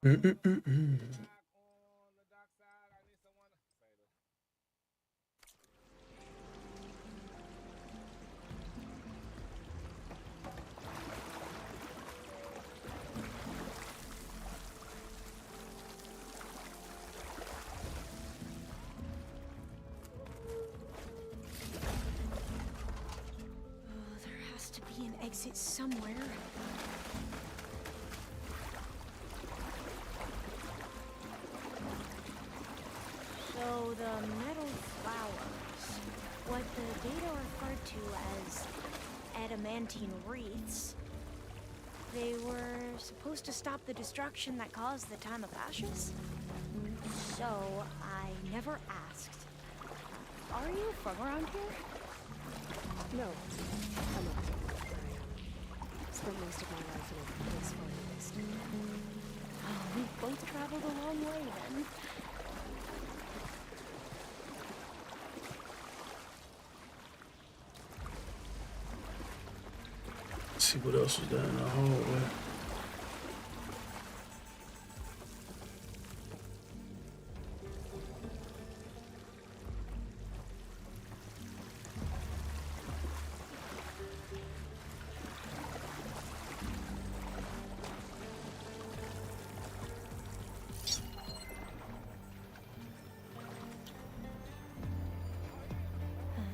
Mm-mm-mm-mm. Oh, there has to be an exit somewhere. So the metal flowers, what the data referred to as adamantine wreaths, they were supposed to stop the destruction that caused the time of ashes? So I never asked. Are you from around here? No, I'm not. I spent most of my life in a place far east. Oh, we both traveled a long way then. Let's see what else was down the hallway.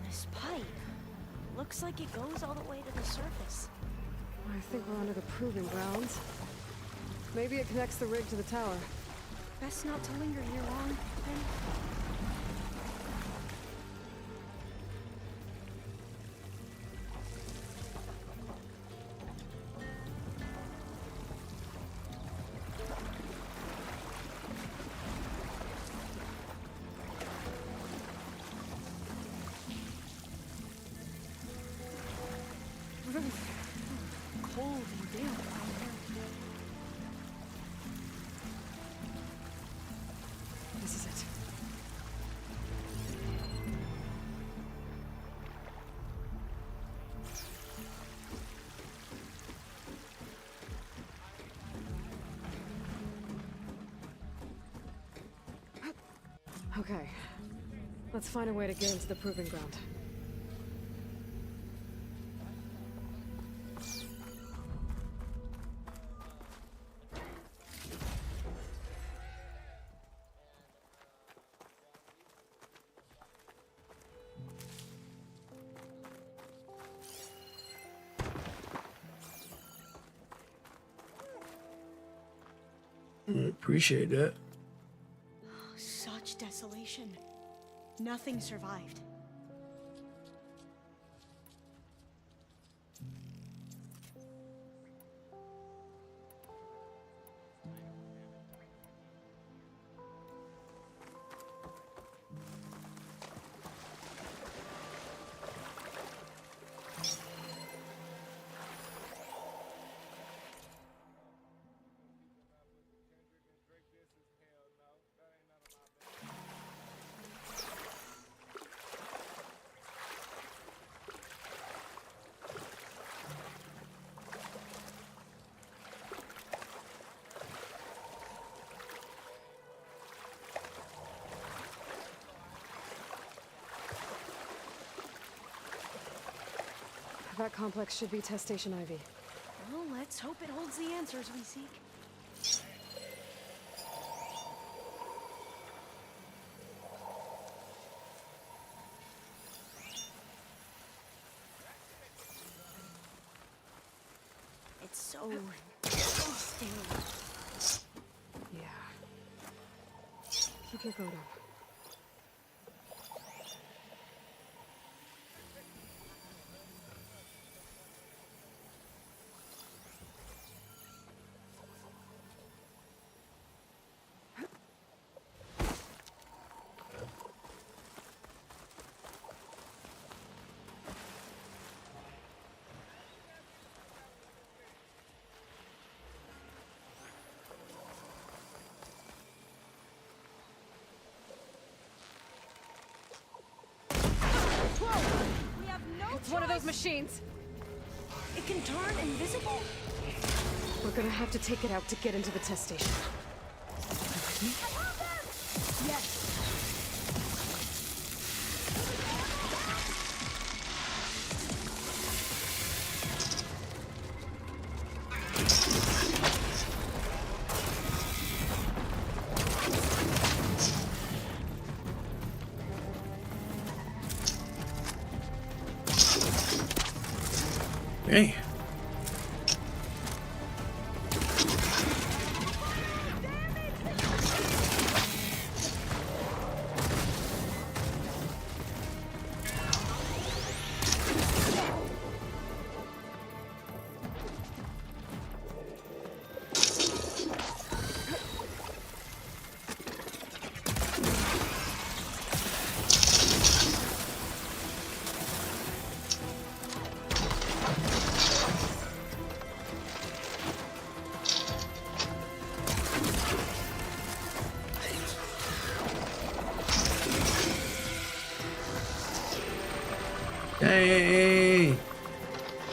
This pipe. Looks like it goes all the way to the surface. I think we're under the proving grounds. Maybe it connects the rig to the tower. Best not to linger here long, then. Cold and damp down here. This is it. Okay. Let's find a way to get into the proving ground. Appreciate that. Such desolation. Nothing survived. That complex should be Test Station Ivy. Well, let's hope it holds the answers we seek. It's so still. Yeah. Keep your guard up. Whoa! We have no It's one of those machines! It can turn invisible? We're gonna have to take it out to get into the test station. Dang. Dang.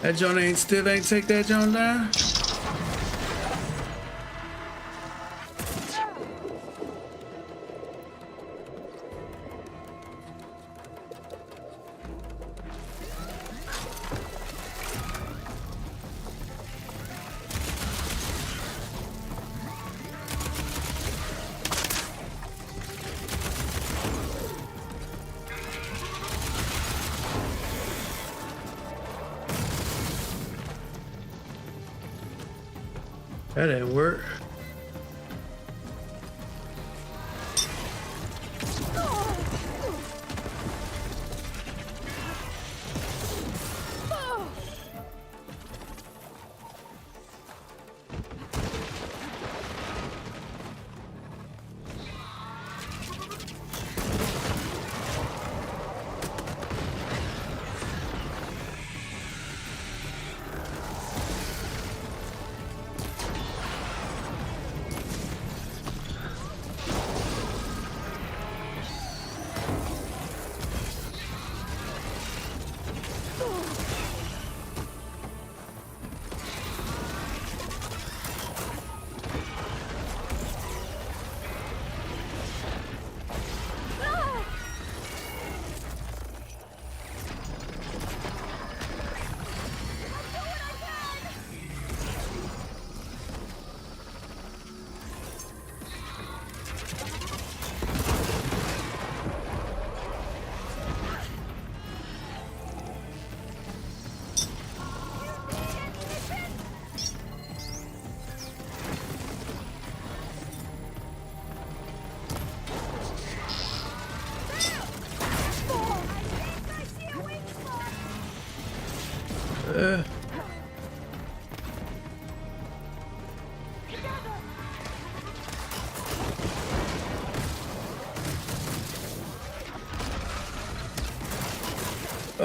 That joint still ain't take that joint down. That didn't work.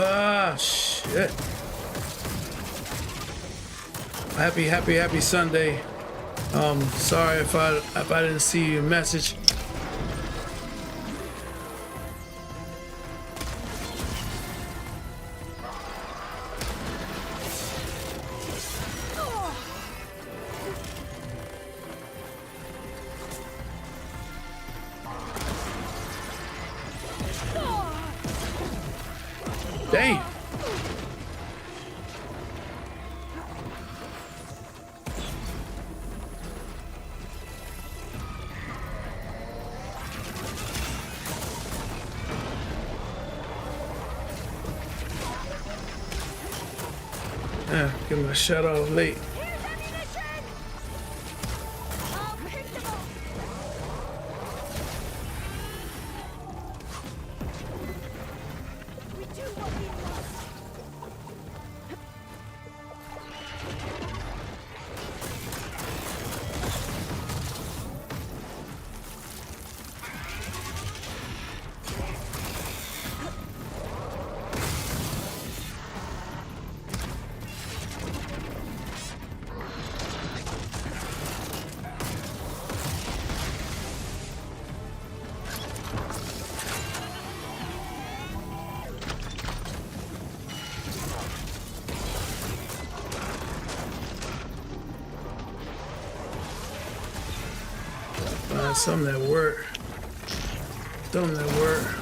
Ah, shit. Happy Sunday. Sorry if I didn't see your message. Dang. Yeah, get my shot off late. Some that work. Some that work.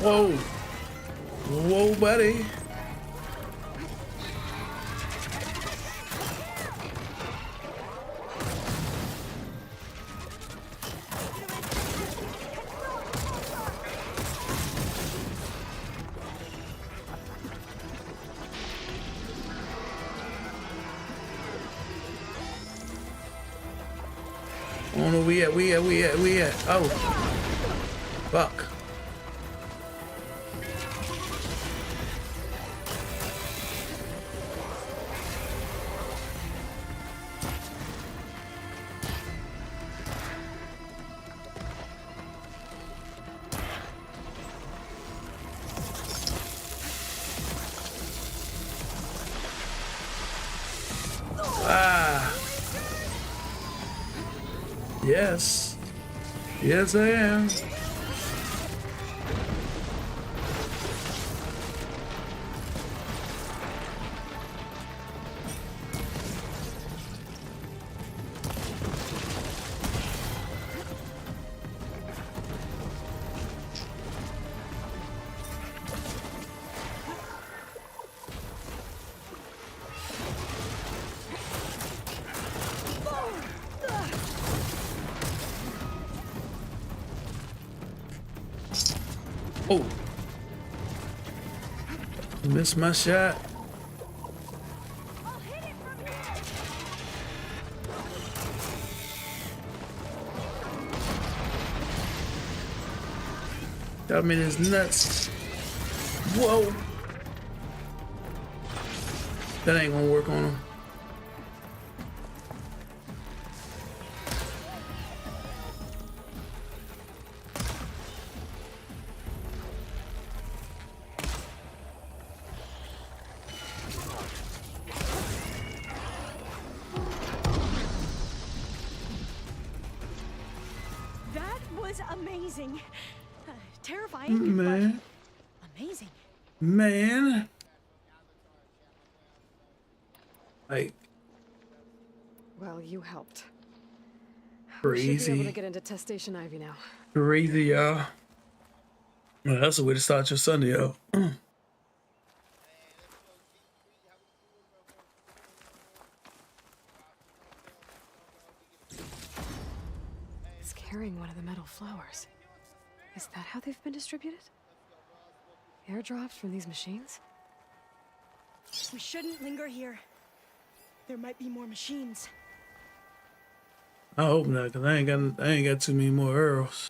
Whoa. Whoa, buddy. I don't know where we at. Oh. Fuck. Ah. Yes. Yes, I am. Oh. Missed my shot. That man is nuts. Whoa. That ain't gonna work on him. That was amazing. Terrifying, Man. but amazing. Man. Like, Well, you helped. We should be able crazy. to get into Test Station Ivy now. Crazy, y'all. Well, that's the way to start your Sunday, yo. It's carrying one of the metal flowers. Is that how they've been distributed? Airdrops from these machines? We shouldn't linger here. There might be more machines. I hope not, cause I ain't got too many more arrows.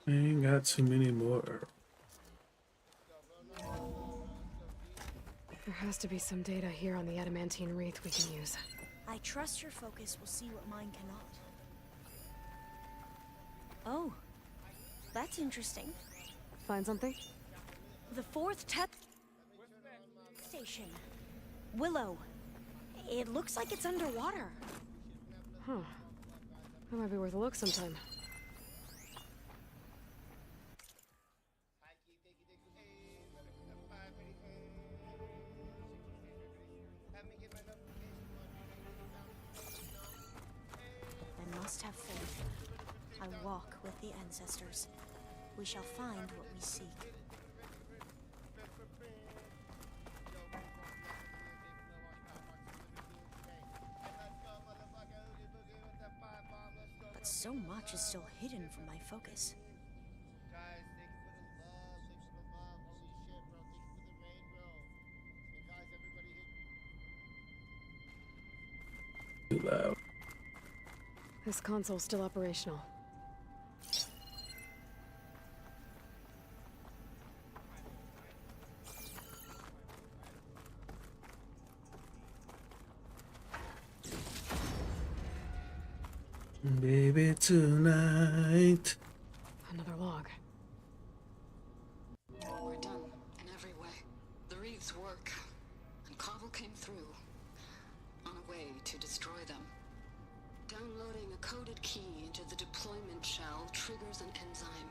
I ain't got too many more arrows. There has to be some data here on the adamantine wreath we can use. I trust your focus will see what mine cannot. Oh, that's interesting. Find something? The fourth test station. Willow. It looks like it's underwater. Huh. That might be worth a look sometime. the ancestors, we shall find what we seek. But so much is still hidden from my focus. Too loud. This console's still operational. Baby, tonight. Another log. We're done in every way. The Reeves work, and Cobble came through, on a way to destroy them. Downloading a coded key into the deployment shell triggers an enzyme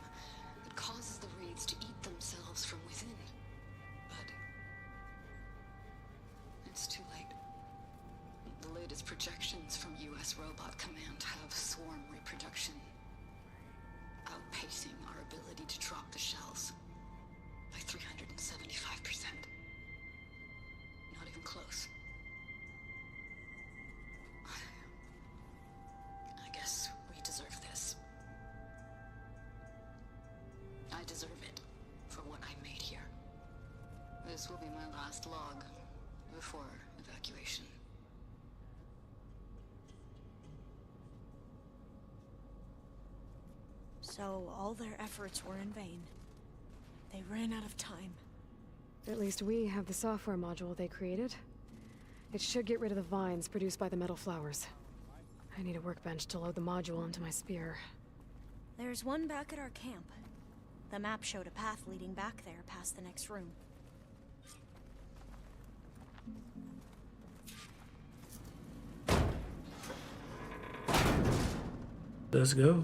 that causes the Reeves to eat themselves from within. But it's too late. The latest projections from U.S. Robot Command have swarm reproduction, outpacing our ability to drop the shells by 375%. Not even close. I guess we deserve this. I deserve it for what I made here. This will be my last log before evacuation. So all their efforts were in vain. They ran out of time. At least we have the software module they created. It should get rid of the vines produced by the metal flowers. I need a workbench to load the module into my spear. There's one back at our camp. The map showed a path leading back there past the next room. Let's go.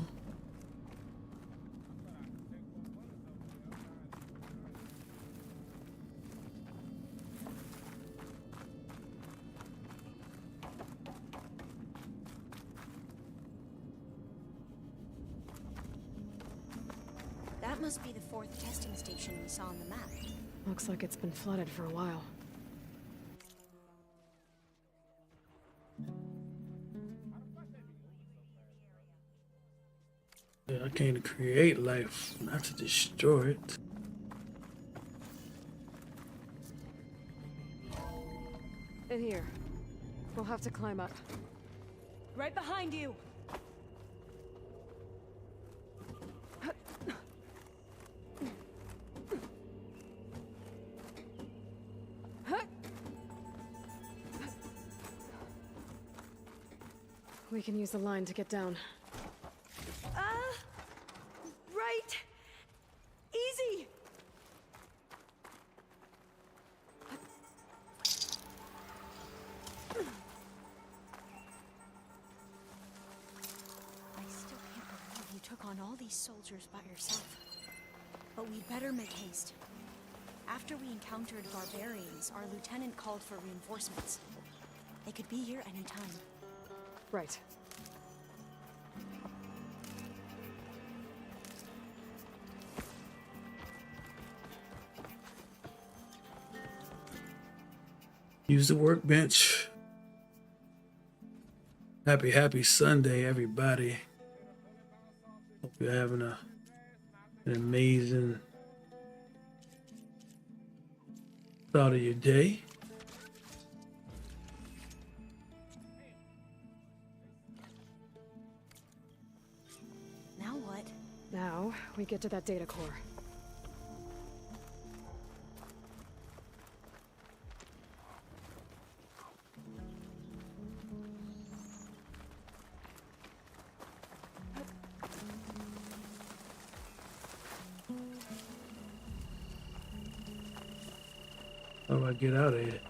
That must be the fourth testing station we saw on the map. Looks like it's been flooded for a while. Yeah, I came to create life, not to destroy it. In here. We'll have to climb up. Right behind you! We can use the line to get down. Right! Easy! I still can't believe you took on all these soldiers by yourself. But we'd better make haste. After we encountered barbarians, our lieutenant called for reinforcements. They could be here any time. Right. Use the workbench. Happy Sunday, everybody. Hope you're having an amazing start of your day. Now what? Now, we get to that data core. How do I get out of here?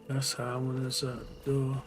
That's how I want this door.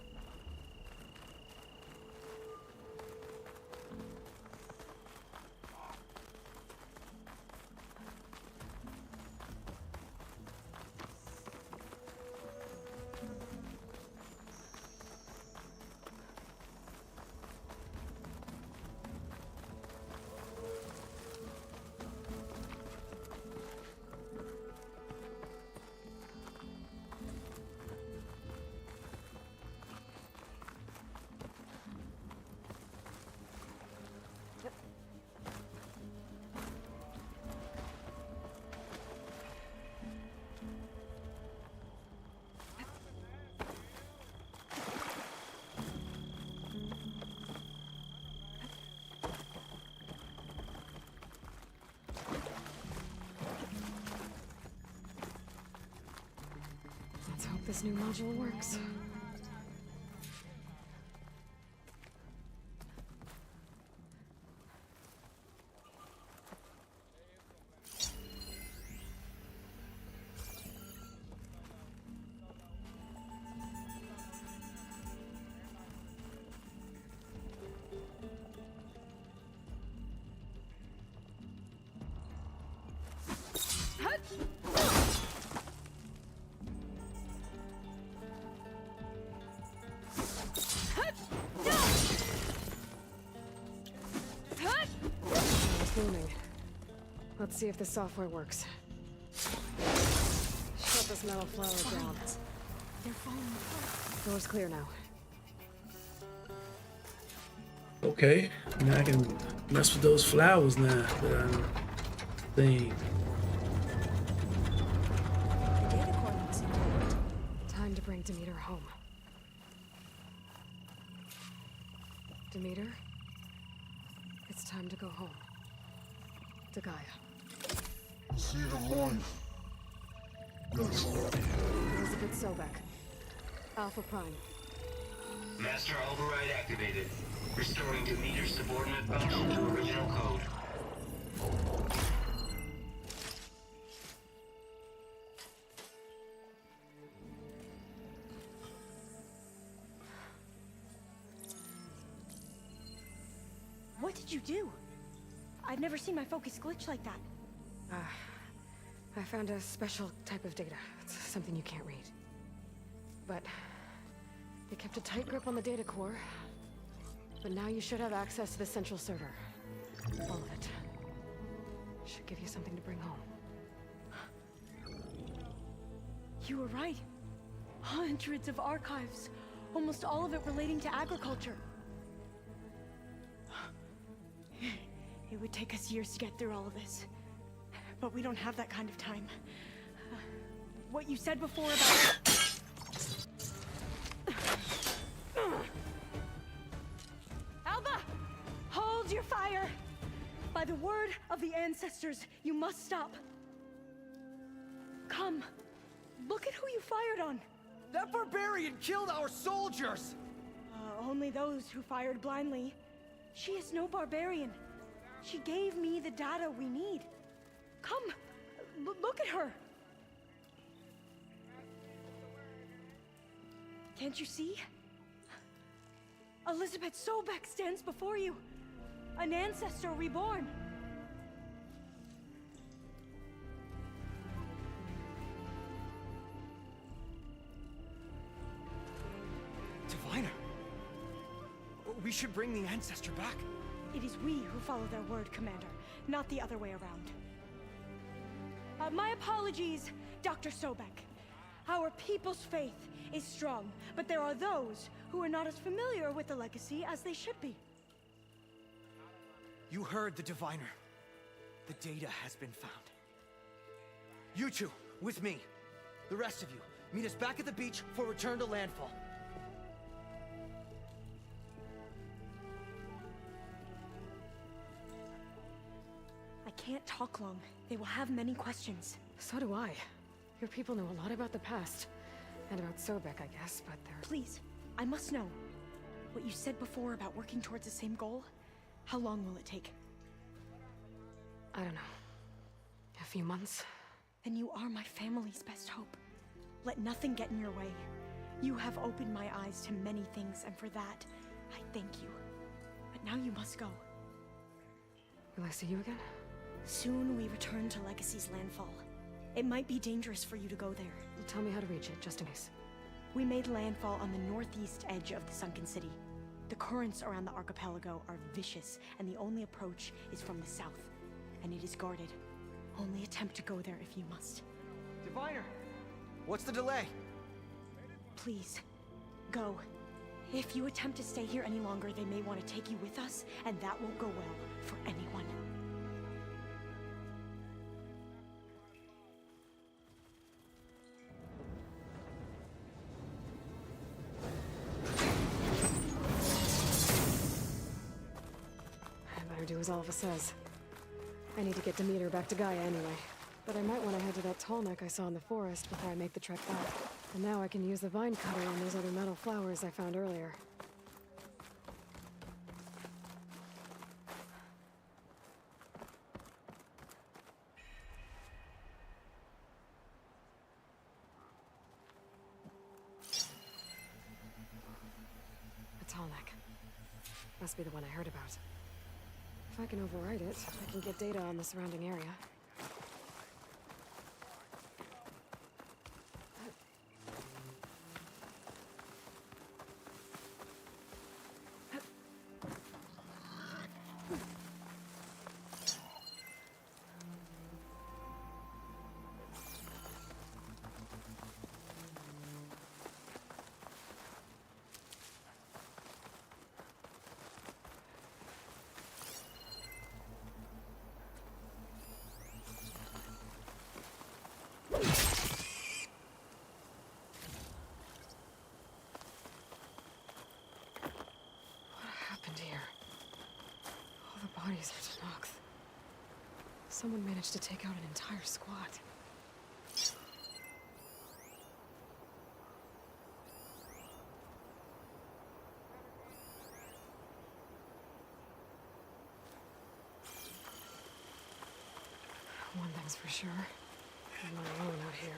Let's hope this new module works. It's booming. Let's see if the software works. Shut this metal flower down. They're falling apart. Door's clear now. Okay, now I can mess with those flowers now that I'm thinking. The data core looks intact. Time to bring Demeter home. Demeter, it's time to go home. To Gaia. See the light. That's right. Elizabeth Sobek. Alpha Prime. Master override activated. Restoring Demeter's subordinate function to original code. What did you do? I've never seen my focus glitch like that. I found a special type of data. It's something you can't read. But you kept a tight grip on the data core. But now you should have access to the central server. All of it. Should give you something to bring home. You were right. Hundreds of archives. Almost all of it relating to agriculture. It would take us years to get through all of this. But we don't have that kind of time. What you said before about... Alba! Hold your fire! By the word of the ancestors, you must stop. Come. Look at who you fired on. That barbarian killed our soldiers! Only those who fired blindly. She is no barbarian. She gave me the data we need. Come, look at her. Can't you see? Elizabeth Sobek stands before you. An ancestor reborn. Diviner. We should bring the ancestor back. It is we who follow their word, Commander, not the other way around. My apologies, Dr. Sobek. Our people's faith is strong, but there are those who are not as familiar with the legacy as they should be. You heard the diviner. The data has been found. You two, with me. The rest of you, meet us back at the beach for return to landfall. I can't talk long. They will have many questions. So do I. Your people know a lot about the past. And about Sobek, I guess, but they're... Please, I must know. What you said before about working towards the same goal, how long will it take? I don't know. A few months? Then you are my family's best hope. Let nothing get in your way. You have opened my eyes to many things, and for that, I thank you. But now you must go. Will I see you again? Soon we return to Legacy's landfall. It might be dangerous for you to go there. Tell me how to reach it, just in case. We made landfall on the northeast edge of the sunken city. The currents around the archipelago are vicious, and the only approach is from the south. And it is guarded. Only attempt to go there if you must. Diviner! What's the delay? Please, go. If you attempt to stay here any longer, they may want to take you with us, and that won't go well for anyone. I better do as Alva says. I need to get Demeter back to Gaia anyway. But I might want to head to that tall neck I saw in the forest before I make the trek back. And now I can use the vine cutter on those other metal flowers I found earlier. A tall neck. Must be the one I heard about. If I can override it, I can get data on the surrounding area. Bodies are Tanox. Someone managed to take out an entire squad. One thing's for sure. I'm not alone out here.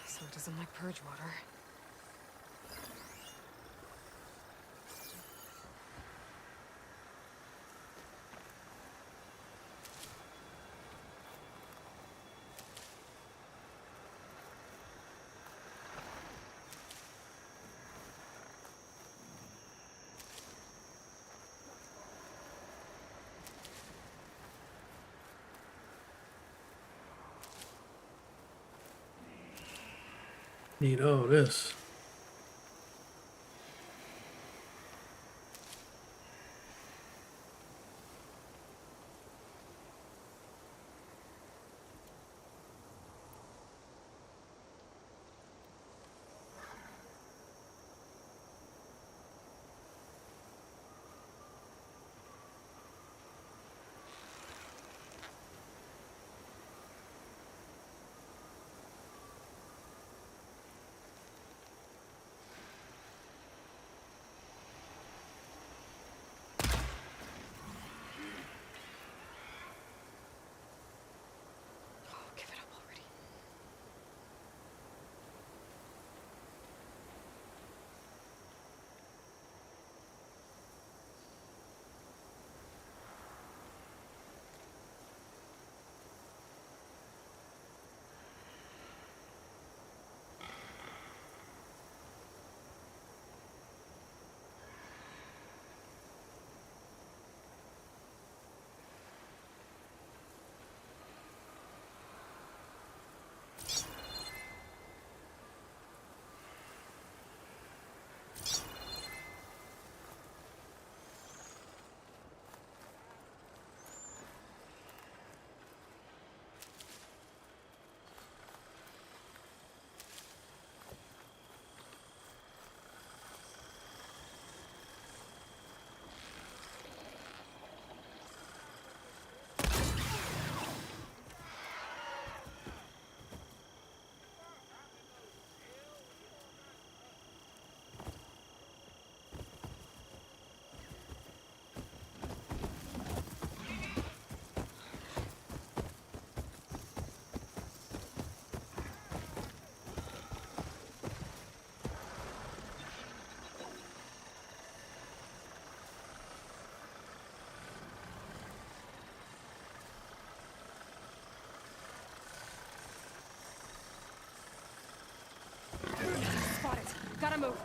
So it doesn't like purge water. Need all this. gotta move.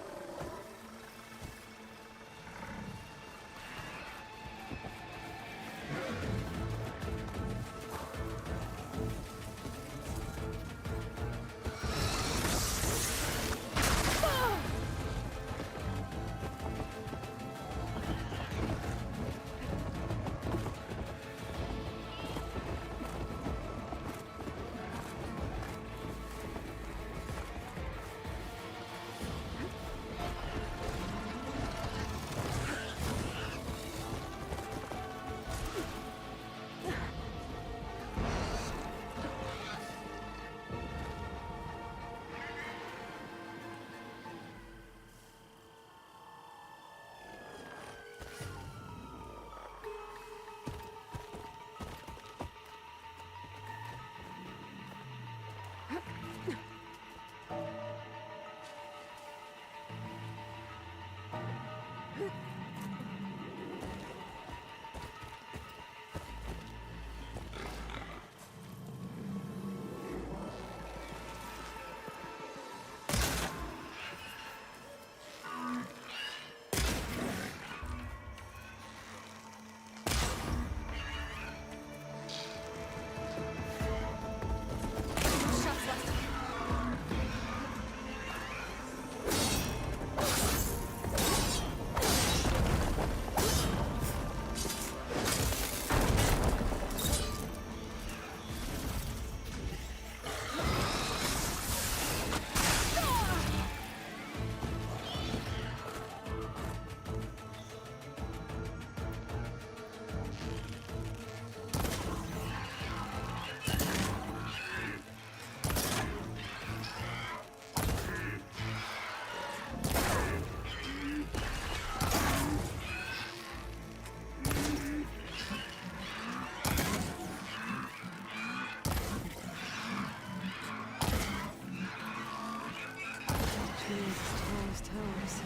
Towers.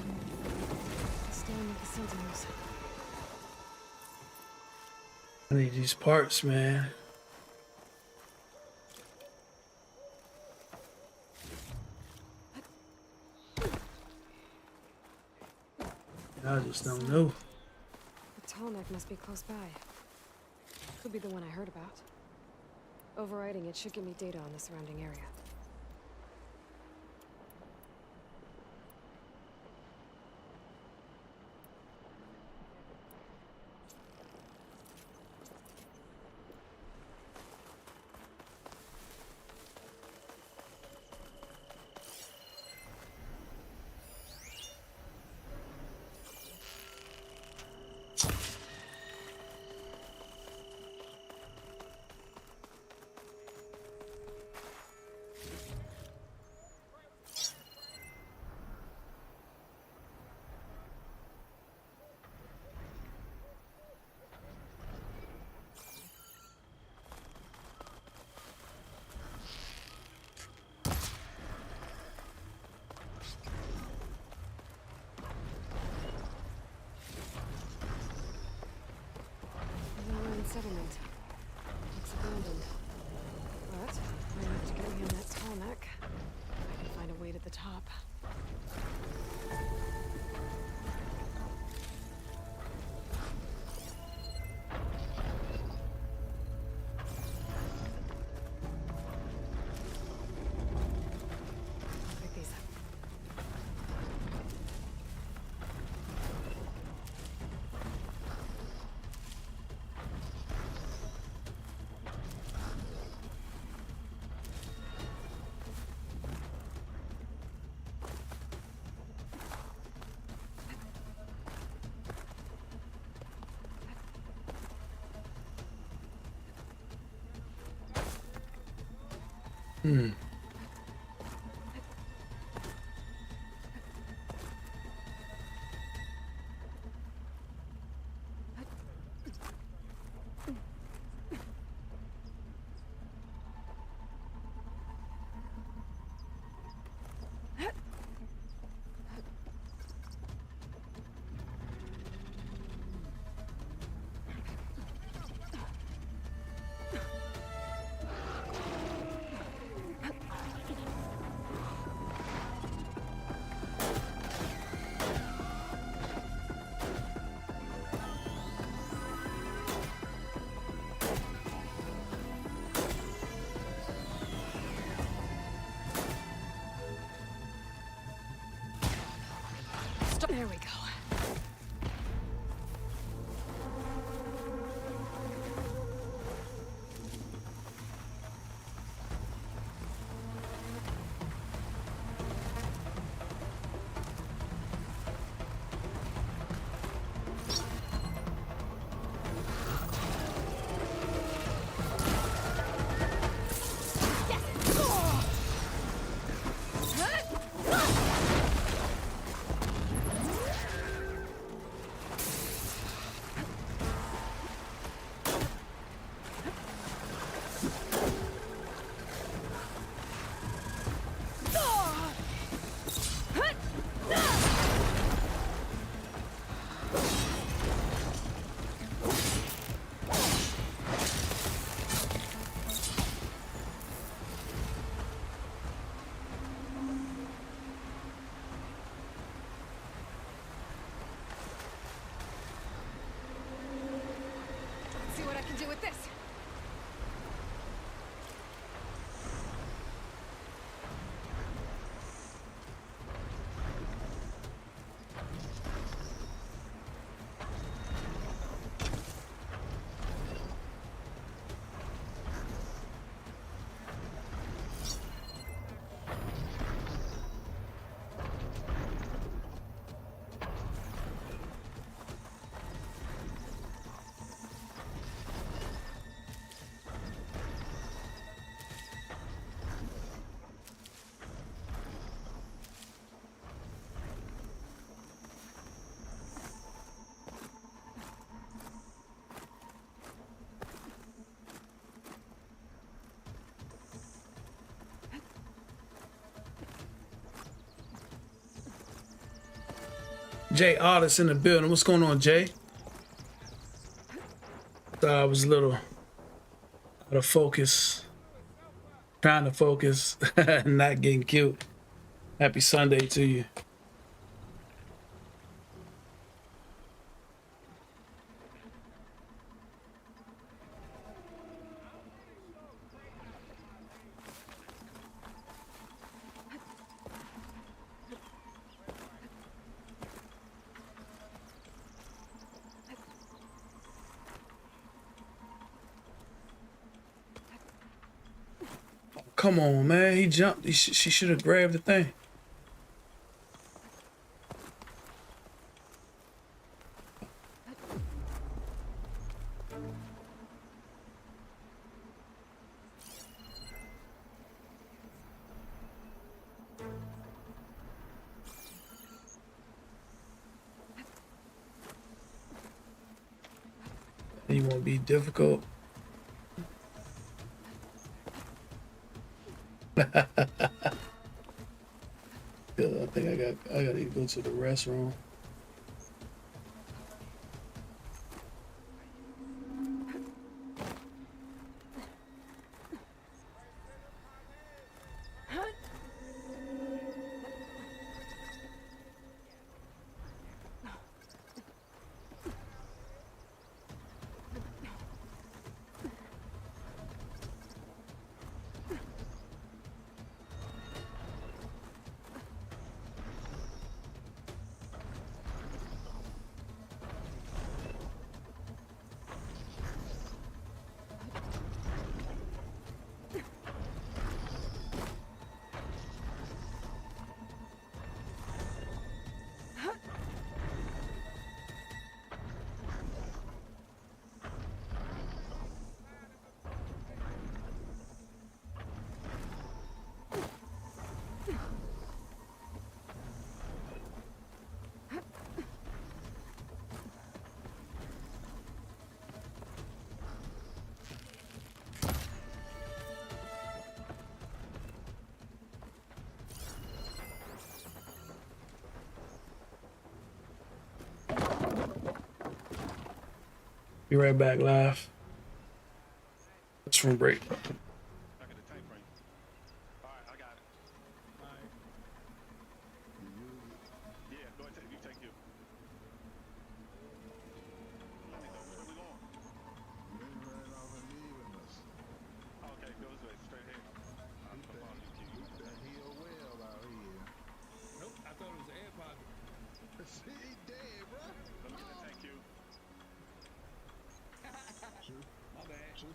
Stand with the Sentinels. I need these parts, man. I just don't know. The tall neck must be close by. Could be the one I heard about. Overriding it should give me data on the surrounding area. Settlement. Looks abandoned. But I have to get me on that tall neck. I can find a way to the top. Pick these up. There we go. See what I can do with this. Jay Artist in the building. What's going on, Jay? Thought I was a little out of focus. Trying to focus. Not getting killed. Happy Sunday to you. Come on, man. He jumped. She should have grabbed the thing. You won't be difficult. Good. I think I gotta go to the restroom. Be right back live. It's from break. See?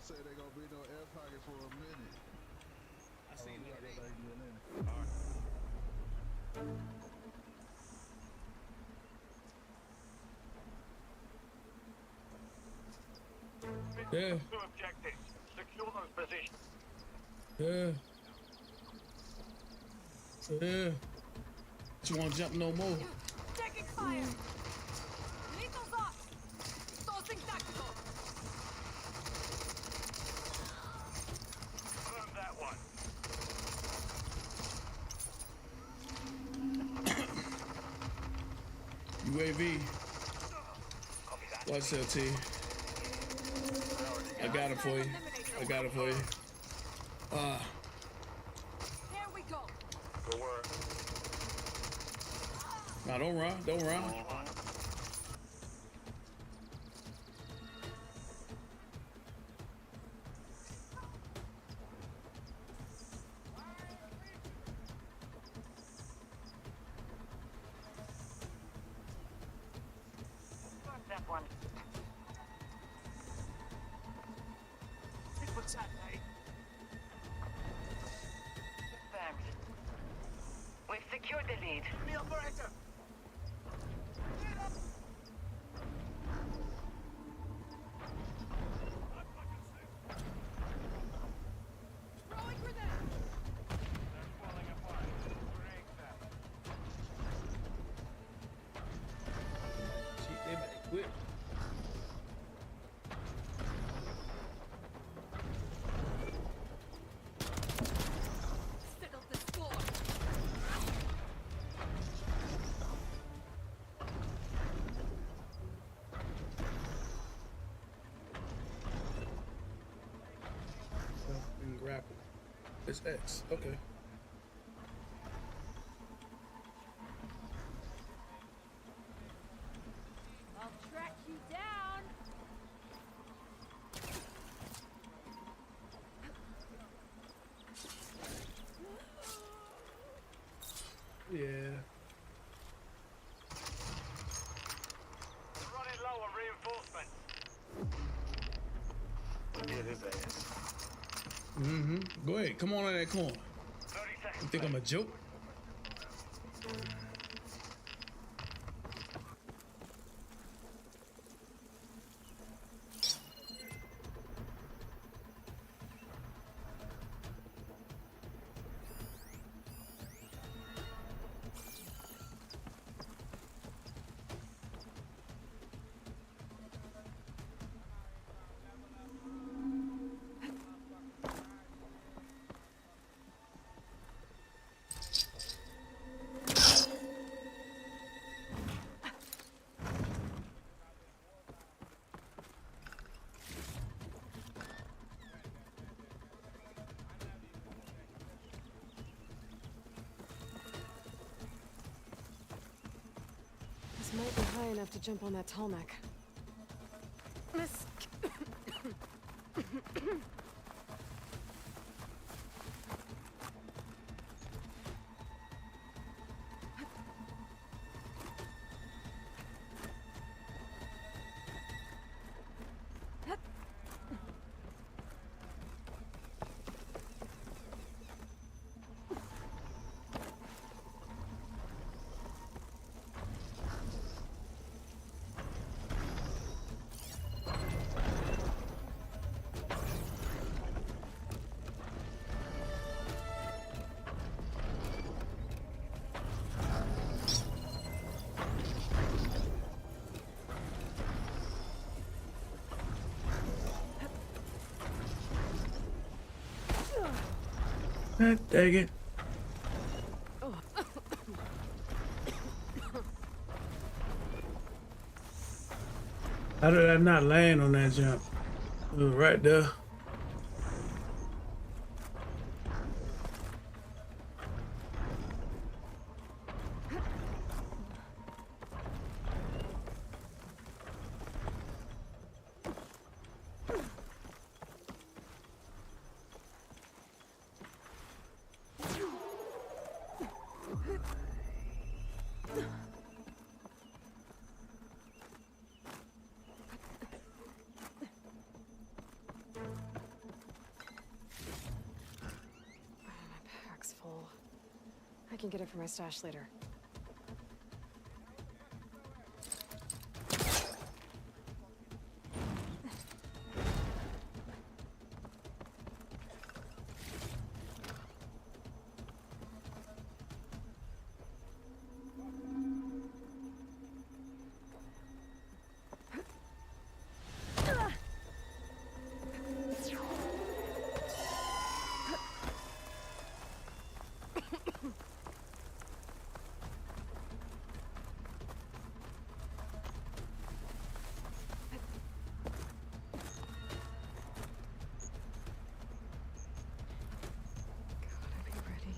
say they gonna be no air pocket for a minute. I seen We that. gotta go back and get in. Yeah, Two objectives. Secure those positions. yeah. Yeah. You wanna jump no more? Taking fire! Lethal up! Tossing tactical! Confirm that one. UAV. Copy that. Watch LT. I got it for you. I got it for you. Here we go! Good work. Nah, don't run. Don't run. That one. What's that, mate? Thanks. We've secured the lead. The operator! Throwing grenade! They're falling apart. Break them. Shit, they better quit. Settle the score! And grapple. It's X. Okay. I'll track you down! Yeah. We're running low on reinforcements. Get his ass. Mm-hmm. Go ahead. Come on out of that corner. 30 seconds. You think I'm a joke? This might be high enough to jump on that tall neck. Miss... God dang it. How did I not land on that jump? It was right there. I can get it from my stash later. Gotta be ready.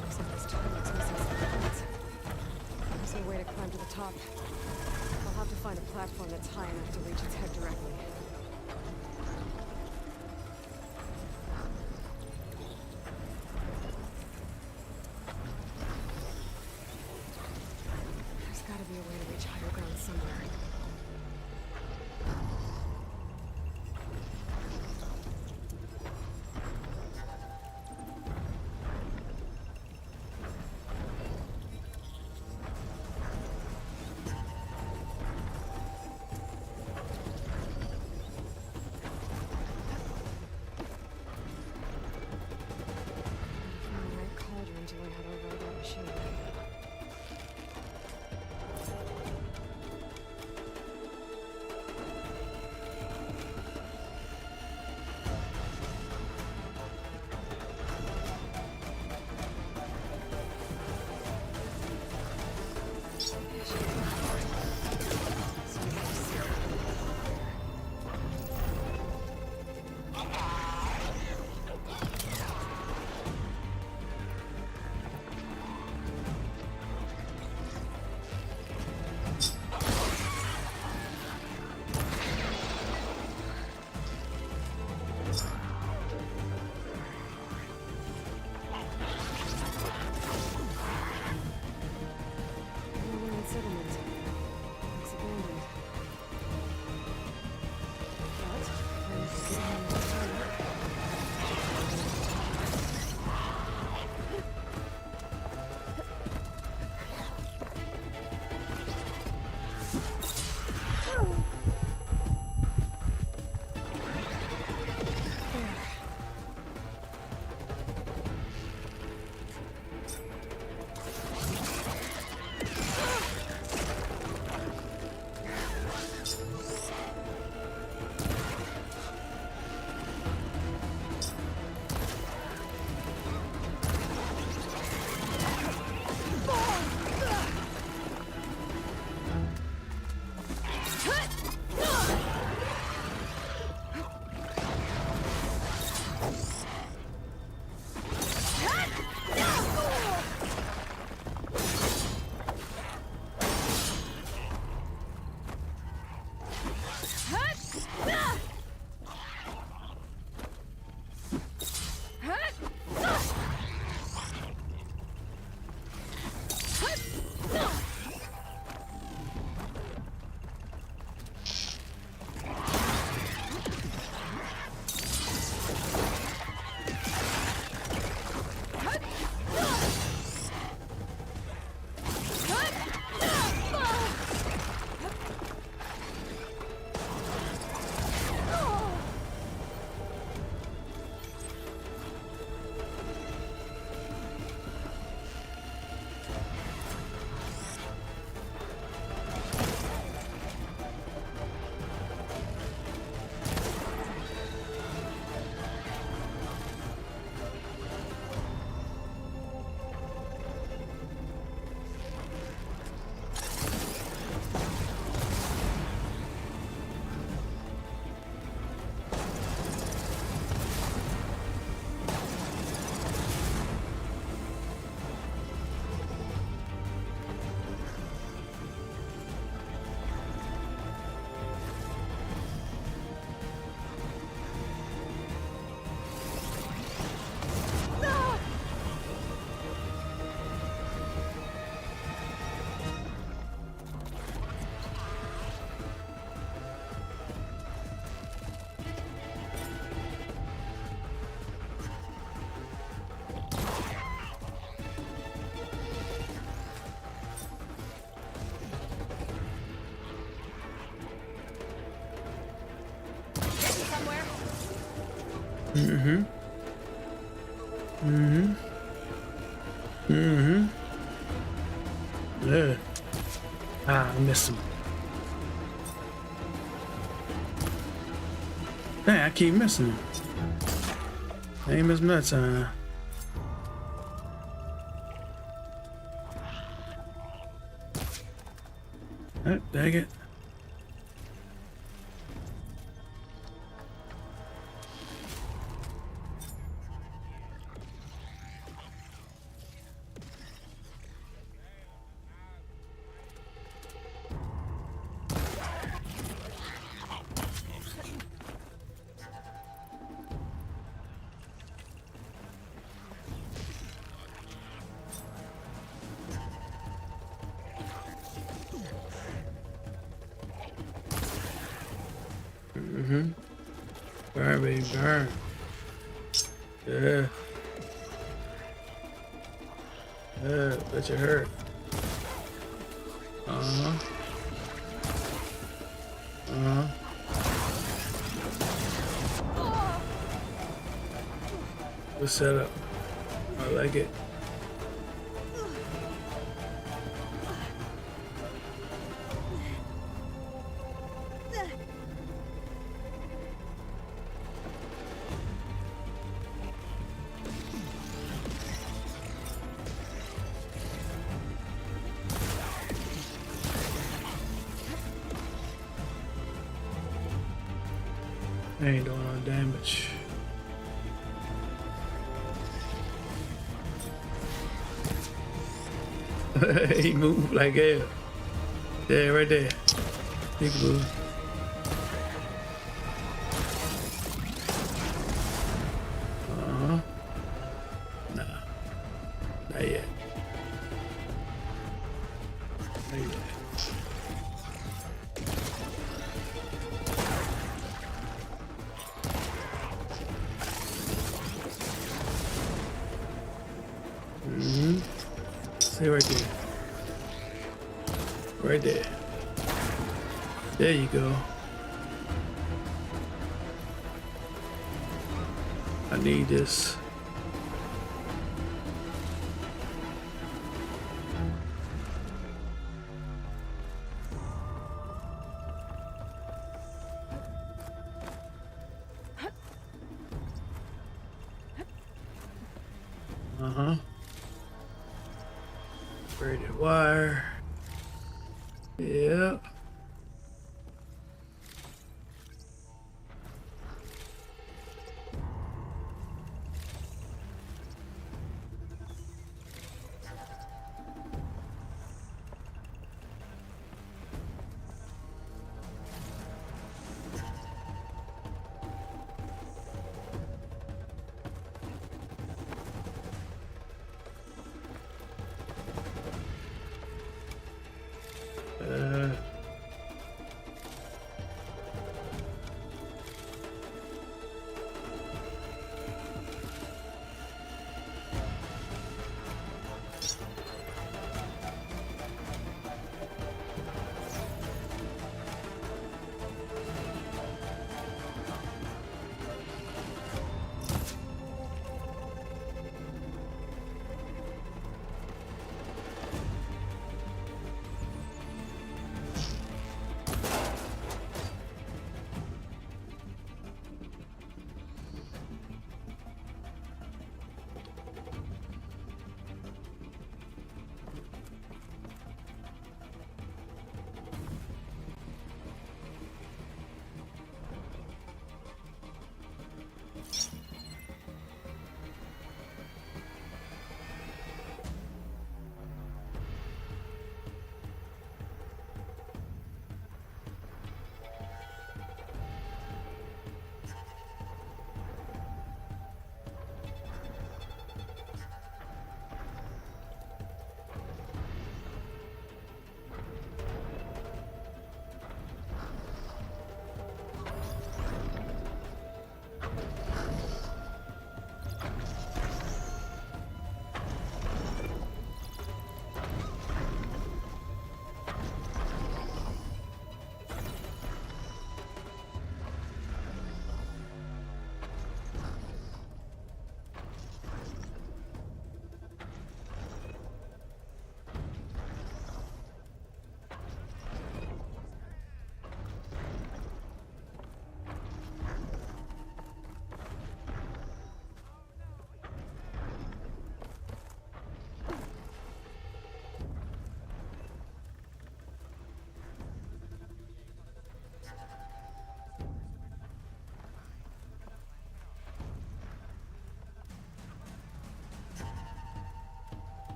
Looks like this toilet's missing some parts. There's no way to climb to the top. I'll have to find a platform that's high enough to reach its head directly. There's gotta be a way to reach higher ground somewhere. Found the right cauldron to learn how to run that machinery. Mm-hmm. Mm-hmm. Mm-hmm. Yeah. Ah, I missed him. Dang, I keep missing him. I ain't missing that time. Oh, dang it. Mm-hmm. Burn, baby, burn. Yeah. Yeah, bet you hurt. Uh-huh. Uh-huh. Good setup. I like it. I ain't doing no damage. He moved like hell. Yeah, right there. He can move. Uh-huh. Nah. Not yet. Not yet. Mm-hmm. Stay right there. Right there. There you go. I need this. Uh-huh. Braided wire. Yep.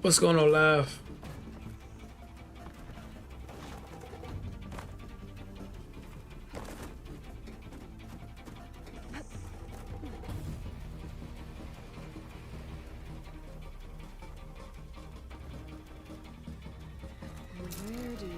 What's going on live? Where do you...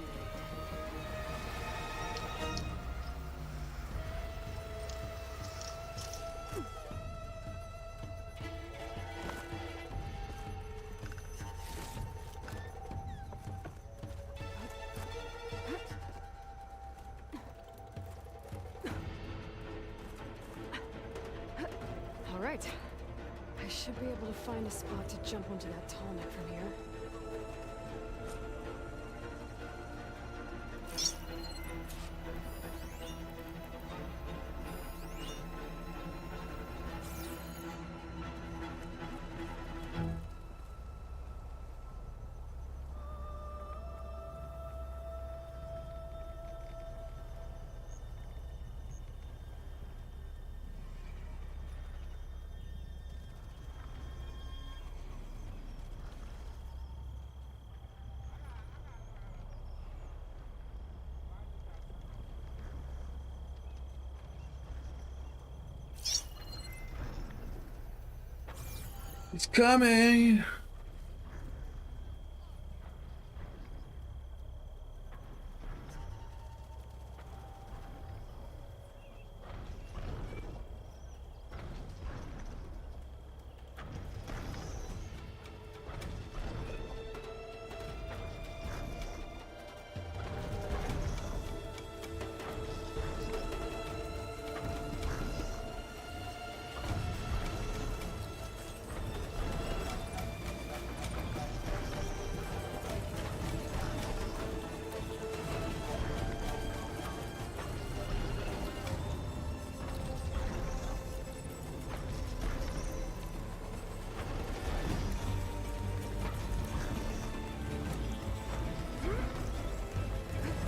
All right. I should be able to find a spot to jump onto that tall neck from here. It's coming.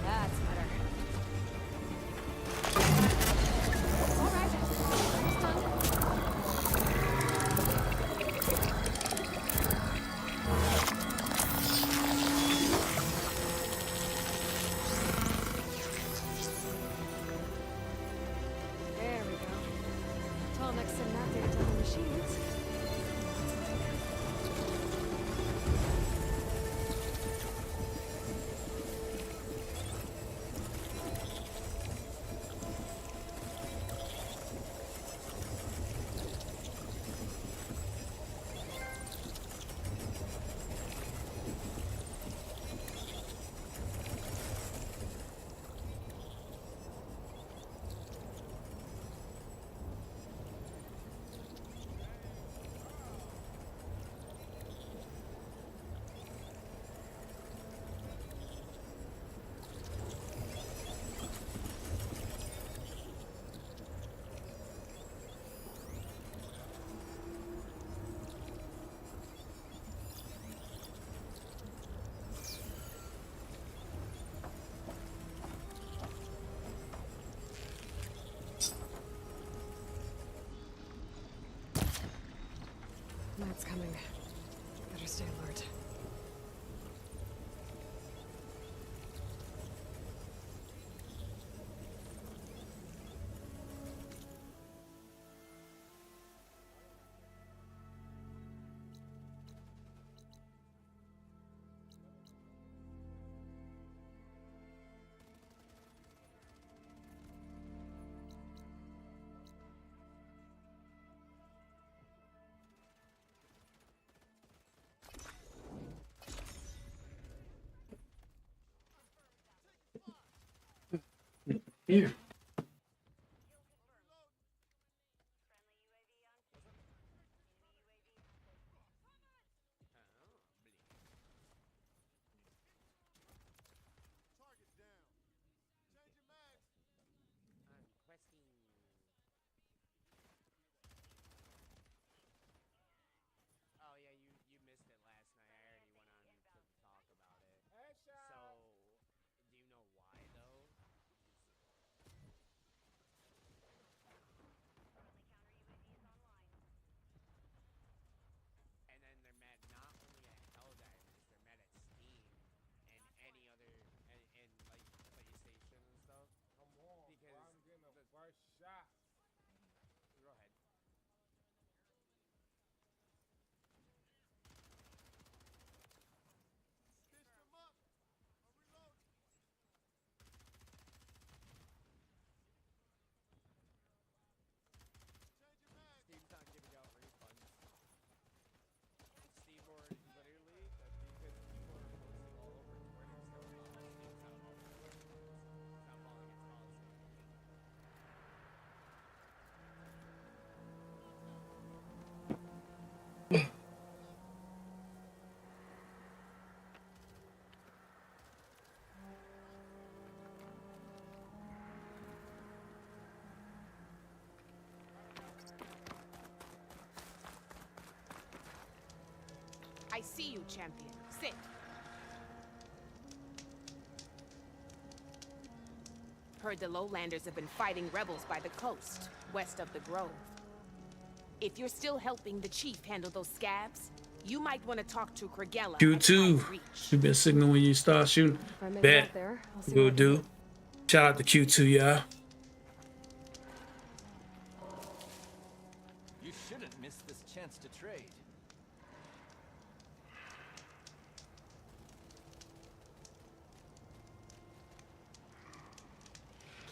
That's better. All right. Almost done. There we go. Tall next to that data on the machines. That's coming. Better stay alert. Here. Oh yeah, you missed it last night. I already went on to talk about it. So, do you know why though? I see you, champion. Sit. Heard the Lowlanders have been fighting rebels by the coast, west of the Grove. If you're still helping the chief handle those scabs, you might want to talk to Kragella. Q2. Should be a signal when you start shooting. If I make it Bet. out there, I'll see Will what I can do. Shout out to Q2, y'all. You shouldn't miss this chance to trade.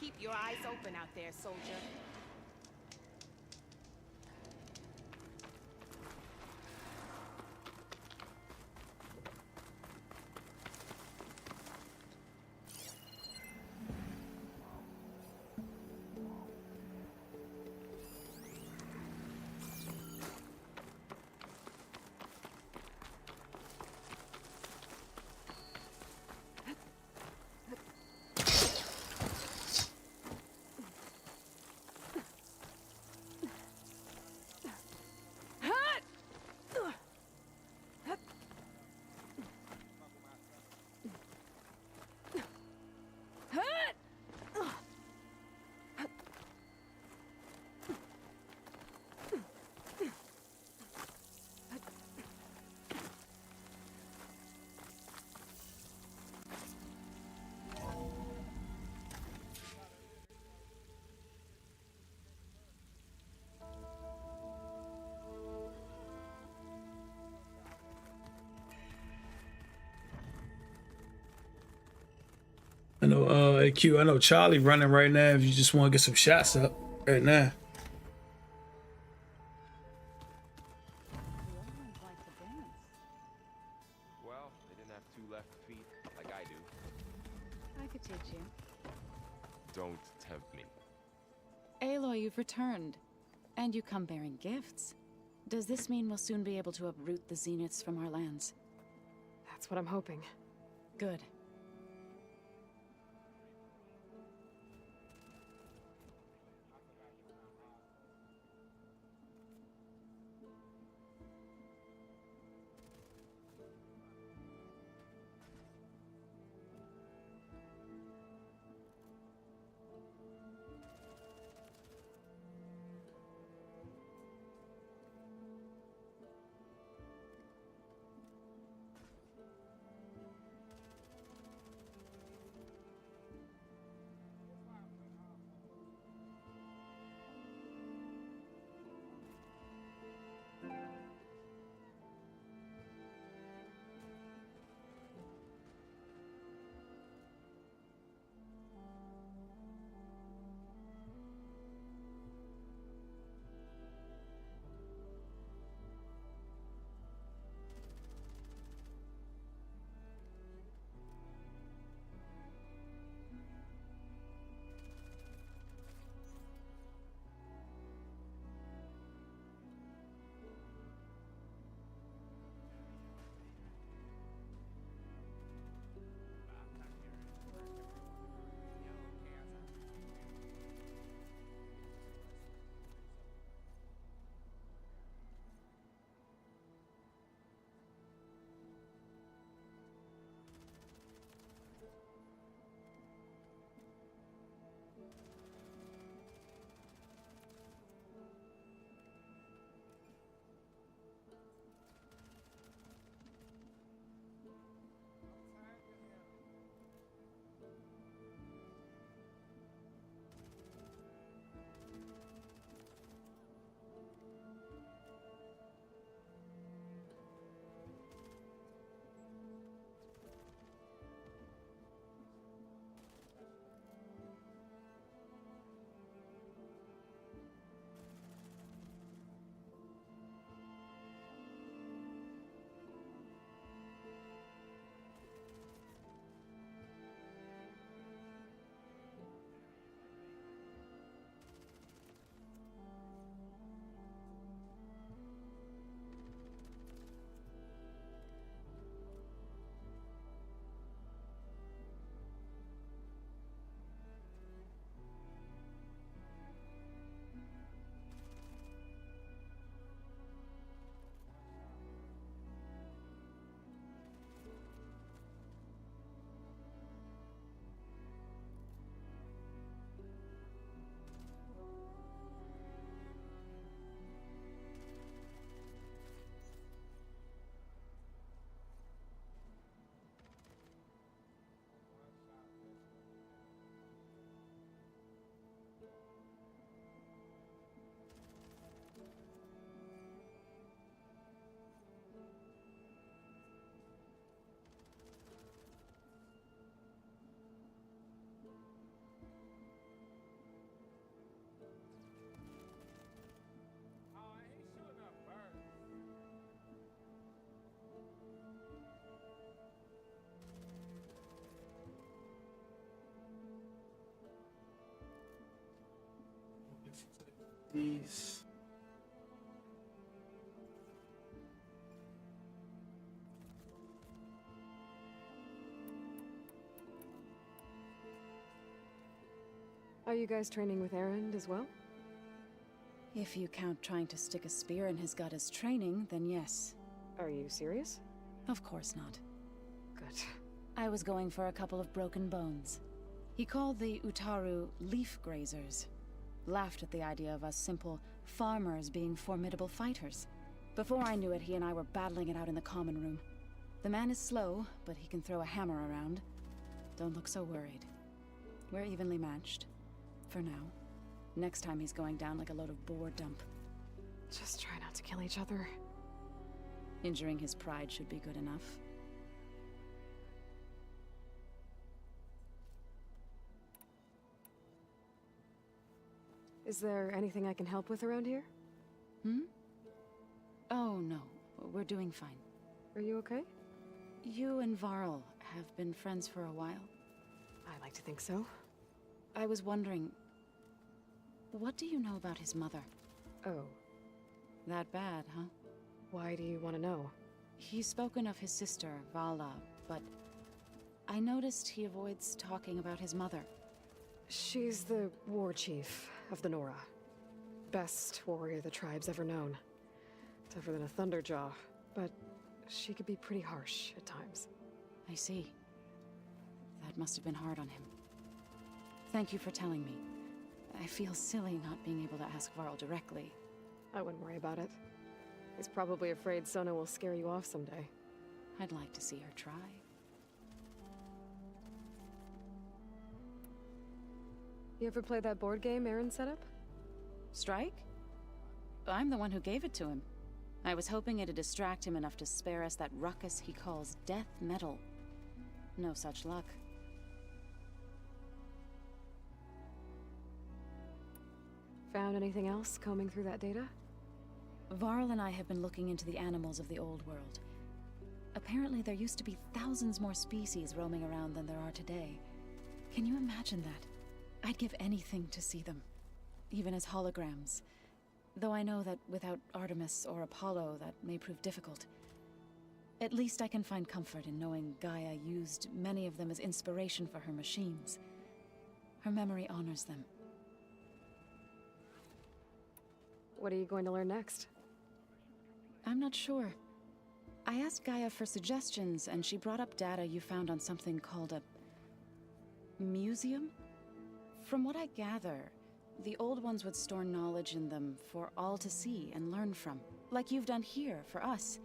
Keep your eyes open out there, soldier. I know, AQ, I know Charlie running right now if you just want to get some shots up right now. Well, they didn't have two left feet like I do. I could teach you. Don't tempt me. Aloy, you've returned. And you come bearing gifts. Does this mean we'll soon be able to uproot the Zeniths from our lands? That's what I'm hoping. Good. these. Are you guys training with Erend as well? If you count trying to stick a spear in his gut as training, then yes. Are you serious? Of course not. Good. I was going for a couple of broken bones. He called the Utaru leaf grazers. Laughed at the idea of us simple farmers being formidable fighters. Before I knew it, he and I were battling it out in the common room. The man is slow, but he can throw a hammer around. Don't look so worried. We're evenly matched. For now. Next time he's going down like a load of boar dump. Just try not to kill each other. Injuring his pride should be good enough. Is there anything I can help with around here? Oh, no. We're doing fine. Are you okay? You and Varl have been friends for a while. I like to think so. I was wondering, what do you know about his mother? Oh. That bad, huh? Why do you want to know? He's spoken of his sister, Vala, but I noticed he avoids talking about his mother. She's the war chief of the Nora. Best warrior the tribe's ever known. Tougher than a Thunderjaw, but she could be pretty harsh at times. I see. That must have been hard on him. Thank you for telling me. I feel silly not being able to ask Varl directly. I wouldn't worry about it. He's probably afraid Sona will scare you off someday. I'd like to see her try. You ever play that board game Erend set up? Strike? I'm the one who gave it to him. I was hoping it'd distract him enough to spare us that ruckus he calls death metal. No such luck. Found anything else combing through that data? Varl and I have been looking into the animals of the old world. Apparently there used to be thousands more species roaming around than there are today. Can you imagine that? I'd give anything to see them, even as holograms. Though I know that without Artemis or Apollo, that may prove difficult. At least I can find comfort in knowing Gaia used many of them as inspiration for her machines. Her memory honors them. What are you going to learn next? I'm not sure. I asked Gaia for suggestions, and she brought up data you found on something called a museum? From what I gather, the old ones would store knowledge in them for all to see and learn from, like you've done here for us.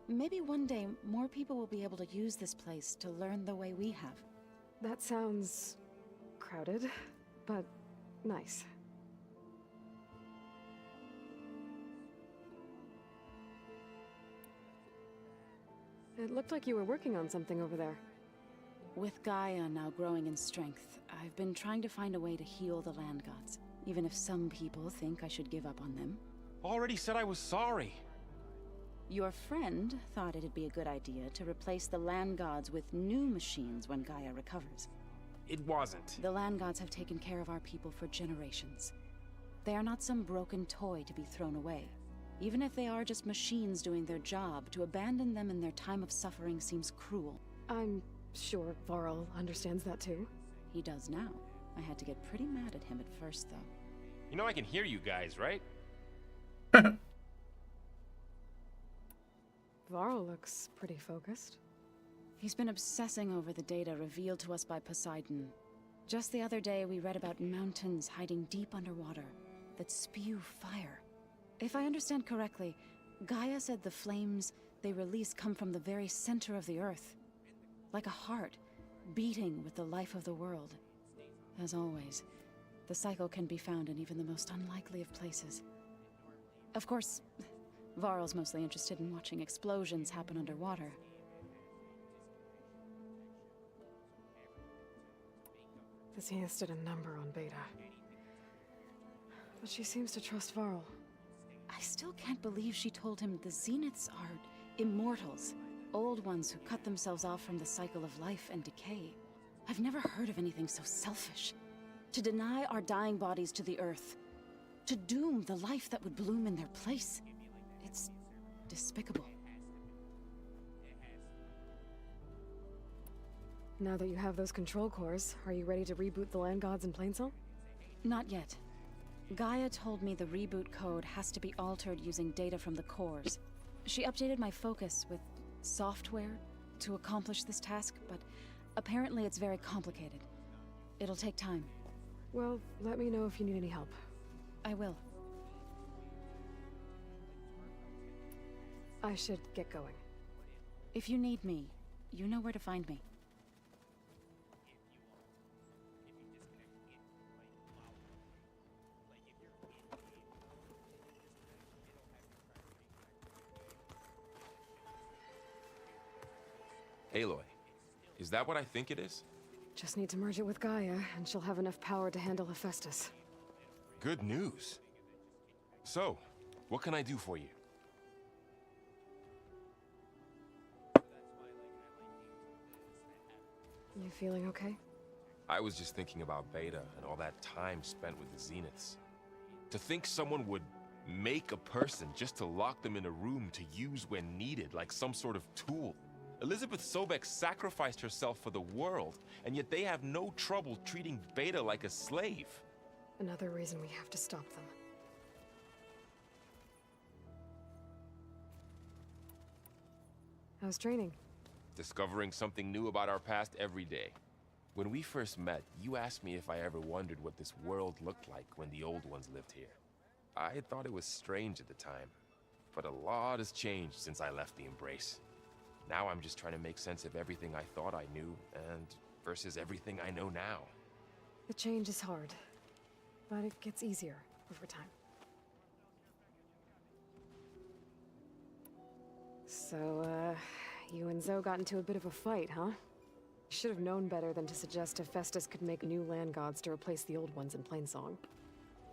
Maybe one day more people will be able to use this place to learn the way we have. That sounds crowded, but nice. It looked like you were working on something over there. With Gaia now growing in strength, I've been trying to find a way to heal the land gods, even if some people think I should give up on them. Already said I was sorry. Your friend thought it'd be a good idea to replace the land gods with new machines when Gaia recovers. It wasn't. The land gods have taken care of our people for generations. They are not some broken toy to be thrown away. Even if they are just machines doing their job, to abandon them in their time of suffering seems cruel. I'm sure Varl understands that too. He does now. I had to get pretty mad at him at first, though. You know I can hear you guys, right? Varl looks pretty focused. He's been obsessing over the data revealed to us by Poseidon. Just the other day, we read about mountains hiding deep underwater that spew fire. If I understand correctly, Gaia said the flames they release come from the very center of the earth. Like a heart, beating with the life of the world. As always, the cycle can be found in even the most unlikely of places. Of course, Varl's mostly interested in watching explosions happen underwater. The Zeniths did a number on Beta. But she seems to trust Varl. I still can't believe she told him the Zeniths are immortals. Old ones who cut themselves off from the cycle of life and decay. I've never heard of anything so selfish. To deny our dying bodies to the earth. To doom the life that would bloom in their place. It's despicable. Now that you have those control cores, are you ready to reboot the land gods in Plainsong? Not yet. Gaia told me the reboot code has to be altered using data from the cores. She updated my focus with software to accomplish this task, but apparently it's very complicated. It'll take time. Well, let me know if you need any help. I will. I should get going. If you need me, you know where to find me. Aloy, is that what I think it is? Just need to merge it with Gaia, and she'll have enough power to handle Hephaestus. Good news. So, what can I do for you? You feeling okay? I was just thinking about Beta and all that time spent with the Zeniths. To think someone would make a person just to lock them in a room to use when needed, like some sort of tool. Elizabeth Sobek sacrificed herself for the world, and yet they have no trouble treating Beta like a slave. Another reason we have to stop them. How's training? Discovering something new about our past every day. When we first met, you asked me if I ever wondered what this world looked like when the old ones lived here. I thought it was strange at the time, but a lot has changed since I left the Embrace. Now I'm just trying to make sense of everything I thought I knew, and versus everything I know now. The change is hard, but it gets easier over time. So, you and Zoe got into a bit of a fight, huh? Should have known better than to suggest Hephaestus could make new land gods to replace the old ones in Plainsong.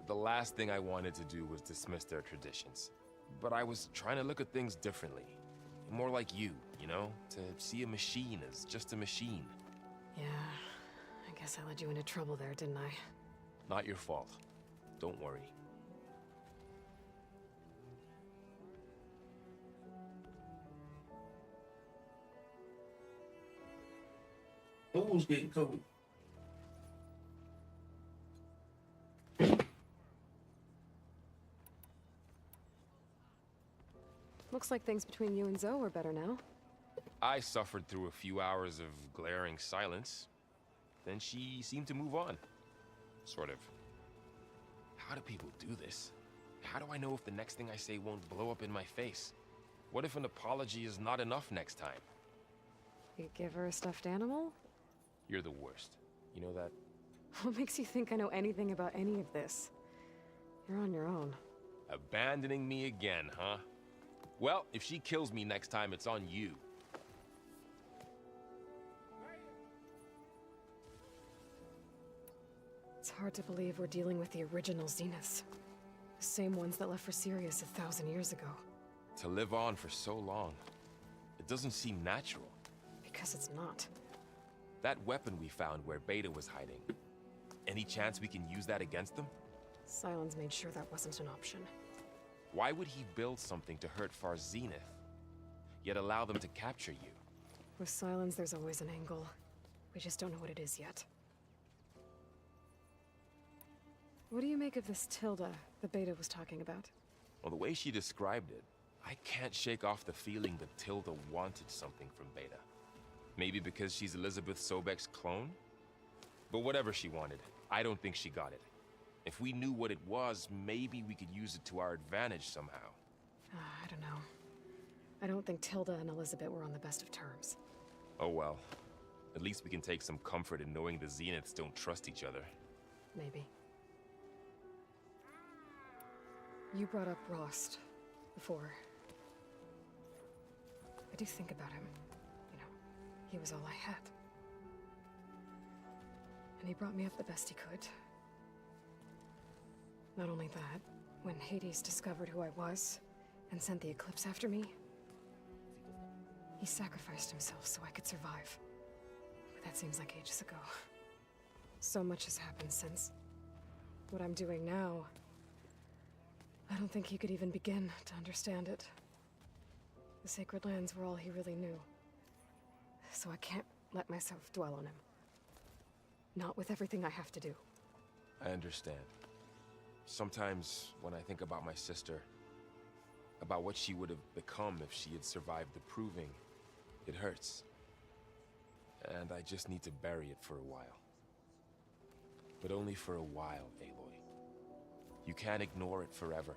The last thing I wanted to do was dismiss their traditions. But I was trying to look at things differently. More like you know? To see a machine as just a machine. Yeah, I guess I led you into trouble there, didn't I? Not your fault. Don't worry. Who's getting cold? Looks like things between you and Zoe are better now. I suffered through a few hours of glaring silence. Then she seemed to move on. Sort of. How do people do this? How do I know if the next thing I say won't blow up in my face? What if an apology is not enough next time? You give her a stuffed animal? You're the worst. You know that? What makes you think I know anything about any of this? You're on your own. Abandoning me again, huh? Well, if she kills me next time, it's on you. It's hard to believe we're dealing with the original Zeniths. The same ones that left for Sirius 1,000 years ago. To live on for so long, it doesn't seem natural. Because it's not. That weapon we found where Beta was hiding. Any chance we can use that against them? Sylens made sure that wasn't an option. Why would he build something to hurt Far Zenith, yet allow them to capture you? With Sylens, there's always an angle. We just don't know what it is yet. What do you make of this Tilda that Beta was talking about? Well, the way she described it, I can't shake off the feeling that Tilda wanted something from Beta. Maybe because she's Elizabeth Sobek's clone? But whatever she wanted, I don't think she got it. If we knew what it was, maybe we could use it to our advantage somehow. I don't know. I don't think Tilda and Elizabeth were on the best of terms. Oh well. At least we can take some comfort in knowing the Zeniths don't trust each other. Maybe. You brought up Rost before. I do think about him. You know, he was all I had. And he brought me up the best he could. Not only that, when Hades discovered who I was and sent the Eclipse after me, he sacrificed himself so I could survive. But that seems like ages ago. So much has happened since. What I'm doing now, I don't think he could even begin to understand it. The sacred lands were all he really knew. So I can't let myself dwell on him. Not with everything I have to do. I understand. Sometimes when I think about my sister, about what she would have become if she had survived the Proving, it hurts. And I just need to bury it for a while. But only for a while, Aloy. You can't ignore it forever.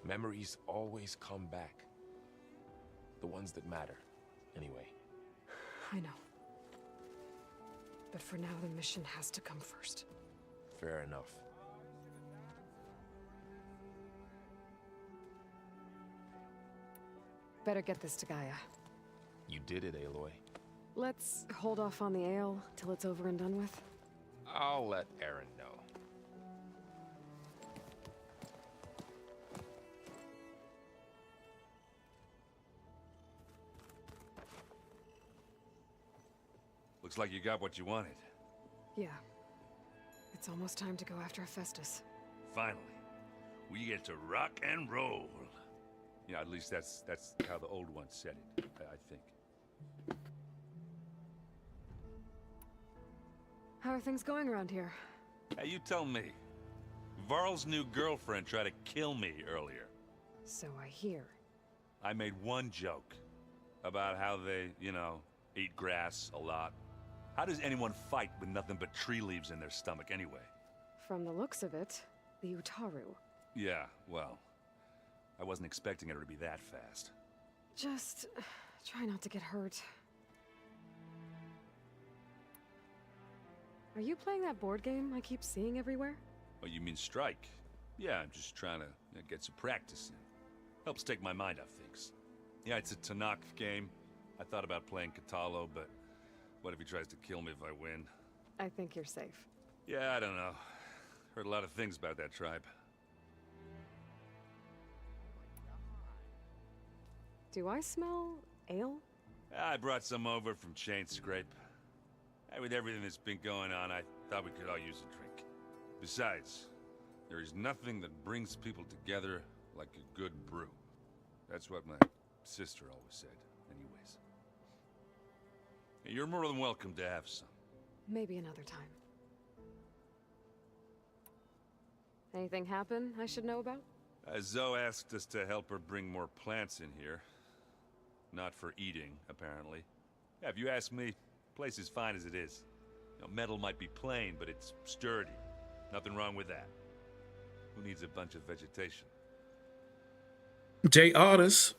Memories always come back. The ones that matter, anyway. I know. But for now, the mission has to come first. Fair enough. Better get this to Gaia. You did it, Aloy. Let's hold off on the ale till it's over and done with. I'll let Aaron know. Looks like you got what you wanted. Yeah. It's almost time to go after Hephaestus. Finally. We get to rock and roll. Yeah, at least that's how the old one said it, I think. How are things going around here? Hey, you tell me. Varl's new girlfriend tried to kill me earlier. So I hear. I made one joke about how they, you know, eat grass a lot. How does anyone fight with nothing but tree leaves in their stomach anyway? From the looks of it, the Utaru. Yeah, well, I wasn't expecting her to be that fast. Just try not to get hurt. Are you playing that board game I keep seeing everywhere? Oh, you mean Strike? Yeah, I'm just trying to get some practice in. Helps take my mind off things. Yeah, it's a Tanakh game. I thought about playing Katalo, but what if he tries to kill me if I win? I think you're safe. Yeah, I don't know. Heard a lot of things about that tribe. Do I smell ale? I brought some over from Chain Scrape. Hey, with everything that's been going on, I thought we could all use a drink. Besides, there is nothing that brings people together like a good brew. That's what my sister always said, anyways. You're more than welcome to have some. Maybe another time. Anything happen I should know about? Zoe asked us to help her bring more plants in here. Not for eating, apparently. Yeah, if you ask me, the place is fine as it is. You know, metal might be plain, but it's sturdy. Nothing wrong with that. Who needs a bunch of vegetation? Jay Artis.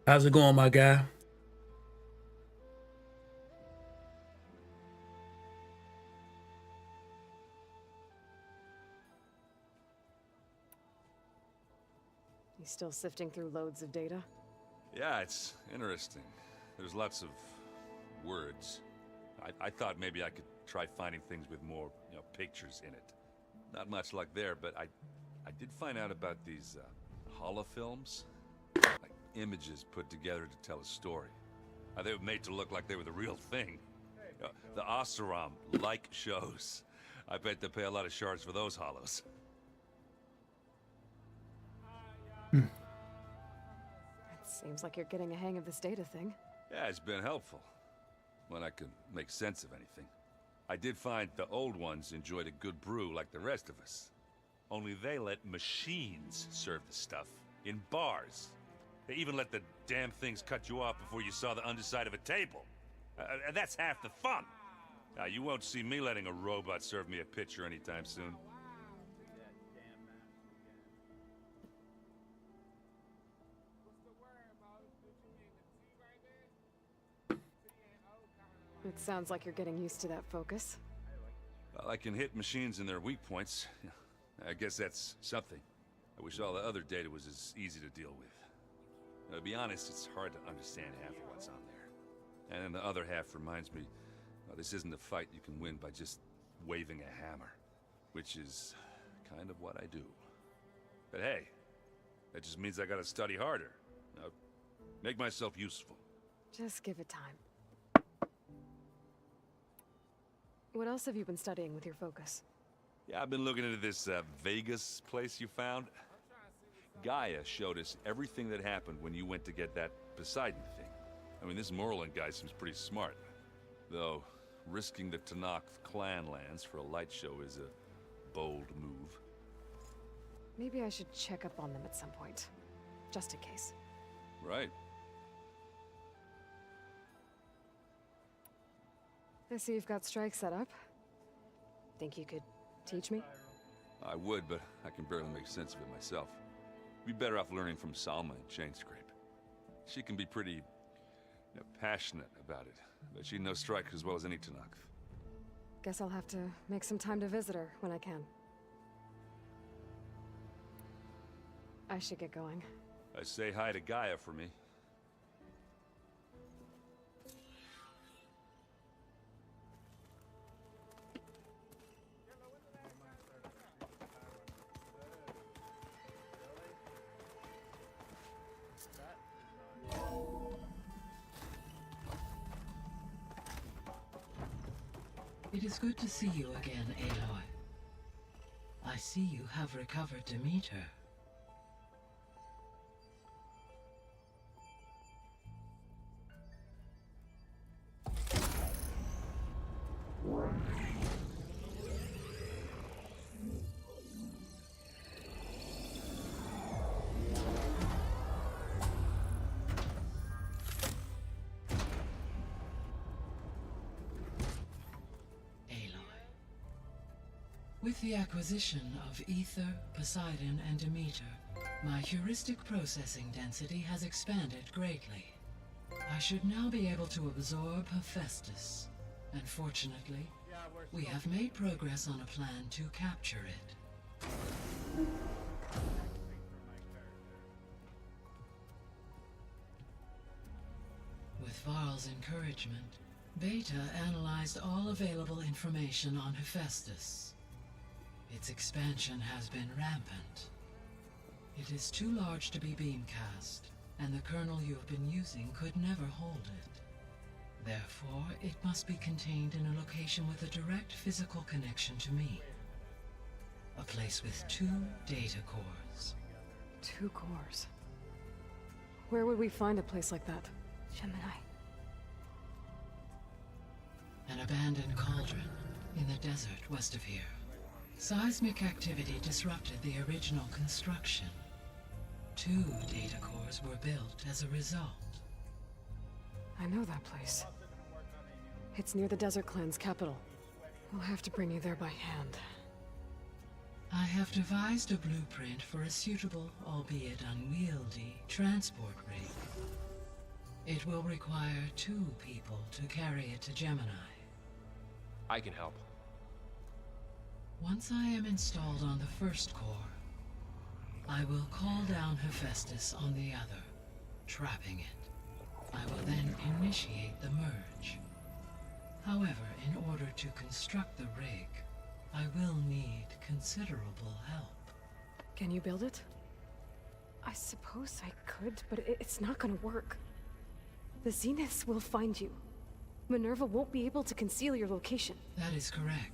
How's it going, my guy? You still sifting through loads of data? Yeah, it's interesting. There's lots of words. I thought maybe I could try finding things with more, you know, pictures in it. Not much like there, but I did find out about these holofilms. Like images put together to tell a story. They were made to look like they were the real thing. The Oseram like shows. I bet they pay a lot of shards for those hollows. It seems like you're getting a hang of this data thing. Yeah, it's been helpful. When I could make sense of anything. I did find the old ones enjoyed a good brew like the rest of us. Only they let machines serve the stuff in bars. They even let the damn things cut you off before you saw the underside of a table. And that's half the fun. You won't see me letting a robot serve me a pitcher anytime soon. It sounds like you're getting used to that focus. Well, I can hit machines in their weak points. I guess that's something. I wish all the other data was as easy to deal with. To be honest, it's hard to understand half of what's on there. And then the other half reminds me, well, this isn't a fight you can win by just waving a hammer. Which is kind of what I do. But hey, that just means I gotta study harder. Make myself useful. Just give it time. What else have you been studying with your focus? Yeah, I've been looking into this Vegas place you found. Gaia showed us everything that happened when you went to get that Poseidon thing. I mean, this Merlin guy seems pretty smart. Though, risking the Tenakth clan lands for a light show is a bold move. Maybe I should check up on them at some point. Just in case. Right. I see you've got Strike set up. Think you could teach me? I would, but I can barely make sense of it myself. Be better off learning from Salma and Chainscrape. She can be pretty, passionate about it, but she knows Strike as well as any Tenakth. Guess I'll have to make some time to visit her when I can. I should get going. Say hi to Gaia for me. It is good to see you again, Aloy. I see you have recovered Demeter. With the acquisition of Ether, Poseidon, and Demeter, my heuristic processing density has expanded greatly. I should now be able to absorb Hephaestus, and fortunately, we have made progress on a plan to capture it. With Varl's encouragement, Beta analyzed all available information on Hephaestus. Its expansion has been rampant. It is too large to be beamcast, and the kernel you have been using could never hold it. Therefore, it must be contained in a location with a direct physical connection to me. A place with 2 data cores. 2 cores? Where would we find a place like that? Gemini. An abandoned cauldron in the desert west of here. Seismic activity disrupted the original construction. 2 data cores were built as a result. I know that place. It's near the Desert Clan's capital. We'll have to bring you there by hand. I have devised a blueprint for a suitable, albeit unwieldy, transport rig. It will require 2 people to carry it to Gemini. I can help. Once I am installed on the first core, I will call down Hephaestus on the other, trapping it. I will then initiate the merge. However, in order to construct the rig, I will need considerable help. Can you build it? I suppose I could, but it's not gonna work. The Zeniths will find you. Minerva won't be able to conceal your location. That is correct.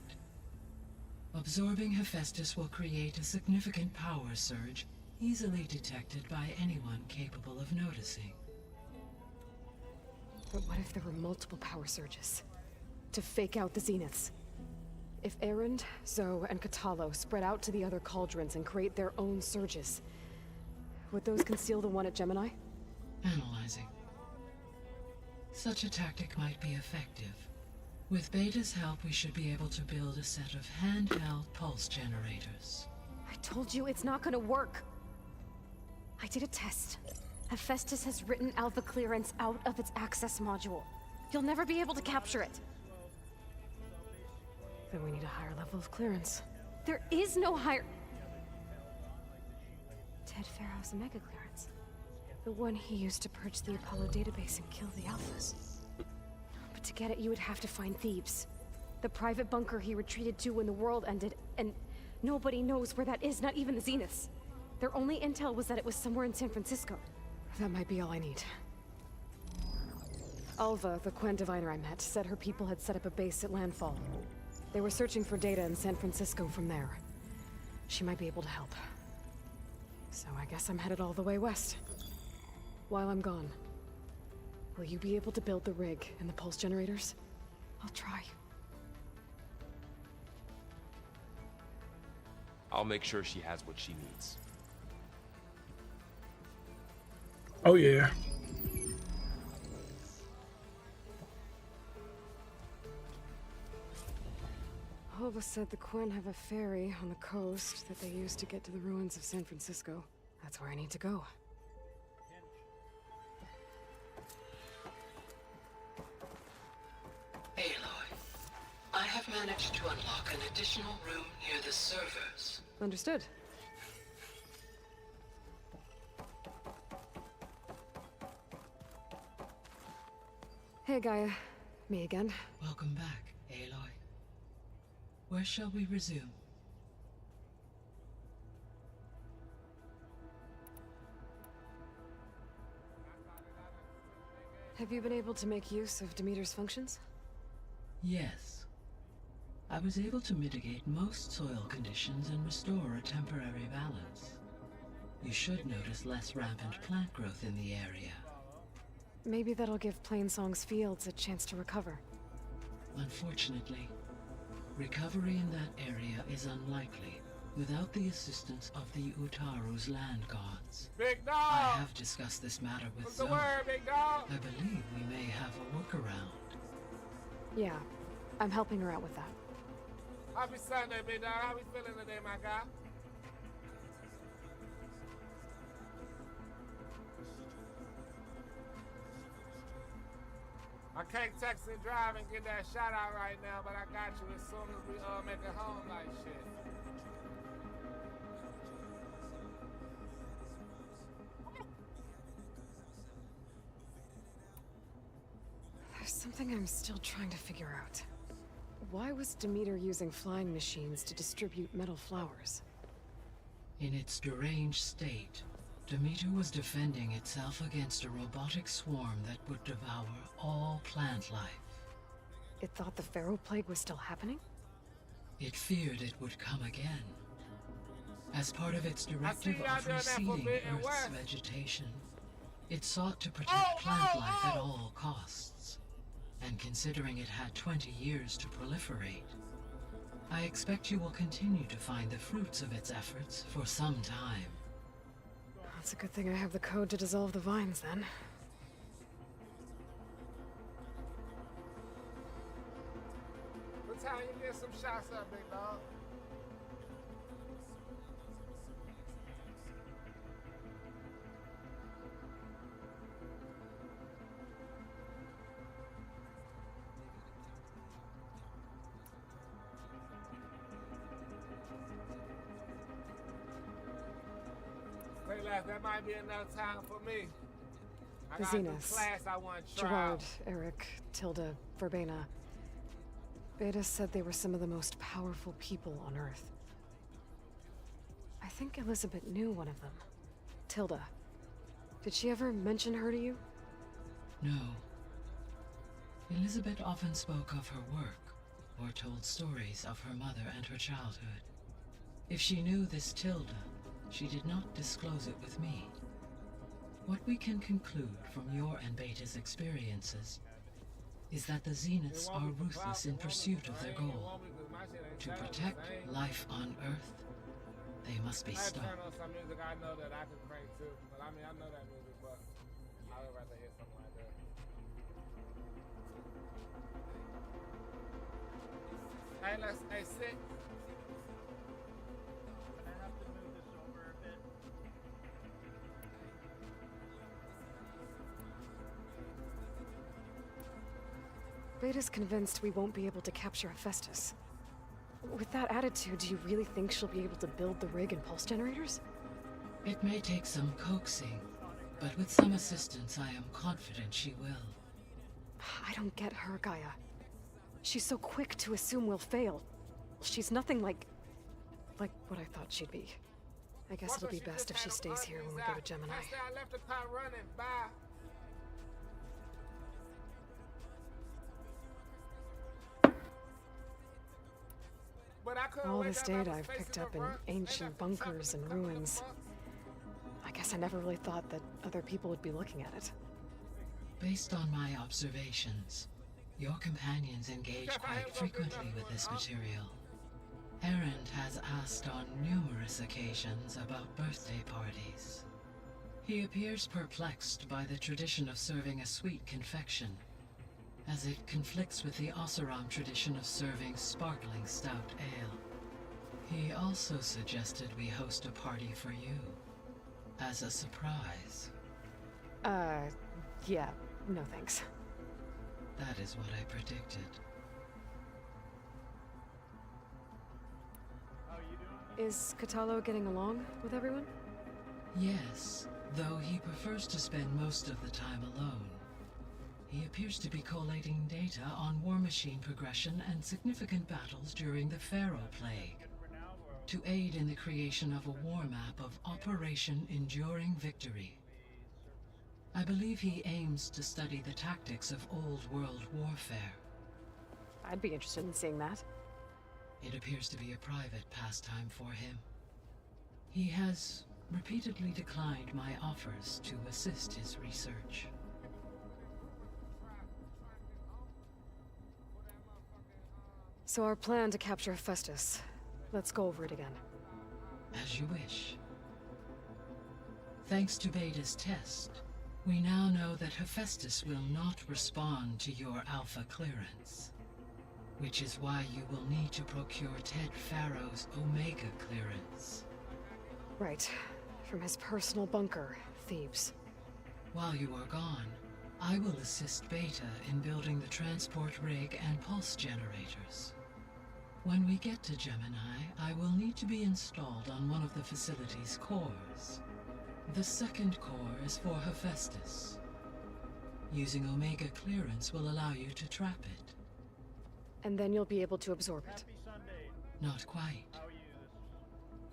Absorbing Hephaestus will create a significant power surge, easily detected by anyone capable of noticing. But what if there were multiple power surges? To fake out the Zeniths? If Erend, Zoe, and Katalo spread out to the other cauldrons and create their own surges, would those conceal the one at Gemini? Analyzing. Such a tactic might be effective. With Beta's help, we should be able to build a set of handheld pulse generators. I told you it's not gonna work! I did a test. Hephaestus has written Alpha Clearance out of its access module. You'll never be able to capture it. Then we need a higher level of clearance. There is no higher... Ted Pharaoh's Mega Clearance. The one he used to purge the Apollo database and kill the Alphas. But to get it, you would have to find Thebes. The private bunker he retreated to when the world ended, and nobody knows where that is, not even the Zeniths. Their only intel was that it was somewhere in San Francisco. That might be all I need. Alva, the Quen diviner I met, said her people had set up a base at Landfall. They were searching for data in San Francisco from there. She might be able to help. So I guess I'm headed all the way west. While I'm gone, will you be able to build the rig and the pulse generators? I'll try. I'll make sure she has what she needs. Oh yeah. Hova said the Quen have a ferry on the coast that they use to get to the ruins of San Francisco. That's where I need to go. Aloy, I have managed to unlock an additional room near the servers. Understood. Hey, Gaia. Me again. Welcome back, Aloy. Where shall we resume? Have you been able to make use of Demeter's functions? Yes. I was able to mitigate most soil conditions and restore a temporary balance. You should notice less rampant plant growth in the area. Maybe that'll give Plainsong's fields a chance to recover. Unfortunately, recovery in that area is unlikely without the assistance of the Utaru's land gods. Big dog! I have discussed this matter with What's the Zoe. word, big dog? I believe we may have a workaround. Yeah, I'm helping her out with that. Happy Sunday, big dog. How we feeling today, my guy? I can't text and drive and get that shout out right now, but I got you as soon as we make it home like shit. There's something I'm still trying to figure out. Why was Demeter using flying machines to distribute metal flowers? In its deranged state, Demeter was defending itself against a robotic swarm that would devour all plant life. It thought the Pharaoh Plague was still happening? It feared it would come again. As part of its directive y'all of doing that for reseeding Bit and Earth's West. vegetation, it sought to protect plant life at all costs. And considering it had 20 years to proliferate, I expect you will continue to find the fruits of its efforts for some time. It's a good thing I have the code to dissolve the vines, then. What time you get some shots up, big dog? Say less, that might be enough time for me. I got a new Zenas, class I want to try. Gerard, Eric, Tilda, Verbena. Beta said they were some of the most powerful people on Earth. I think Elizabeth knew one of them. Tilda. Did she ever mention her to you? No. Elizabeth often spoke of her work, or told stories of her mother and her childhood. If she knew this Tilda, she did not disclose it with me. What we can conclude from your and Beta's experiences is that the Zeniths are ruthless in pursuit of their goal. To protect life on Earth, they must be I stopped. turn on some music I know that I can crank too. But I mean, I know that music, but I would rather hear something like that. Hey, sit. I have to move this over a bit. Beta's convinced we won't be able to capture Hephaestus. With that attitude, do you really think she'll be able to build the rig and pulse generators? It may take some coaxing, but with some assistance, I am confident she will. I don't get her, Gaia. She's so quick to assume we'll fail. She's nothing like what I thought she'd be. I guess it'll be best if she stays here when we go to Gemini. I left the car running. Bye. But I couldn't All wake this up, I data was I've facing picked the up in front, ancient and that bunkers and coming in the ruins. bus. guess I never really thought that other people would be looking at it. Based on my observations, your companions engage quite frequently with this material. Erend has asked on numerous occasions about birthday parties. He appears perplexed by the tradition of serving a sweet confection, as it conflicts with the Oseram tradition of serving sparkling stout ale. He also suggested we host a party for you, as a surprise. Yeah, no thanks. That is what I predicted. Is Katalo getting along with everyone? Yes, though he prefers to spend most of the time alone. He appears to be collating data on War Machine progression and significant battles during the Pharaoh Plague, to aid in the creation of a war map of Operation Enduring Victory. I believe he aims to study the tactics of Old World warfare. I'd be interested in seeing that. It appears to be a private pastime for him. He has repeatedly declined my offers to assist his research. So our plan to capture Hephaestus. Let's go over it again. As you wish. Thanks to Beta's test, we now know that Hephaestus will not respond to your Alpha clearance, which is why you will need to procure Ted Pharaoh's Omega clearance. Right. From his personal bunker, Thebes. While you are gone, I will assist Beta in building the transport rig and pulse generators. When we get to Gemini, I will need to be installed on one of the facility's cores. The second core is for Hephaestus. Using Omega clearance will allow you to trap it. And then you'll be able to absorb it. Not quite.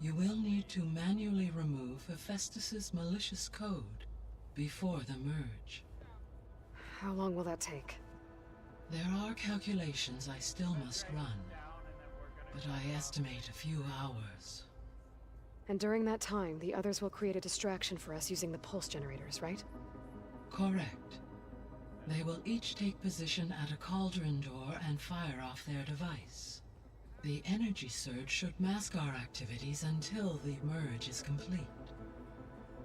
You will need to manually remove Hephaestus's malicious code before the merge. How long will that take? There are calculations I still must run, but I estimate a few hours. And during that time, the others will create a distraction for us using the pulse generators, right? Correct. They will each take position at a cauldron door and fire off their device. The energy surge should mask our activities until the merge is complete.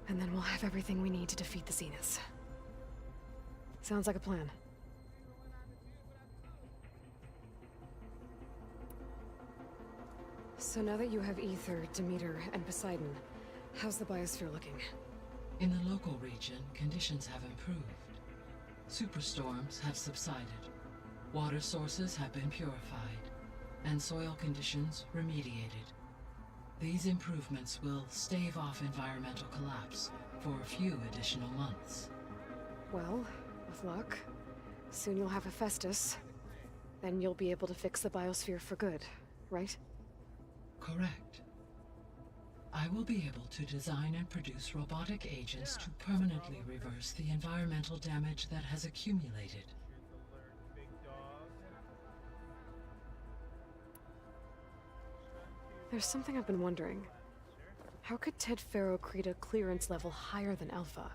And then we'll have everything we need to defeat the Zeniths. Sounds like a plan. So now that you have Aether, Demeter, and Poseidon, how's the biosphere looking? In the local region, conditions have improved. Superstorms have subsided. Water sources have been purified, and soil conditions remediated. These improvements will stave off environmental collapse for a few additional months. Well, with luck, soon you'll have Hephaestus. Then you'll be able to fix the biosphere for good, right? Correct. I will be able to design and produce robotic agents to permanently reverse the environmental damage that has accumulated. There's something I've been wondering. How could Ted Pharaoh create a clearance level higher than Alpha?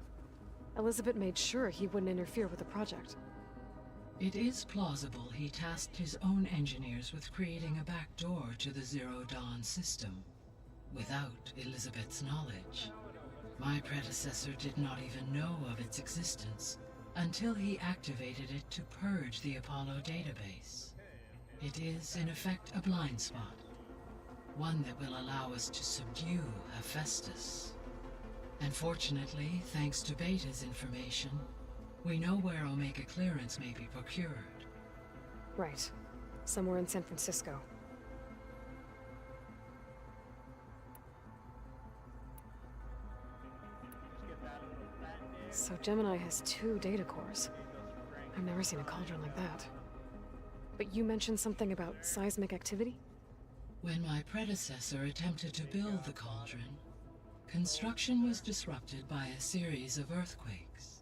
Elizabeth made sure he wouldn't interfere with the project. It is plausible he tasked his own engineers with creating a back door to the Zero Dawn system, without Elizabeth's knowledge. My predecessor did not even know of its existence until he activated it to purge the Apollo database. It is, in effect, a blind spot. One that will allow us to subdue Hephaestus. And fortunately, thanks to Beta's information, we know where Omega clearance may be procured. Right. Somewhere in San Francisco. So Gemini has 2 data cores. I've never seen a cauldron like that. But you mentioned something about seismic activity? When my predecessor attempted to build the cauldron, construction was disrupted by a series of earthquakes.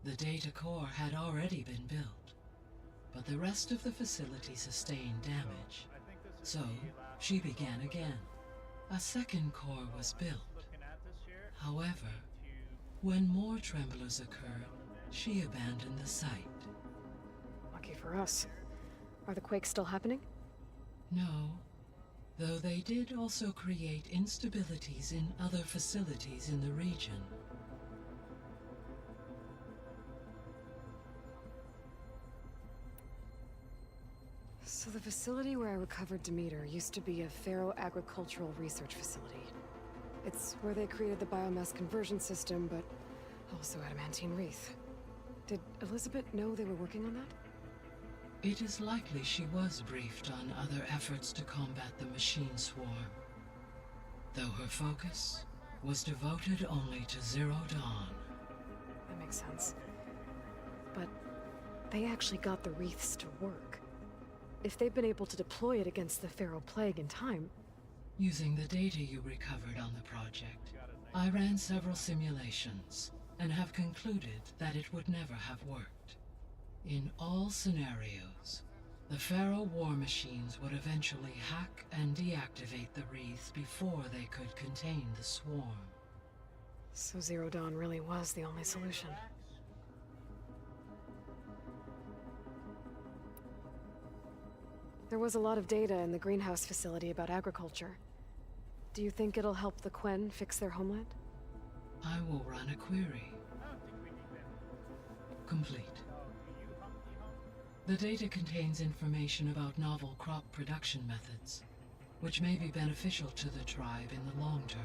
The data core had already been built, but the rest of the facility sustained damage. So, she began again. A second core was built. However, when more tremblers occurred, she abandoned the site. Lucky for us. Are the quakes still happening? No, though they did also create instabilities in other facilities in the region. So the facility where I recovered Demeter used to be a Pharaoh agricultural research facility. It's where they created the biomass conversion system, but also adamantine wreath. Did Elizabeth know they were working on that? It is likely she was briefed on other efforts to combat the machine swarm, though her focus was devoted only to Zero Dawn. That makes sense. But they actually got the wreaths to work. If they've been able to deploy it against the Pharaoh Plague in time... Using the data you recovered on the project, I ran several simulations and have concluded that it would never have worked. In all scenarios, the Pharaoh war machines would eventually hack and deactivate the wreaths before they could contain the swarm. So Zero Dawn really was the only solution. There was a lot of data in the greenhouse facility about agriculture. Do you think it'll help the Quen fix their homeland? I will run a query. Complete. The data contains information about novel crop production methods, which may be beneficial to the tribe in the long term.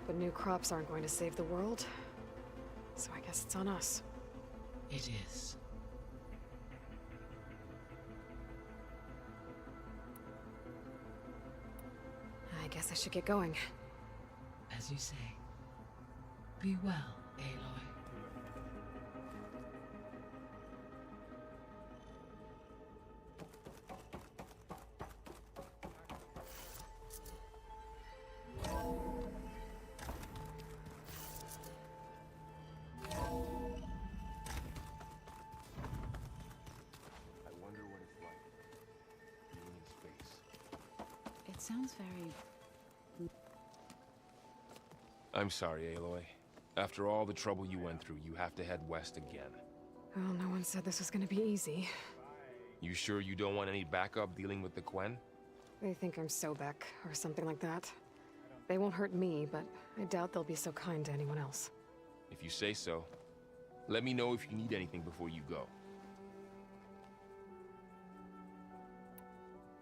But new crops aren't going to save the world, so I guess it's on us. It is. I guess I should get going. As you say. Be well, Aloy. It sounds very... I'm sorry, Aloy. After all the trouble you went through, you have to head west again. Well, no one said this was gonna be easy. You sure you don't want any backup dealing with the Quen? They think I'm Sobek, or something like that. They won't hurt me, but I doubt they'll be so kind to anyone else. If you say so. Let me know if you need anything before you go.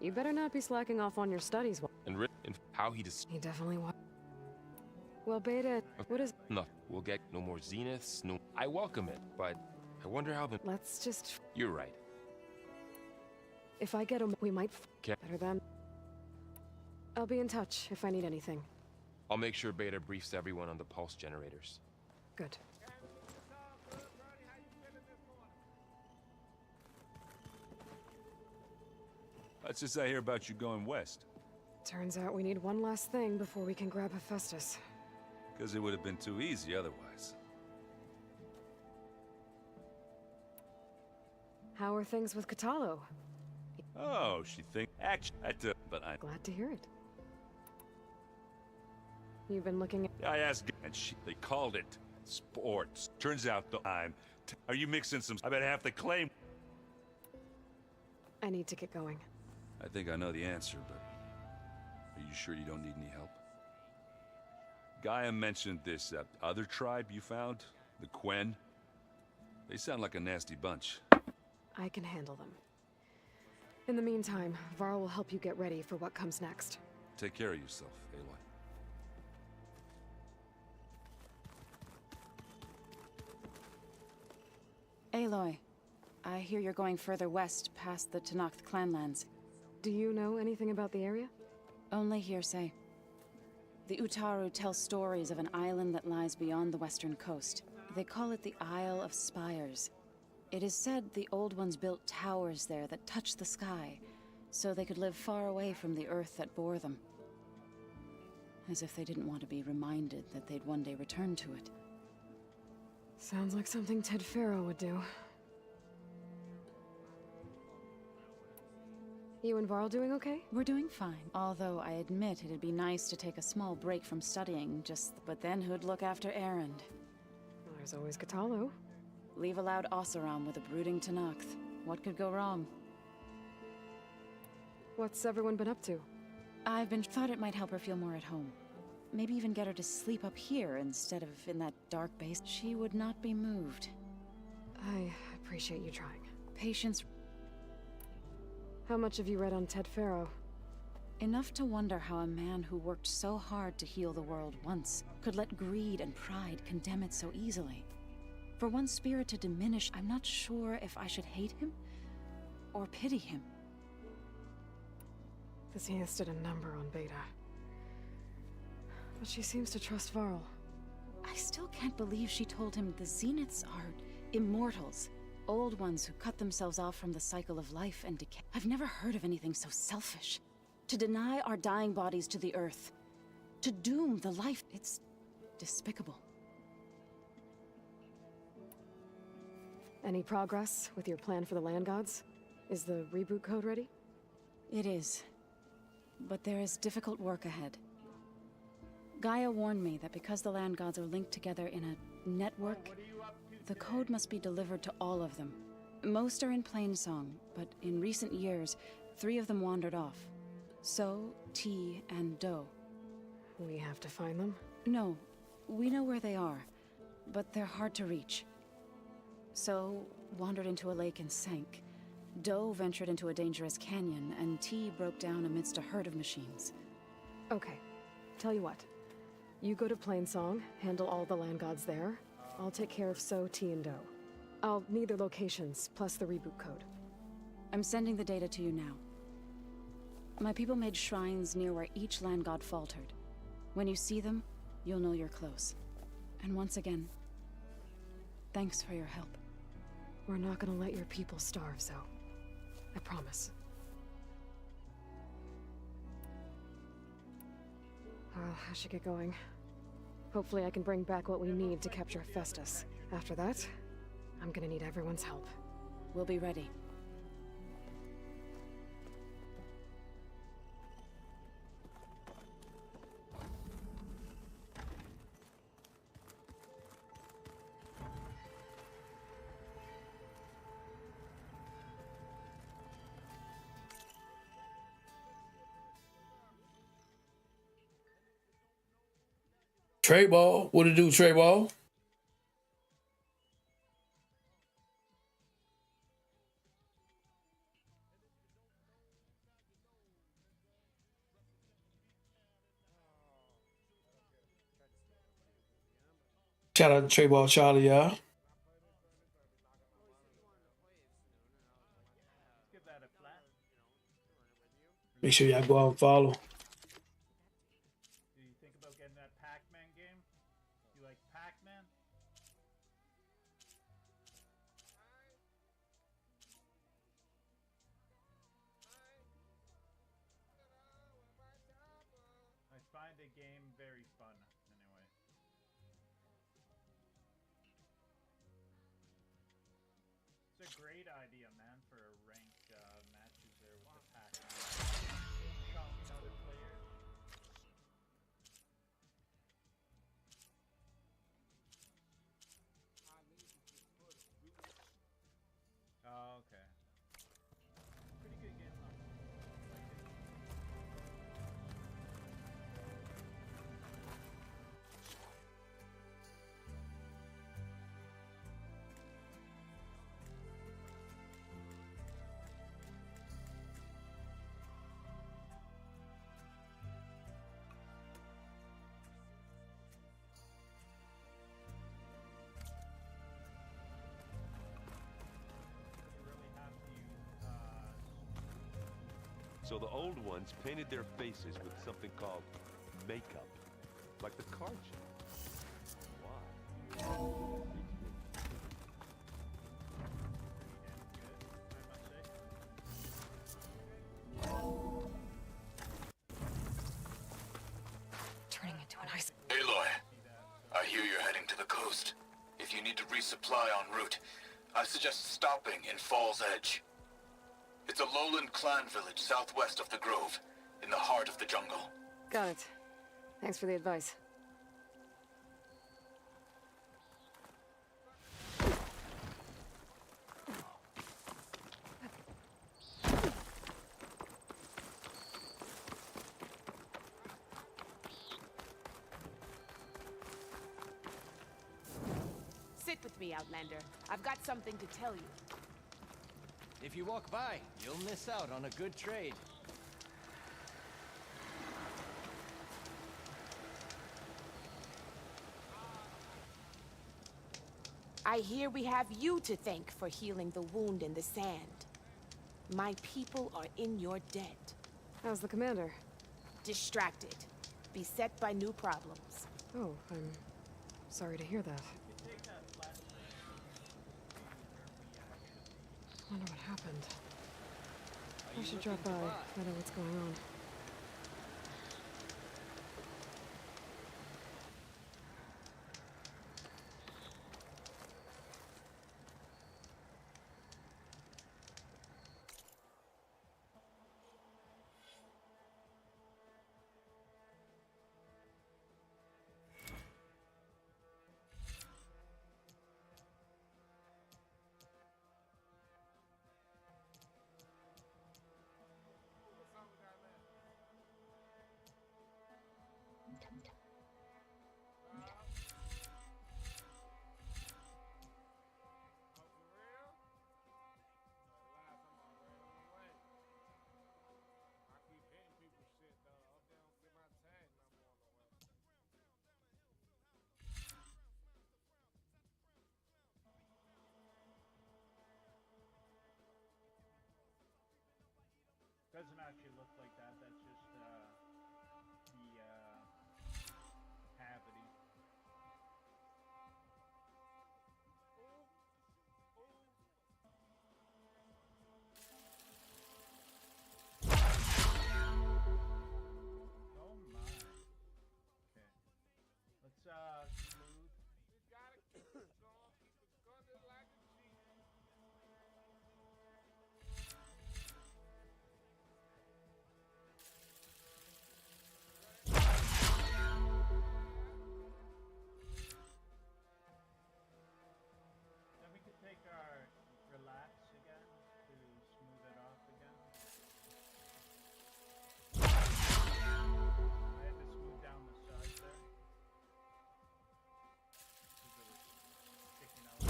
You better not be slacking off on your studies. And how he He definitely was. Well, Beta, what is... No, we'll get no more zeniths, no... I welcome it, but I wonder how the... Let's just... You're right. If I get him, we might... Okay. Better than... I'll be in touch if I need anything. I'll make sure Beta briefs everyone on the pulse generators. Good. What's this I hear about you going west? Turns out we need one last thing before we can grab Hephaestus. Because it would have been too easy otherwise. How are things with Katalo? Oh, she think action. But I'm glad to hear it. You've been looking at... I asked, and they called it sports. Turns out, though, are you mixing some... I bet half the claim... I need to get going. I think I know the answer, but... Are you sure you don't need any help? Gaia mentioned this other tribe you found, the Quen. They sound like a nasty bunch. I can handle them. In the meantime, Varl will help you get ready for what comes next. Take care of yourself, Aloy. Aloy, I hear you're going further west past the Tenakth clanlands. Do you know anything about the area? Only hearsay. The Utaru tell stories of an island that lies beyond the western coast. They call it the Isle of Spires. It is said the Old Ones built towers there that touch the sky, so they could live far away from the earth that bore them. As if they didn't want to be reminded that they'd one day return to it. Sounds like something Ted Faro would do. You and Varl doing okay? We're doing fine. Although I admit it'd be nice to take a small break from studying, but then who'd look after Erend? Well, there's always Katalo. Leave a loud Oseram with a brooding Tenakth. What could go wrong? What's everyone been up to? I've thought it might help her feel more at home. Maybe even get her to sleep up here instead of in that dark base. She would not be moved. I appreciate you trying. Patience. How much have you read on Ted Faro? Enough to wonder how a man who worked so hard to heal the world once could let greed and pride condemn it so easily. For one spirit to diminish, I'm not sure if I should hate him or pity him. This Zenith did a number on Beta. But she seems to trust Varl. I still can't believe she told him the Zeniths are immortals. Old ones who cut themselves off from the cycle of life and decay. I've never heard of anything so selfish. To deny our dying bodies to the earth. To doom the life. It's despicable. Any progress with your plan for the Land Gods? Is the reboot code ready? It is. But there is difficult work ahead. Gaia warned me that because the Land Gods are linked together in a network, the code must be delivered to all of them. Most are in Plainsong, but in recent years, 3 of them wandered off. So, T, and Do. We have to find them? No, we know where they are, but they're hard to reach. So, wandered into a lake and sank. Do ventured into a dangerous canyon, and T broke down amidst a herd of machines. Okay, tell you what. You go to Plainsong, handle all the Land Gods there. I'll take care of So, T, and Do. I'll need their locations, plus the reboot code. I'm sending the data to you now. My people made shrines near where each Land God faltered. When you see them, you'll know you're close. And once again, thanks for your help. We're not gonna let your people starve, Zo. I promise. Well, I should get going. Hopefully I can bring back what we need to capture Hephaestus. After that, I'm gonna need everyone's help. We'll be ready. Trey Ball, what it do, Trey Ball? Shout out to Trey Ball Charlie, y'all. Make sure y'all go out and follow. Great idea, man, for ranked matches there with the Pac-Man. Showing other players. Oh, okay. Pretty good game, huh? Like it. So the old ones painted their faces with something called makeup, like the card show. Why? Turning into an ice. Aloy, I hear you're heading to the coast. If you need to resupply en route, I suggest stopping in Fall's Edge. It's a lowland clan village southwest of the Grove, in the heart of the jungle. Got it. Thanks for the advice. Sit with me, Outlander. I've got something to tell you. If you walk by, you'll miss out on a good trade. I hear we have you to thank for healing the wound in the sand. My people are in your debt. How's the commander? Distracted. Beset by new problems. Oh, I'm sorry to hear that. I wonder what happened. I should drop by, find out what's going on. Doesn't actually look like that. That's just the cavity. Oh my. Okay. Let's smooth. Then we could take our relax again to smooth it off again. I had to smooth down the sides there. Because it was sticking out.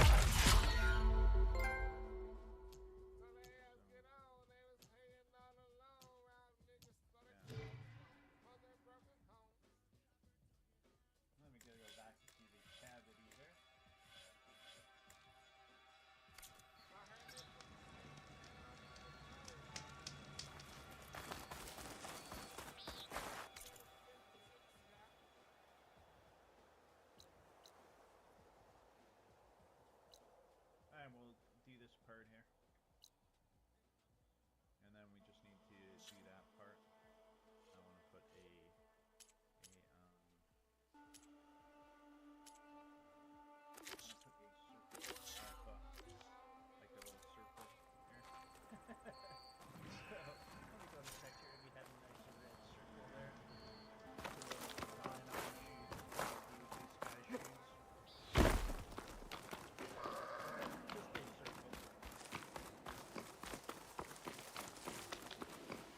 Let me go back to see the cavity here. And we'll do this part here. And then we just need to do that part. I want to put a circle like a little circle here. So, let me go to the picture. We have a nice red circle there. A little design on the shoes. Use these sky shoes.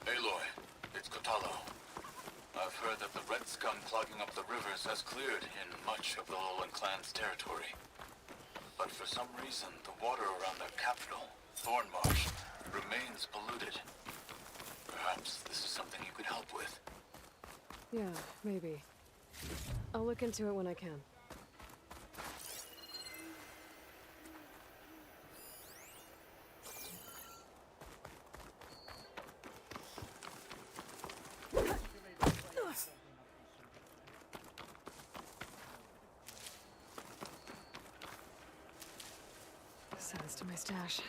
Aloy, it's Kotallo. I've heard that the Red Scum clogging up the rivers has cleared in much of the Lowland Clan's territory. But for some reason, the water around their capital, Thornmarsh, remains polluted. Perhaps this is something you could help with. Yeah, maybe. I'll look into it when I can. Send this to my stash.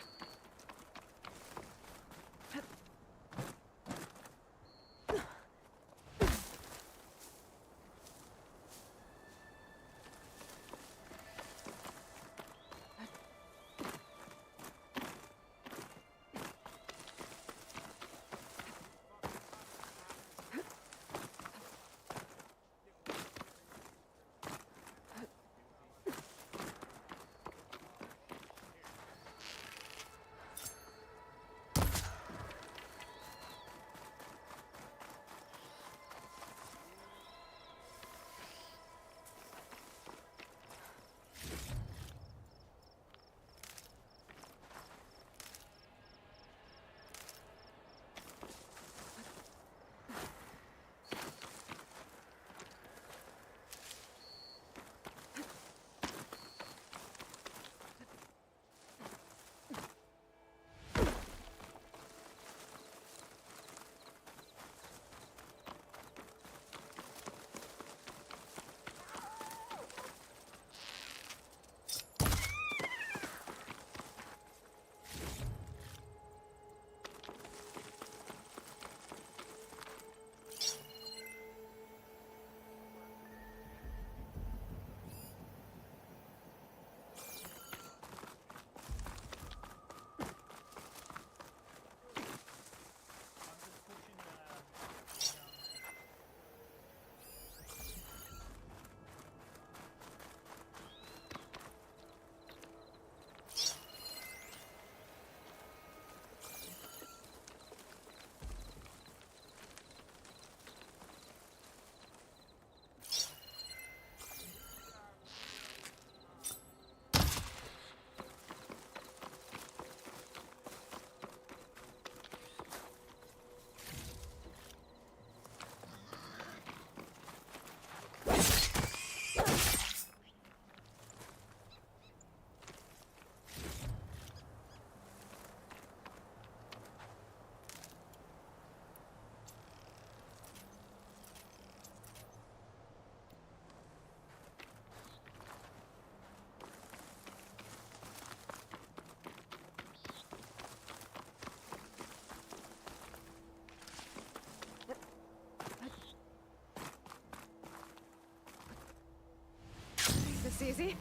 easy.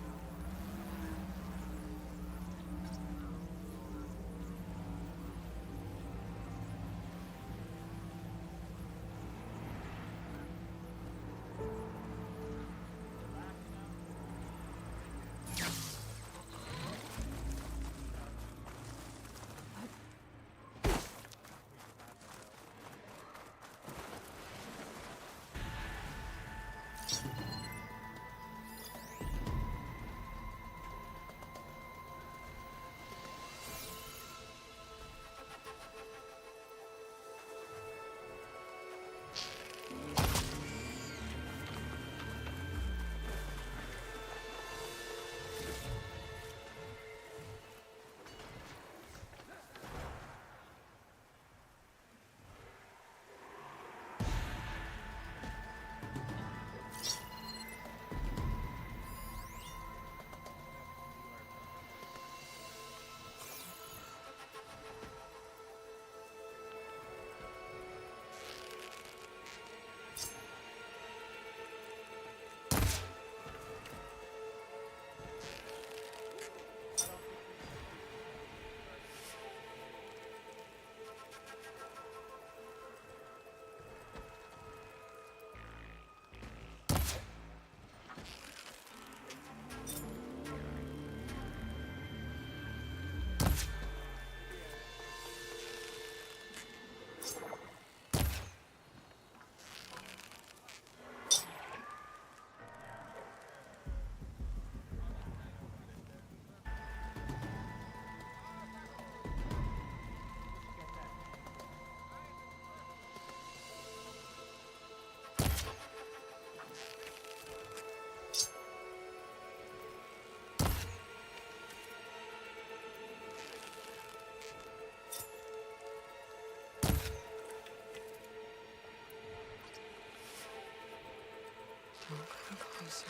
Come closer.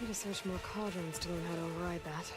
Need to search more cauldrons to learn how to override that.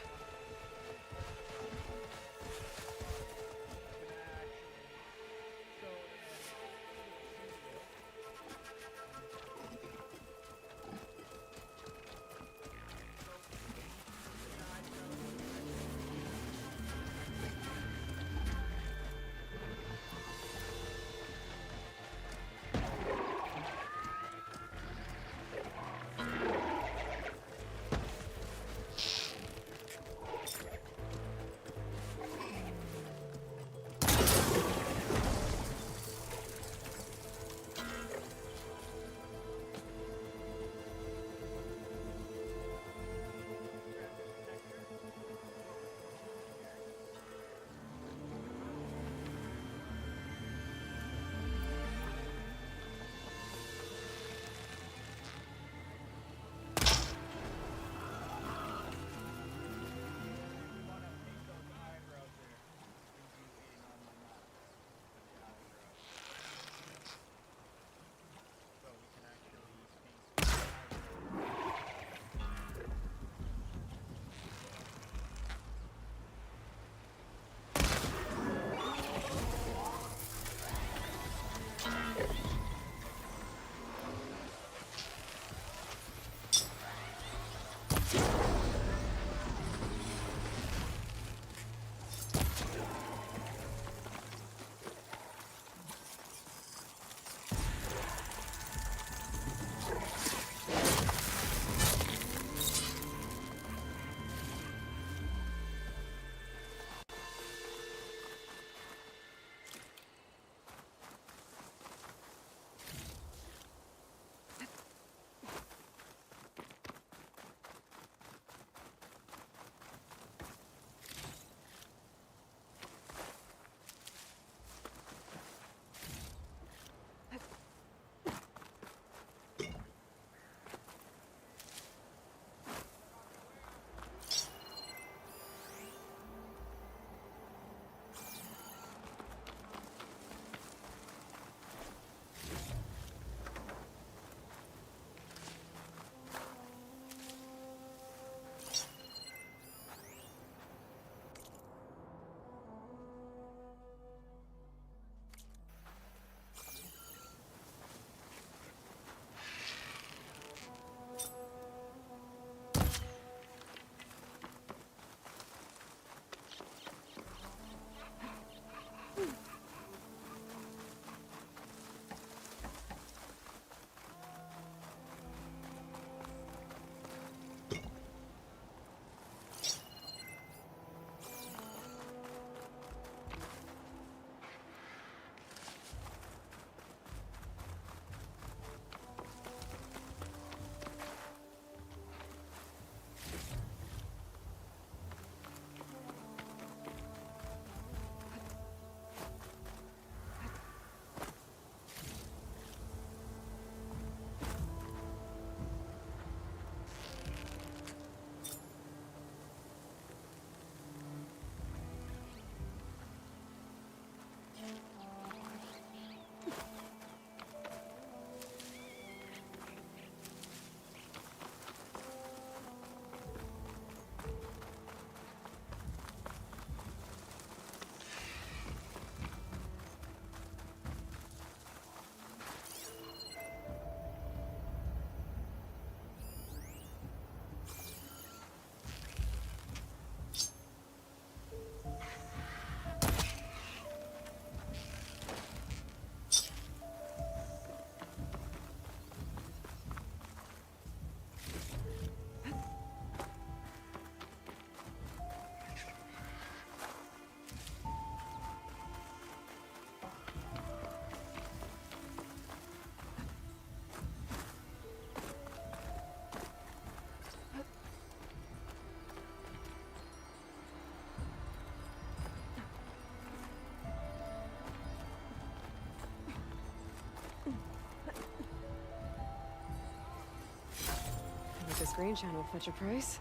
screenshot will fetch a price.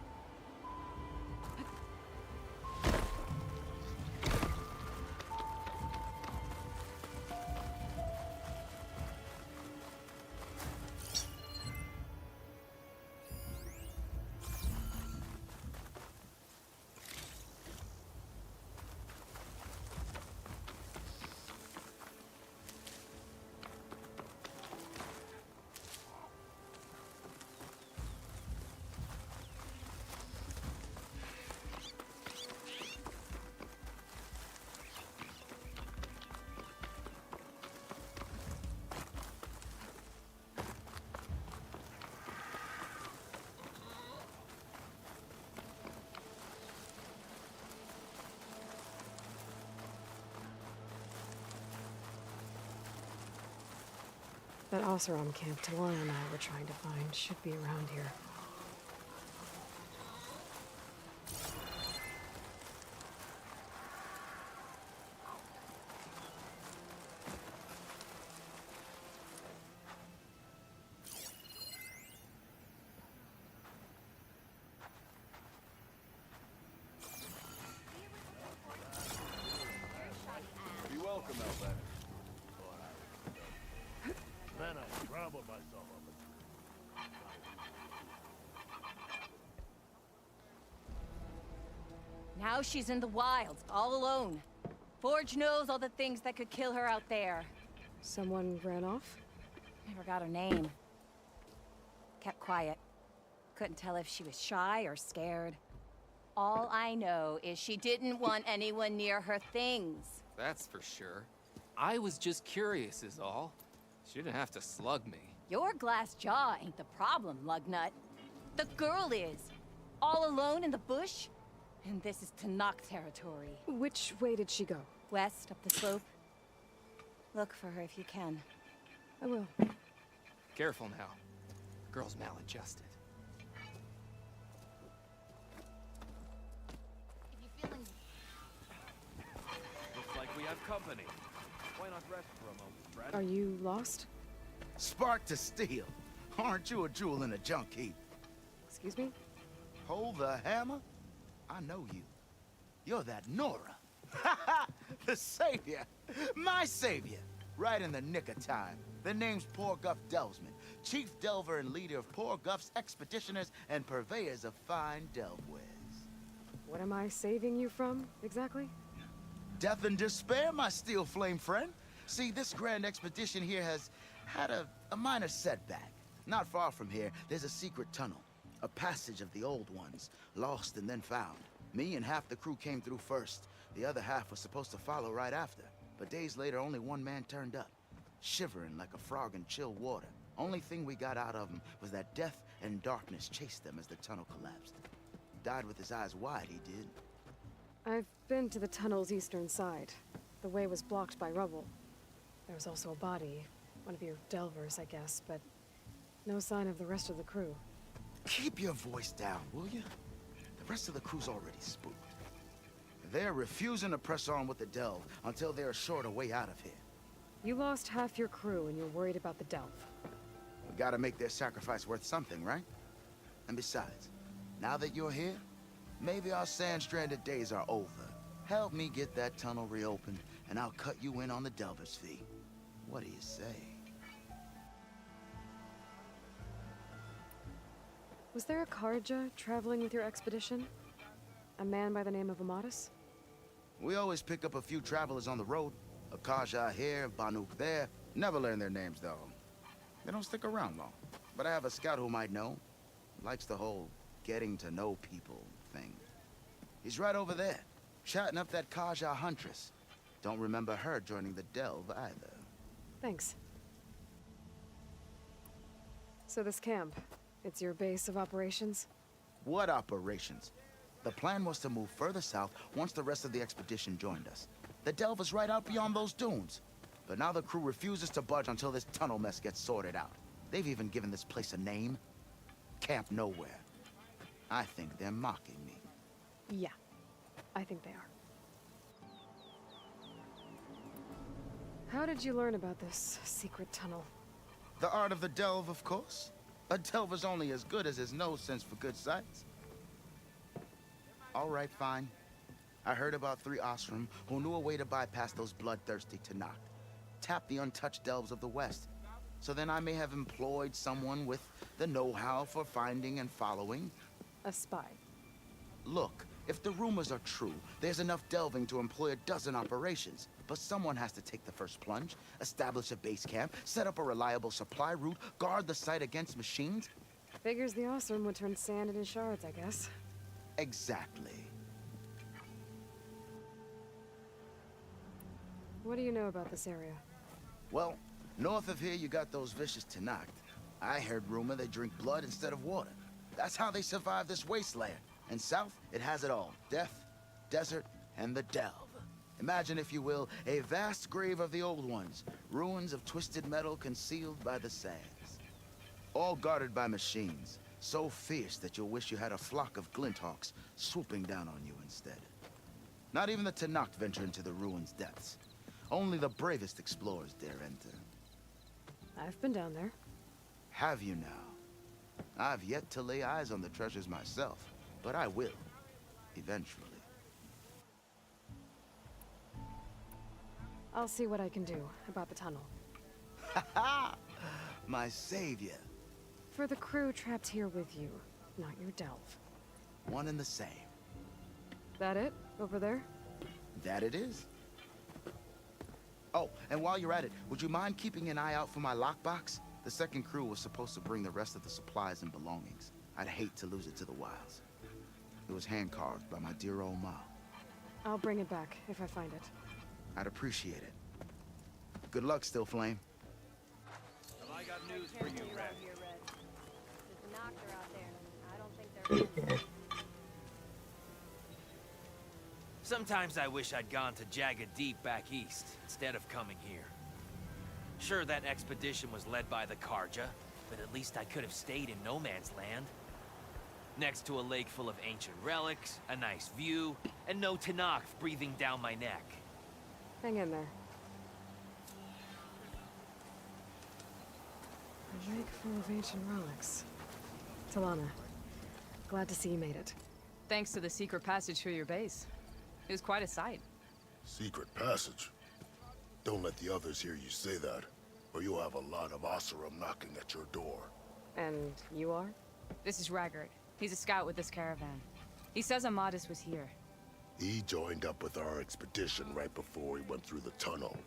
That Oseram camp Talaya and I were trying to find should be around here. Be welcome, Outback. Man, I troubled myself up. Now she's in the wilds, all alone. Forge knows all the things that could kill her out there. Someone ran off? Never got her name. Kept quiet. Couldn't tell if she was shy or scared. All I know is she didn't want anyone near her things. That's for sure. I was just curious is all. She didn't have to slug me. Your glass jaw ain't the problem, Lugnut. The girl is. All alone in the bush. And this is Tanakh territory. Which way did she go? West, up the slope. Look for her if you can. I will. Careful now. Girl's maladjusted. Looks like we have company. Why not rest for a moment, Brad? Are you lost? Spark to steel. Aren't you a jewel in a junk heap? Excuse me? Hold the hammer? I know you. You're that Nora. The savior. My savior. Right in the nick of time. The name's Poor Guff Delvesman, chief delver and leader of Poor Guff's expeditioners and purveyors of fine delvewares. What am I saving you from, exactly? Death and despair, my steel flame friend. See, this grand expedition here has had a minor setback. Not far from here, there's a secret tunnel. A passage of the old ones, lost and then found. Me and half the crew came through first. The other half was supposed to follow right after. But days later, only one man turned up, shivering like a frog in chill water. Only thing we got out of him was that death and darkness chased them as the tunnel collapsed. Died with his eyes wide, he did. I've been to the tunnel's eastern side. The way was blocked by rubble. There was also a body. One of your delvers, I guess, but no sign of the rest of the crew. Keep your voice down, will you? The rest of the crew's already spooked. They're refusing to press on with the delve until they're assured a way out of here. You lost half your crew and you're worried about the delve. We gotta make their sacrifice worth something, right? And besides, now that you're here, maybe our sand-stranded days are over. Help me get that tunnel reopened, and I'll cut you in on the delver's fee. What do you say? Was there a Kharja traveling with your expedition? A man by the name of Amadis? We always pick up a few travelers on the road. A Kharja here, Banuk there. Never learn their names, though. They don't stick around long. But I have a scout who might know. Likes the whole getting to know people thing. He's right over there, chatting up that Kharja huntress. Don't remember her joining the delve either. Thanks. So this camp, it's your base of operations? What operations? The plan was to move further south once the rest of the expedition joined us. The delve is right out beyond those dunes. But now the crew refuses to budge until this tunnel mess gets sorted out. They've even given this place a name. Camp Nowhere. I think they're mocking me. Yeah, I think they are. How did you learn about this secret tunnel? The art of the delve, of course. A delver's only as good as his nose sense for good sights. All right, fine. I heard about 3 Osram who knew a way to bypass those bloodthirsty Tenakth. Tap the untouched delves of the West. So then I may have employed someone with the know-how for finding and following. A spy. Look, if the rumors are true, there's enough delving to employ a dozen operations. But someone has to take the first plunge, establish a base camp, set up a reliable supply route, guard the site against machines. Figures the Osram would turn sand into shards, I guess. Exactly. What do you know about this area? Well, north of here you got those vicious Tenakth. I heard rumor they drink blood instead of water. That's how they survive this wasteland. And south, it has it all. Death, desert, and the delve. Imagine, if you will, a vast grave of the old ones. Ruins of twisted metal concealed by the sands. All guarded by machines. So fierce that you'll wish you had a flock of glinthawks swooping down on you instead. Not even the Tenakth venture into the ruins' depths. Only the bravest explorers dare enter. I've been down there. Have you now? I've yet to lay eyes on the treasures myself, but I will. Eventually. I'll see what I can do about the tunnel. Ha ha! My savior. For the crew trapped here with you, not your delve. One and the same. That it? Over there? That it is. Oh, and while you're at it, would you mind keeping an eye out for my lockbox? The second crew was supposed to bring the rest of the supplies and belongings. I'd hate to lose it to the wilds. It was hand-carved by my dear old mom. I'll bring it back if I find it. I'd appreciate it. Good luck, Still Flame. Well, I got news for you, Red. There's a Nocter out there. I don't think they're... Sometimes I wish I'd gone to Jagged Deep back east, instead of coming here. Sure, that expedition was led by the Karja, but at least I could have stayed in no man's land. Next to a lake full of ancient relics, a nice view, and no Tenakth breathing down my neck. Hang in there. A lake full of ancient relics. Talana, glad to see you made it. Thanks to the secret passage through your base. It was quite a sight. Secret passage? Don't let the others hear you say that, or you'll have a lot of Oseram knocking at your door. And you are? This is Raggard. He's a scout with this caravan. He says Amadis was here. He joined up with our expedition right before he went through the tunnel.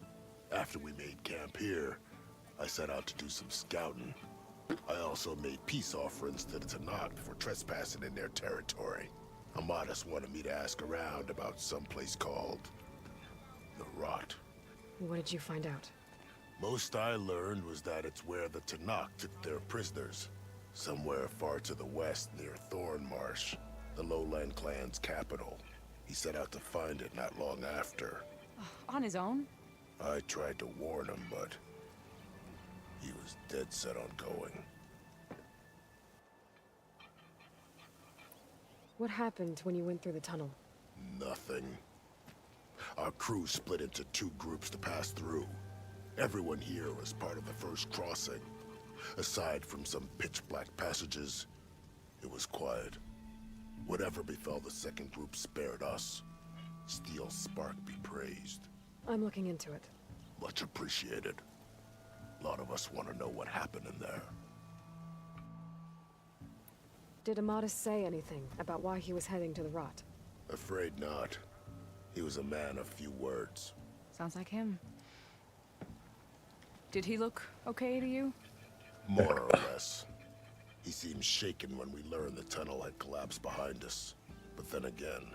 After we made camp here, I set out to do some scouting. I also made peace offerings to the Tenakth for trespassing in their territory. Amadis wanted me to ask around about some place called the Rot. What did you find out? Most I learned was that it's where the Tenakth took their prisoners. Somewhere far to the west near Thornmarsh, the Lowland clan's capital. He set out to find it not long after. On his own? I tried to warn him, but he was dead set on going. What happened when you went through the tunnel? Nothing. Our crew split into 2 groups to pass through. Everyone here was part of the first crossing. Aside from some pitch-black passages, it was quiet. Whatever befell the second group spared us. Steel Spark be praised. I'm looking into it. Much appreciated. A lot of us want to know what happened in there. Did Amadis say anything about why he was heading to the Rot? Afraid not. He was a man of few words. Sounds like him. Did he look okay to you? More or less. He seemed shaken when we learned the tunnel had collapsed behind us. But then again,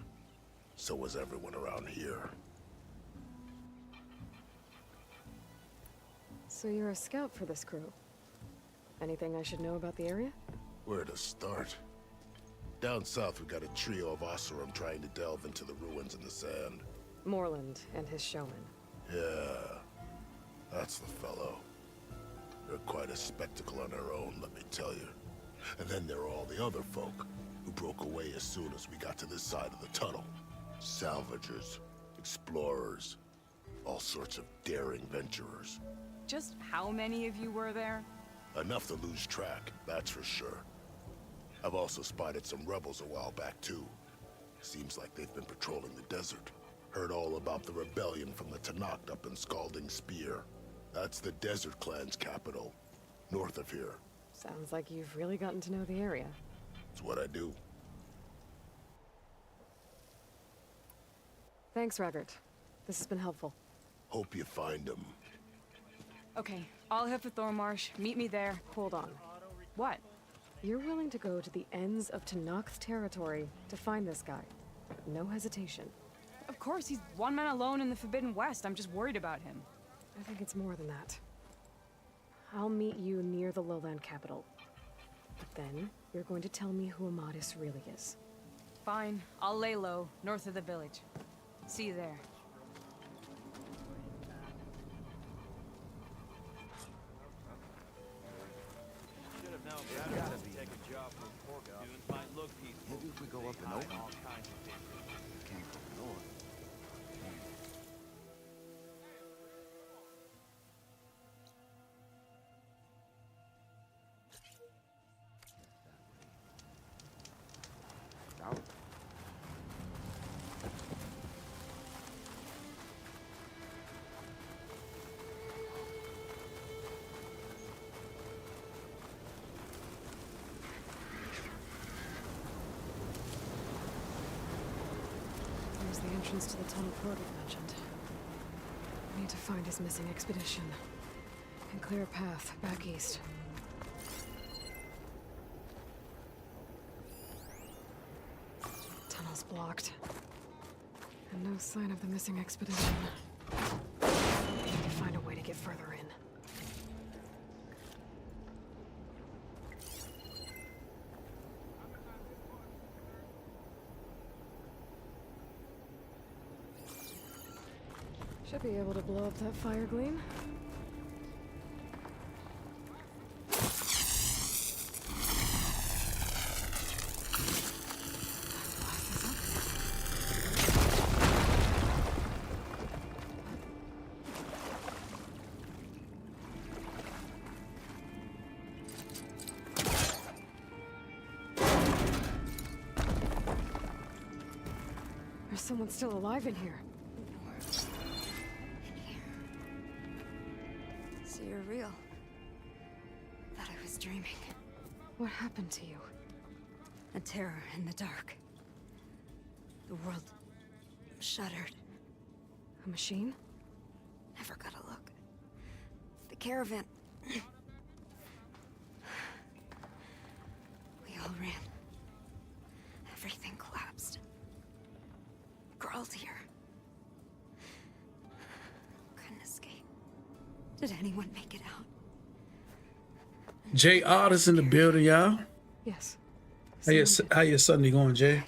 so was everyone around here. So you're a scout for this crew. Anything I should know about the area? Where to start? Down south, we got a trio of Oseram trying to delve into the ruins in the sand. Morland and his showman. Yeah, that's the fellow. They're quite a spectacle on their own, let me tell you. And then there are all the other folk, who broke away as soon as we got to this side of the tunnel. Salvagers, explorers, all sorts of daring venturers. Just how many of you were there? Enough to lose track, that's for sure. I've also spotted some rebels a while back, too. Seems like they've been patrolling the desert. Heard all about the rebellion from the Tenakth up in Scalding Spear. That's the Desert Clan's capital, north of here. Sounds like you've really gotten to know the area. It's what I do. Thanks, Raggart. This has been helpful. Hope you find him. Okay, I'll head for Thornmarsh. Meet me there. Hold on. What? You're willing to go to the ends of Tenakth territory to find this guy. No hesitation. Of course, he's one man alone in the Forbidden West. I'm just worried about him. I think it's more than that. I'll meet you near the lowland capital. But then, you're going to tell me who Amadis really is. Fine. I'll lay low, north of the village. See you there. Should have known better to take a job from Pork. Dunes might look peaceful. Maybe if we go up and open. All kinds of things. Can't go north. Out. There's the entrance to the tunnel Porter mentioned. We need to find his missing expedition. And clear a path back east. Tunnel's blocked. And no sign of the missing expedition. We need to find a way to get further in. Should be able to blow up that fire gleam. There's someone still alive in here. So you're real. Thought I was dreaming. What happened to you? A terror in the dark. The world shuddered. A machine? Never got a look. The caravan. We all ran. Everything collapsed. Crawled here. Couldn't escape. Did anyone make it out? Jay Otis in the building, y'all. Yes. How your Sunday going, Jay?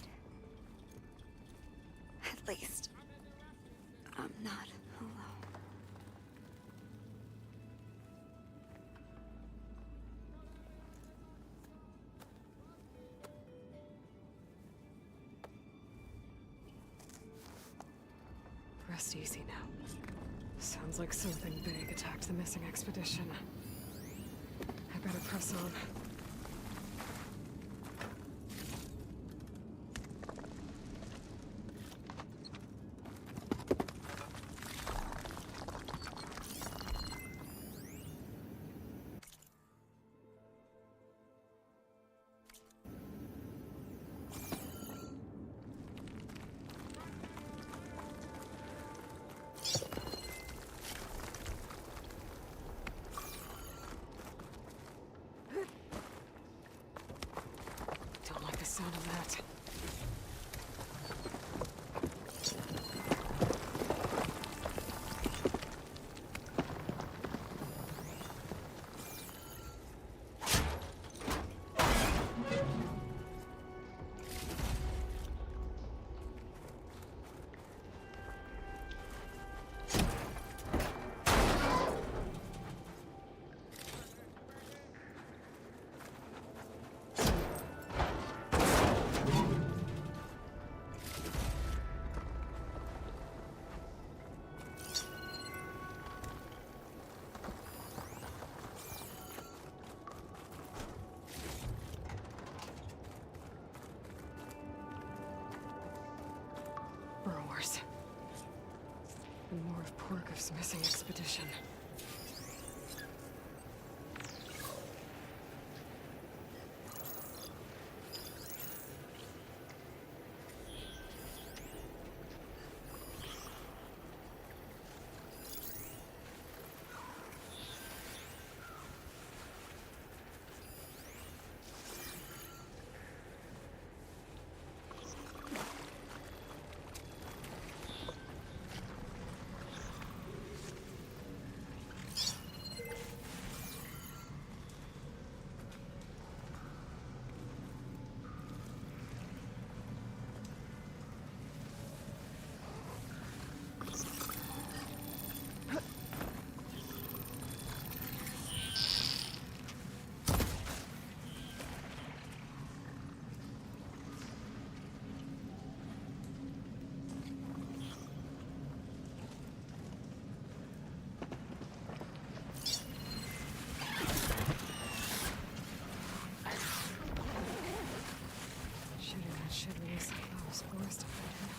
At least, I'm not alone. Rest easy now. Sounds like something big attacked the missing expedition. I better press on. Don't like the sound of that. Cliff's missing expedition. Should release some power spores to fight him.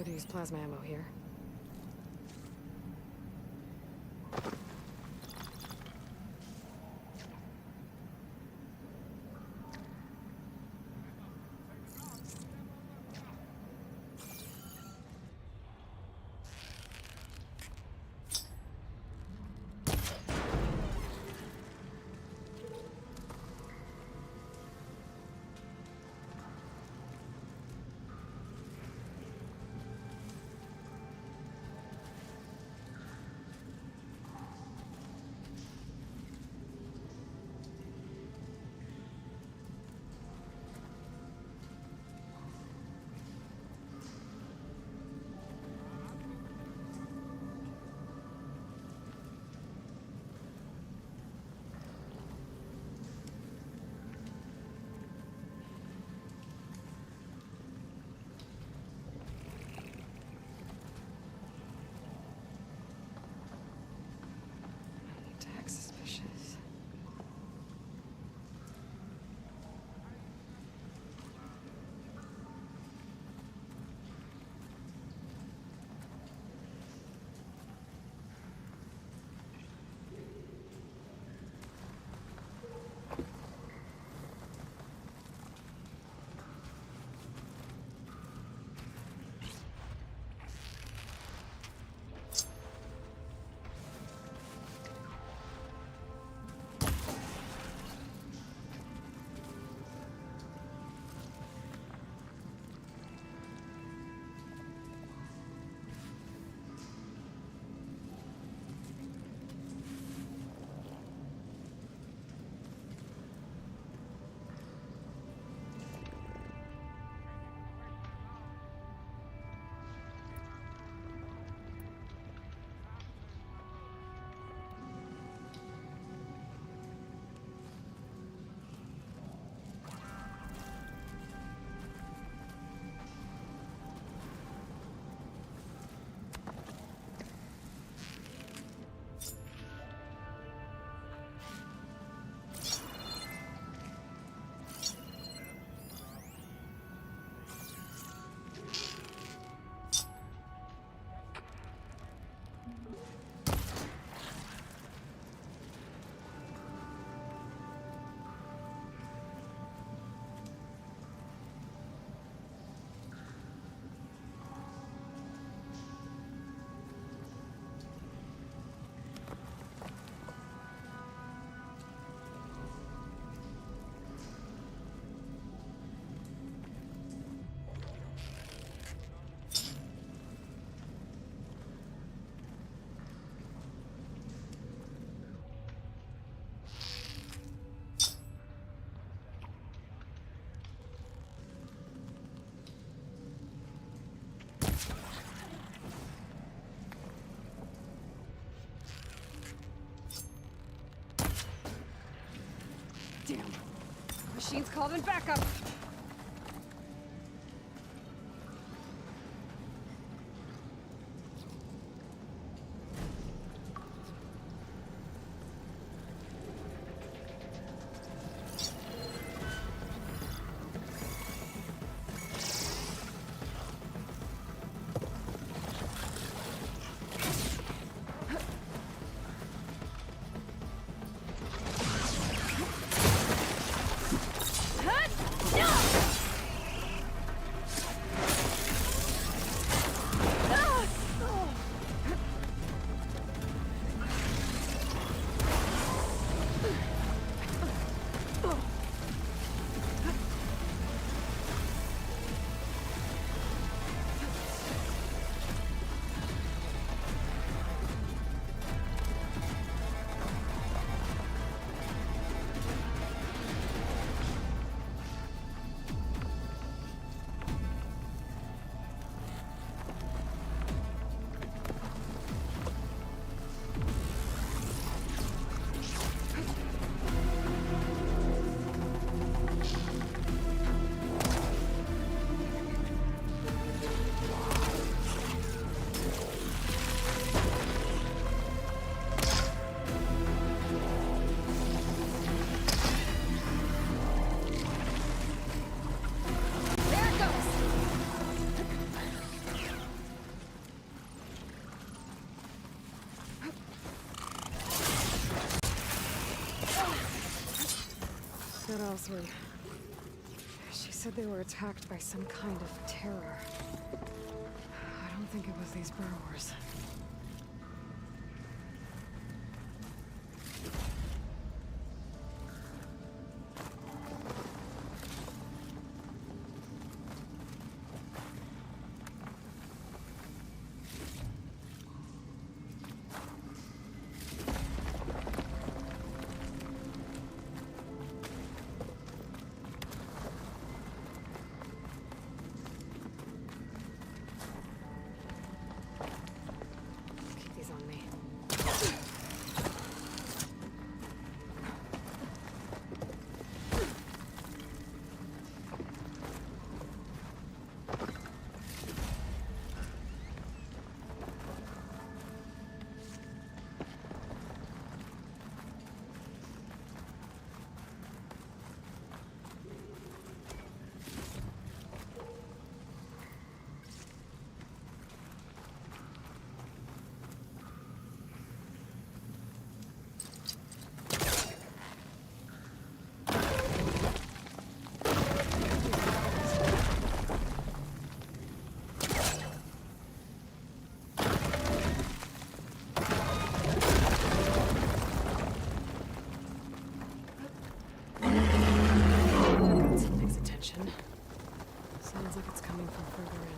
Could use plasma ammo here. Tag suspicious. Damn. Machine's called in backup. No! Elswin. She said they were attacked by some kind of terror. I don't think it was these burrowers. Keep these on me. Got something's attention. Sounds like it's coming from further in.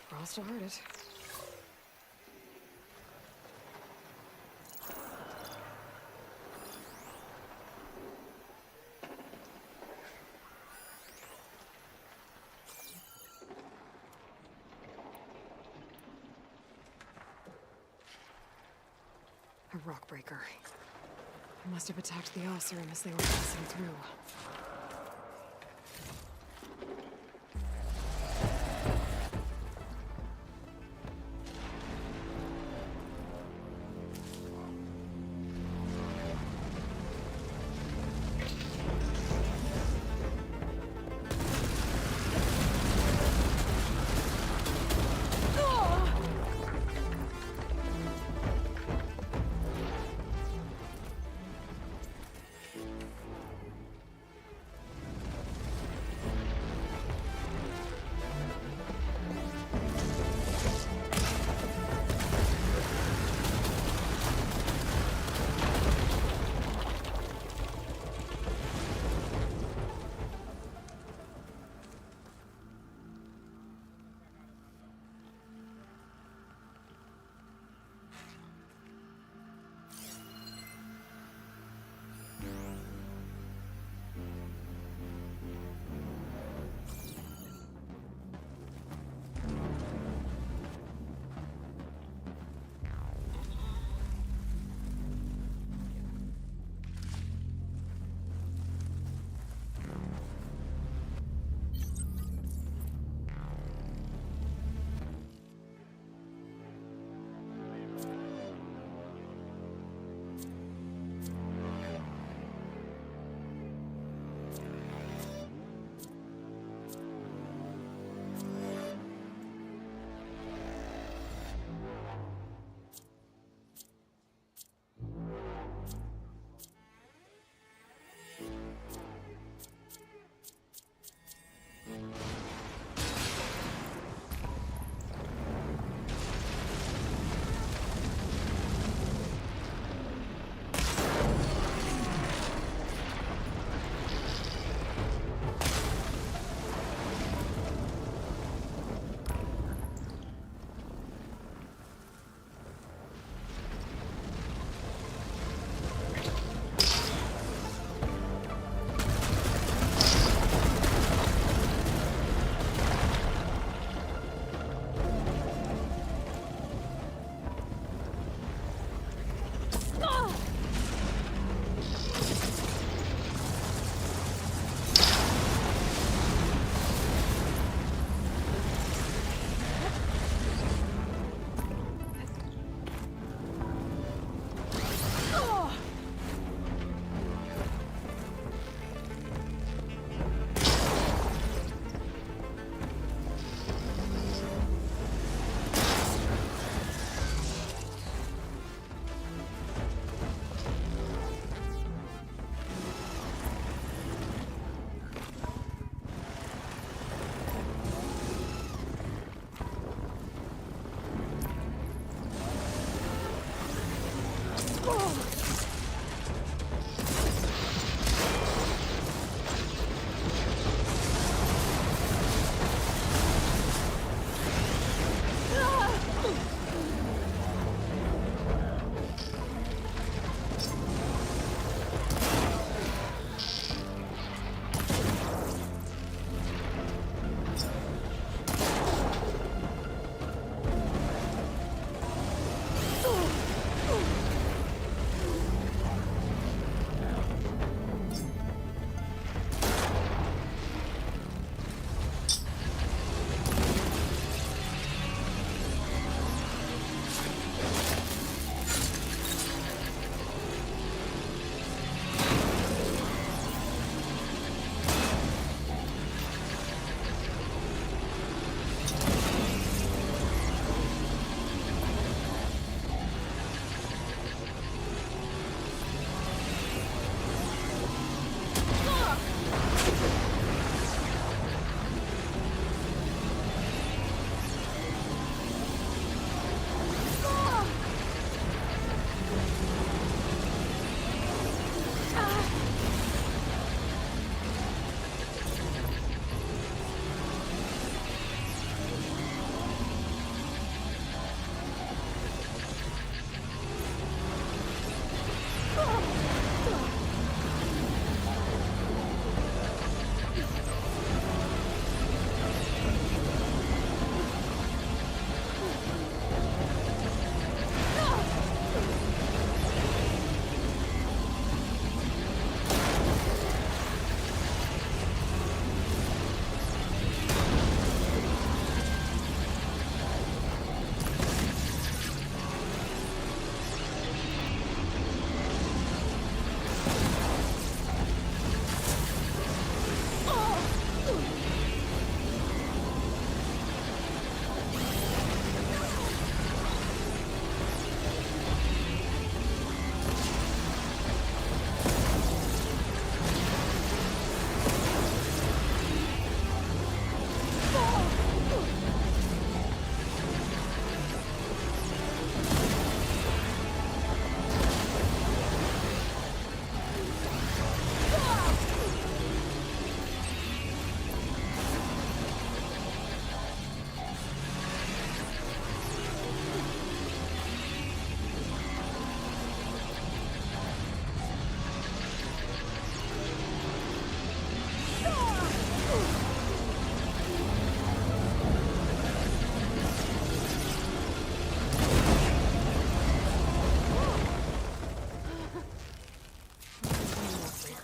Frost heard it. A rock breaker. They must have attacked the Oseram as they were passing through.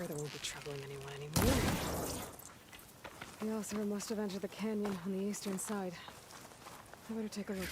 That won't be troubling anyone anymore. The Othra must have entered the canyon on the eastern side. I better take a look.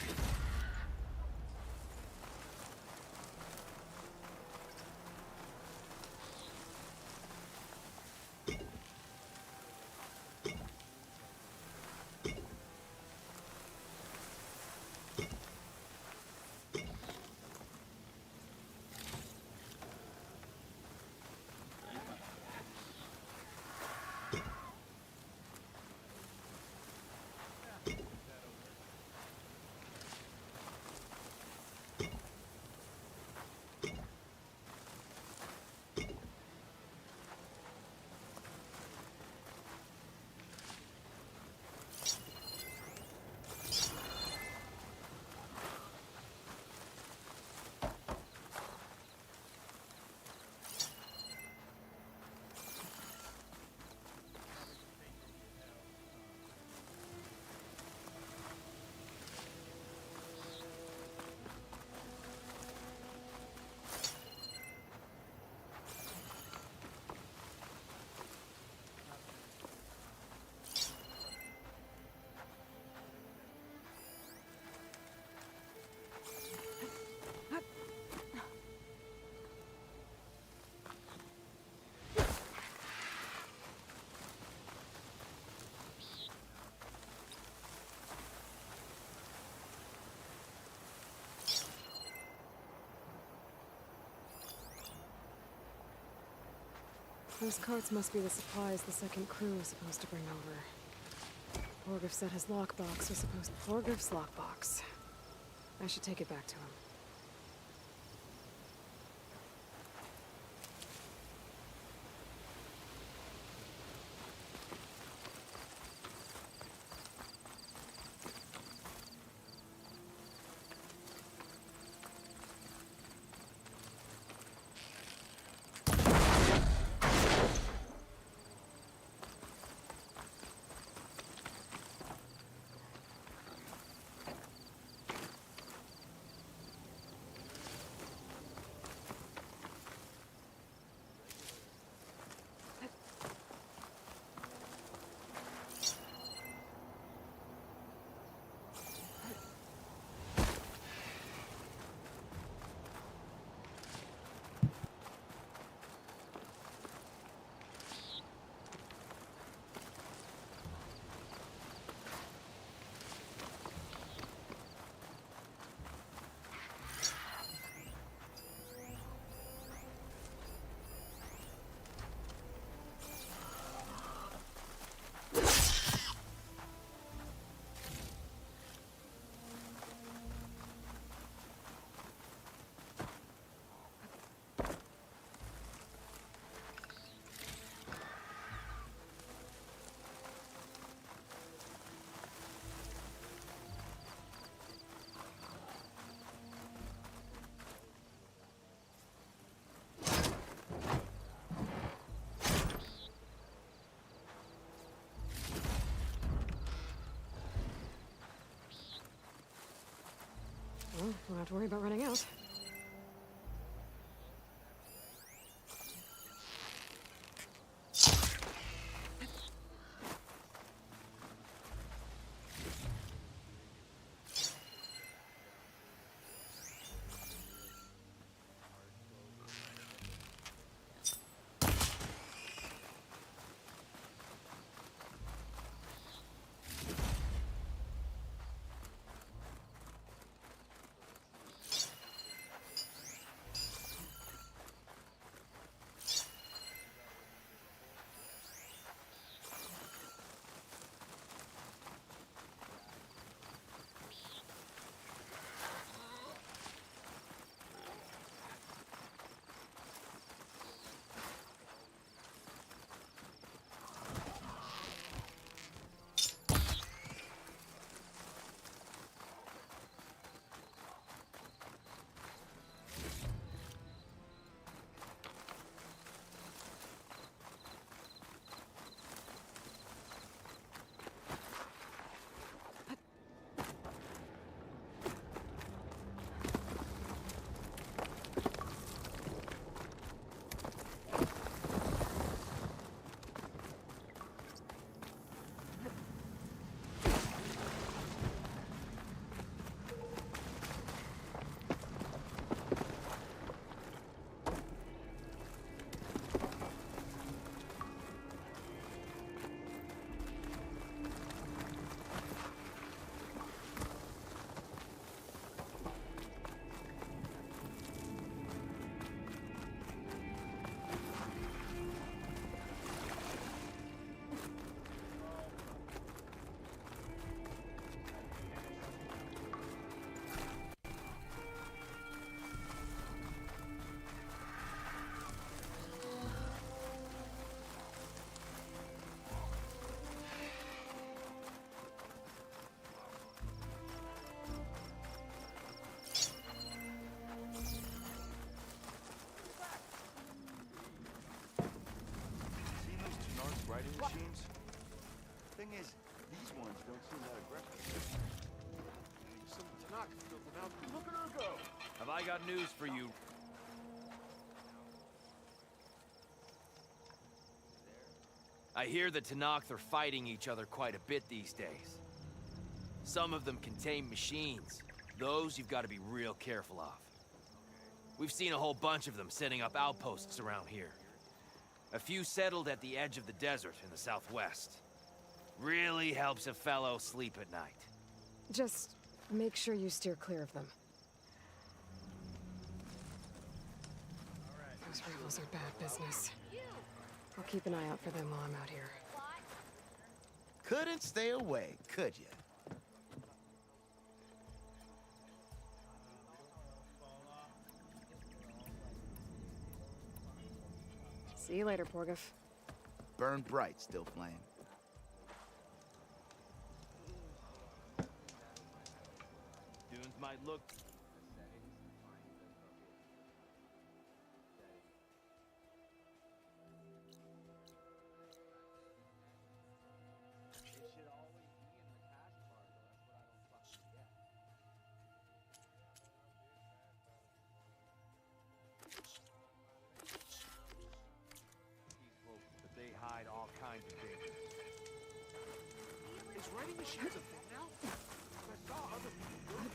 Those carts must be the supplies the second crew was supposed to bring over. Borgriff said his lockbox was supposed to... Borgriff's lockbox. I should take it back to him. Well, we'll have to worry about running out. Writing machines? Thing is, these ones don't seem that aggressive. Some Tanakh built them out. Look at her go! Have I got news for you? I hear the Tanakh are fighting each other quite a bit these days. Some of them contain machines. Those you've got to be real careful of. We've seen a whole bunch of them setting up outposts around here. A few settled at the edge of the desert in the southwest. Really helps a fellow sleep at night. Just make sure you steer clear of them. Those rebels are bad business. I'll keep an eye out for them while I'm out here. Couldn't stay away, could you? See you later, Porgif. Burn bright, still flame. Dunes might look... But they hide all kinds of data. Is writing machines a thing now? I saw other people doing it.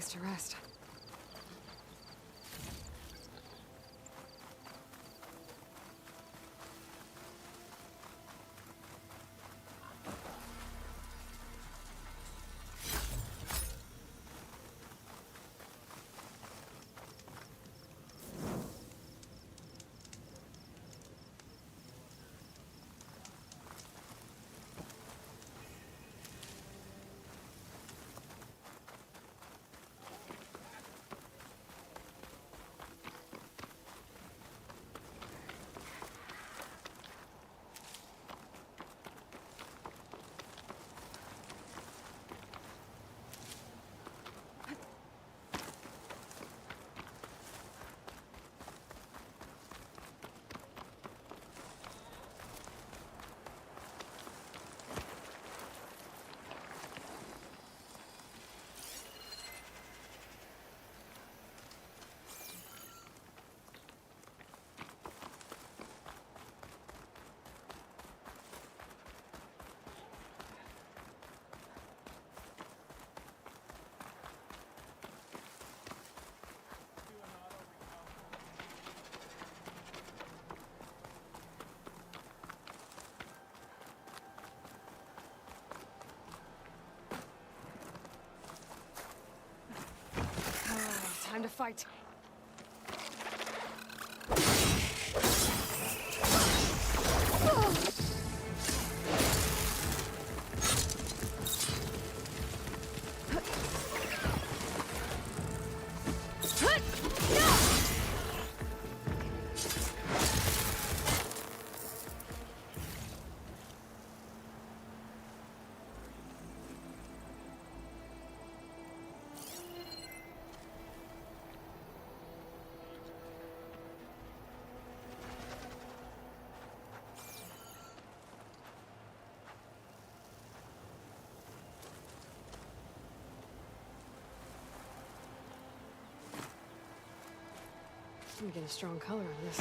place to rest. Time to fight. I'm getting a strong color on this.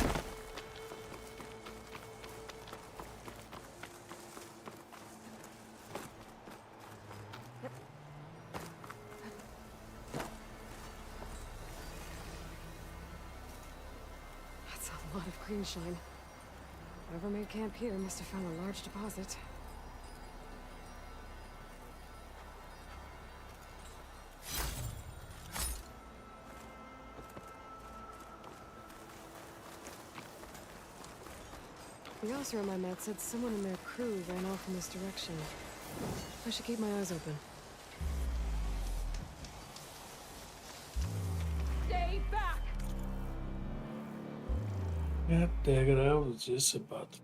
That's a lot of green shine. Whoever made camp here must have found a large deposit. The officer I met said someone in their crew ran off in this direction. I should keep my eyes open. Stay back! God dang it, I was just about to.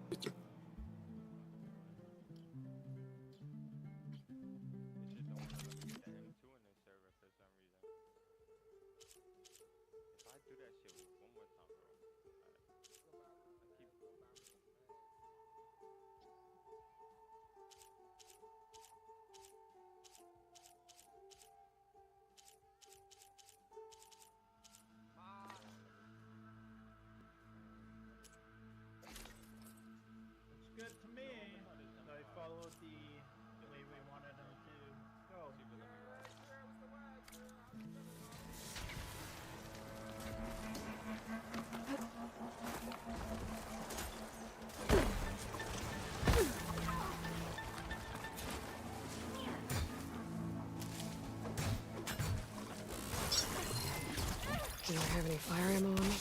Good to me. They followed the way we wanted them to go. Do you have any fire ammo on me?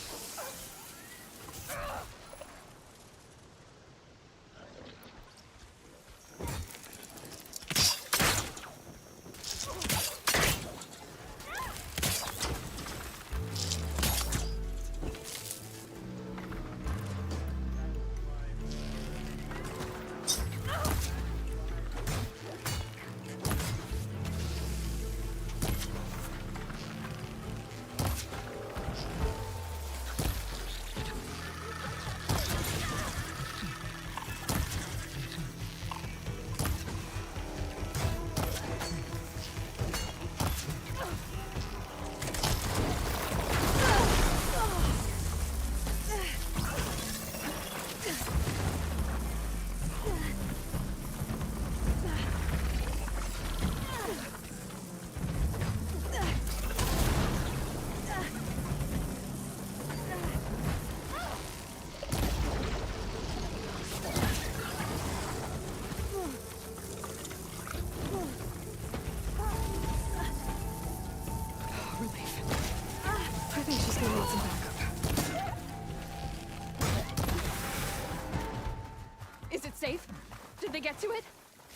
get to it?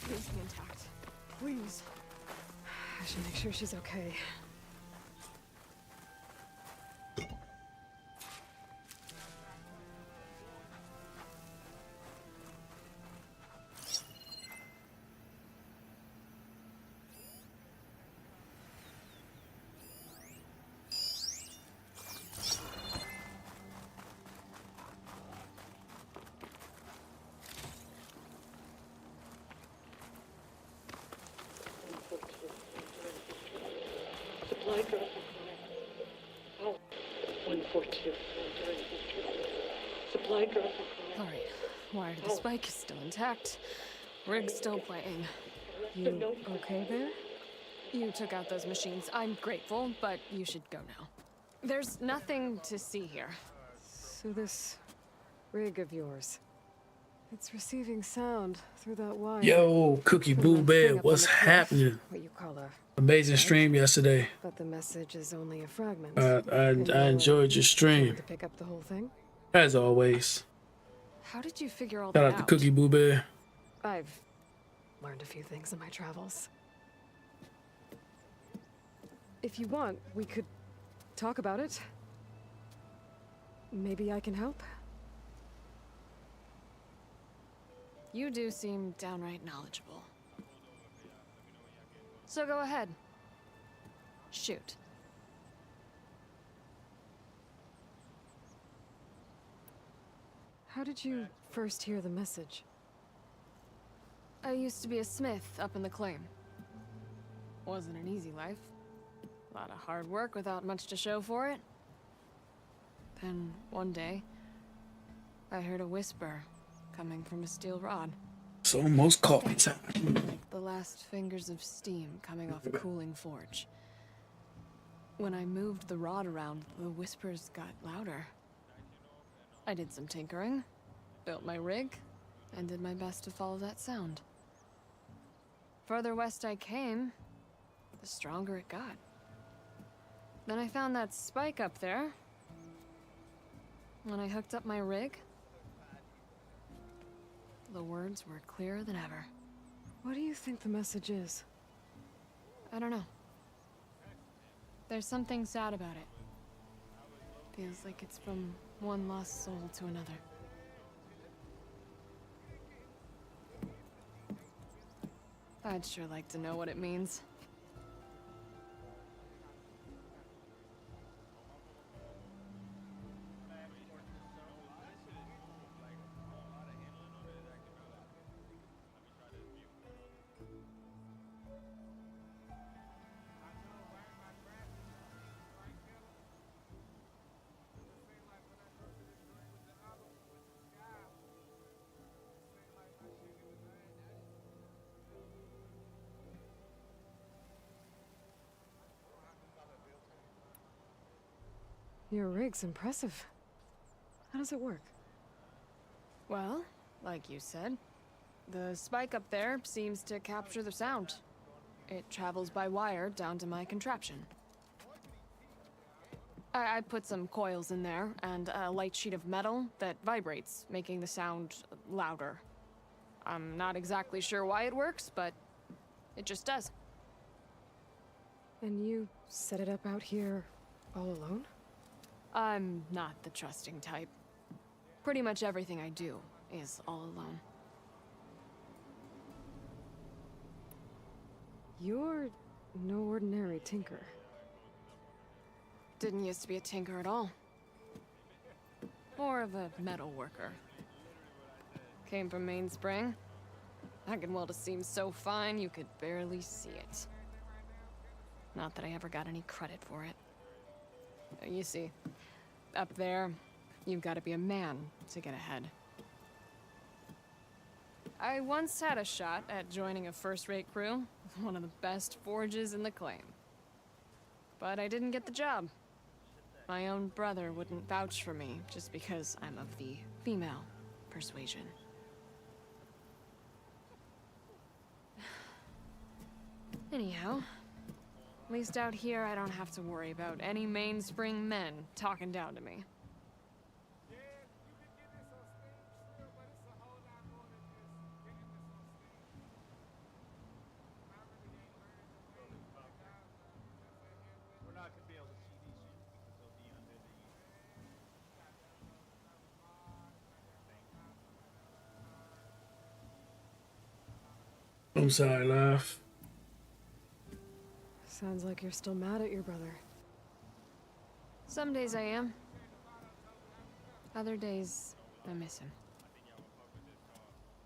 Please be intact. Please. I should make sure she's okay. Supply drop required. 142. Supply drop required. Alright, wire to the spike is still intact. Rig's still playing. You okay there? You took out those machines. I'm grateful, but you should go now. There's nothing to see here. So this rig of yours, it's receiving sound through that wire. Yo, Cookie Boo Bear, what's happening? What you call a Amazing stream yesterday. But the message is only a fragment. I enjoyed your stream. To pick up the whole thing? As always. How did you figure all Shout that out to Cookie Boo Bear. I've learned a few things in my travels. If you want, we could talk about it. Maybe I can help? You do seem downright knowledgeable. So go ahead. Shoot. How did you first hear the message? I used to be a smith up in the claim. Wasn't an easy life. A lot of hard work without much to show for it. Then, one day, I heard a whisper coming from a steel rod. It's almost coffee time. Like the last fingers of steam coming off a cooling forge. When I moved the rod around, the whispers got louder. I did some tinkering, built my rig, and did my best to follow that sound. Further west I came, the stronger it got. Then I found that spike up there. When I hooked up my rig, the words were clearer than ever. What do you think the message is? I don't know. There's something sad about it. Feels like it's from one lost soul to another. I'd sure like to know what it means. Your rig's impressive. How does it work? Well, like you said, the spike up there seems to capture the sound. It travels by wire down to my contraption. I put some coils in there and a light sheet of metal that vibrates, making the sound louder. I'm not exactly sure why it works, but it just does. And you set it up out here all alone? I'm not the trusting type. Pretty much everything I do is all alone. You're no ordinary tinker. Didn't used to be a tinker at all. More of a metal worker. Came from Mainspring. I can weld a seam so fine you could barely see it. Not that I ever got any credit for it. You see, up there, you've got to be a man to get ahead. I once had a shot at joining a first-rate crew, one of the best forges in the claim. But I didn't get the job. My own brother wouldn't vouch for me just because I'm of the female persuasion. Anyhow, at least out here I don't have to worry about any Mainspring men talking down to me. I'm sorry, laugh. Sounds like you're still mad at your brother. Some days I am. Other days, I miss him.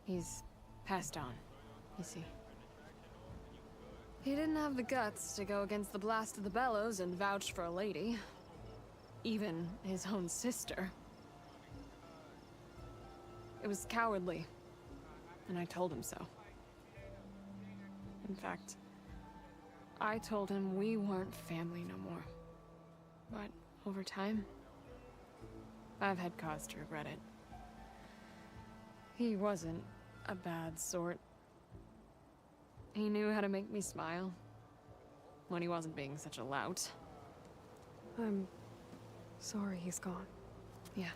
He's passed on, you see. He didn't have the guts to go against the blast of the bellows and vouch for a lady. Even his own sister. It was cowardly, and I told him so. In fact, I told him we weren't family no more. But over time, I've had cause to regret it. He wasn't a bad sort. He knew how to make me smile when he wasn't being such a lout. I'm sorry he's gone. Yeah.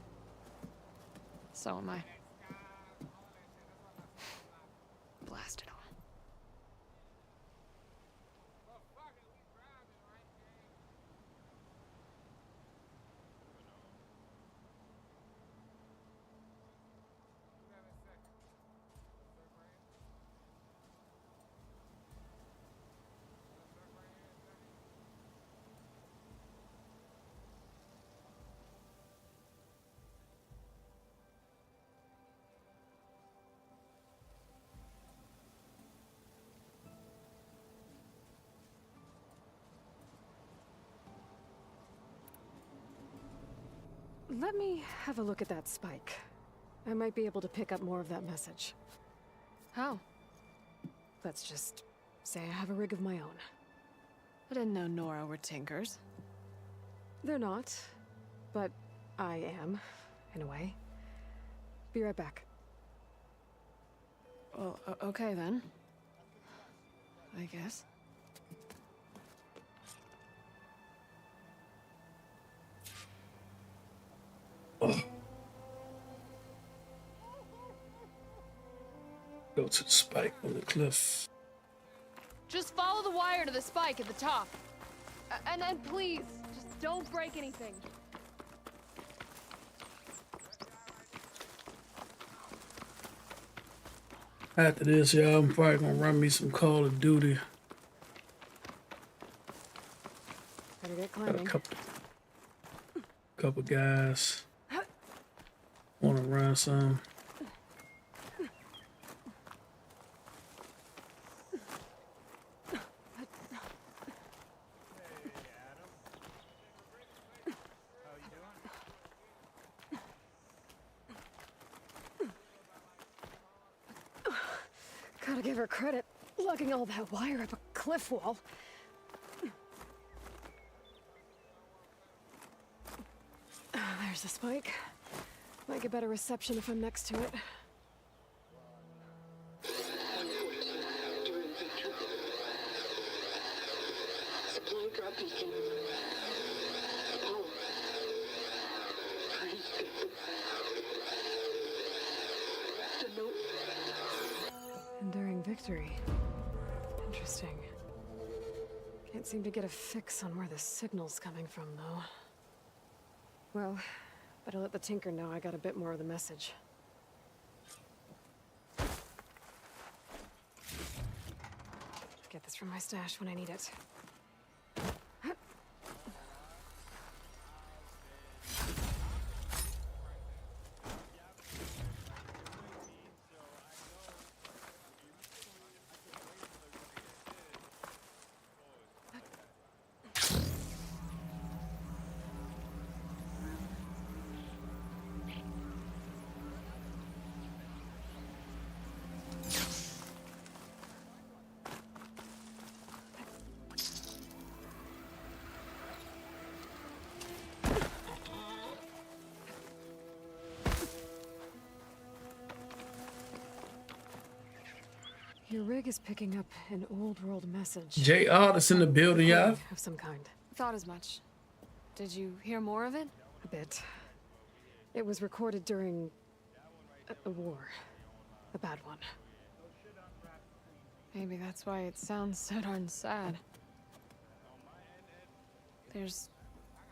So am I. Blast it all. Let me have a look at that spike. I might be able to pick up more of that message. How? Let's just say I have a rig of my own. I didn't know Nora were tinkers. They're not, but I am, in a way. Be right back. Well, okay then. I guess. Go to the spike on the cliff. Just follow the wire to the spike at the top. And then please, just don't break anything. After this, y'all, I'm probably gonna run me some Call of Duty. Better get Got a climbing. couple guys wanna run some. Gotta give her credit, lugging all that wire up a cliff wall. There's the spike. Might get better reception if I'm next to it. Supply drop beacon. Power. The note. Enduring victory. Interesting. Can't seem to get a fix on where the signal's coming from, though. Well, better let the Tinker know I got a bit more of the message. Get this from my stash when I need it. Your rig is picking up an old world message. JR that's in the building, y'all. Of some kind. Thought as much. Did you hear more of it? A bit. It was recorded during a war. A bad one. Maybe that's why it sounds so darn sad. There's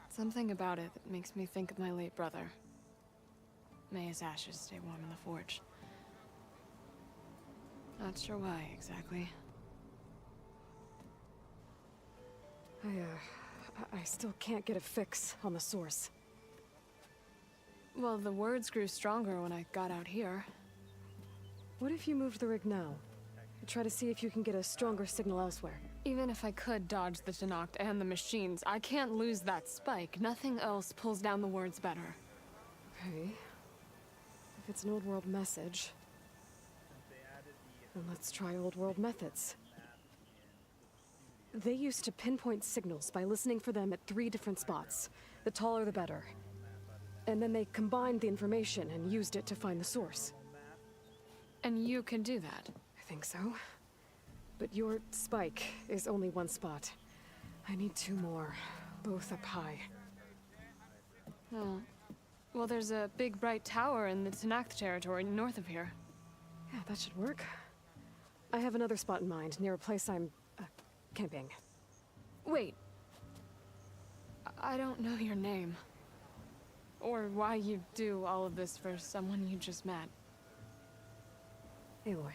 something about it that makes me think of my late brother. May his ashes stay warm in the forge. Not sure why, exactly. I still can't get a fix on the source. Well, the words grew stronger when I got out here. What if you moved the rig now? Try to see if you can get a stronger signal elsewhere. Even if I could dodge the Tenakth and the machines, I can't lose that spike. Nothing else pulls down the words better. Okay. If it's an old world message, then let's try old world methods. They used to pinpoint signals by listening for them at 3 different spots. The taller the better. And then they combined the information and used it to find the source. And you can do that? I think so. But your spike is only 1 spot. I need 2 more, both up high. Oh. Well, there's a big bright tower in the Tenakth territory north of here. Yeah, that should work. I have another spot in mind, near a place I'm, camping. Wait. I don't know your name. Or why you do all of this for someone you just met. Aloy.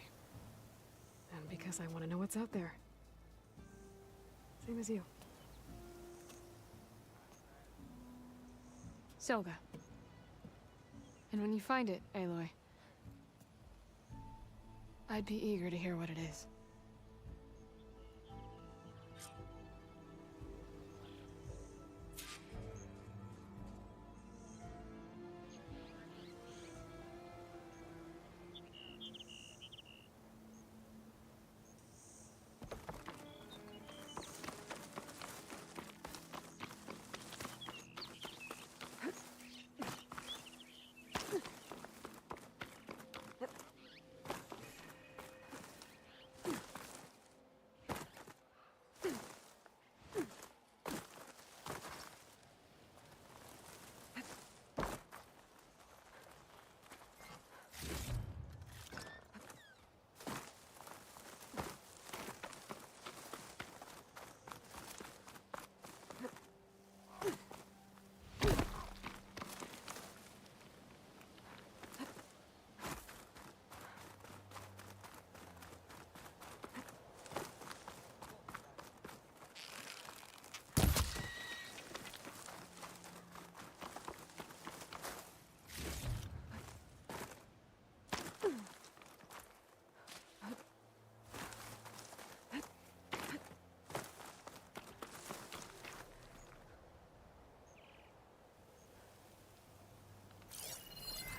And because I want to know what's out there. Same as you. Selga. And when you find it, Aloy, I'd be eager to hear what it is.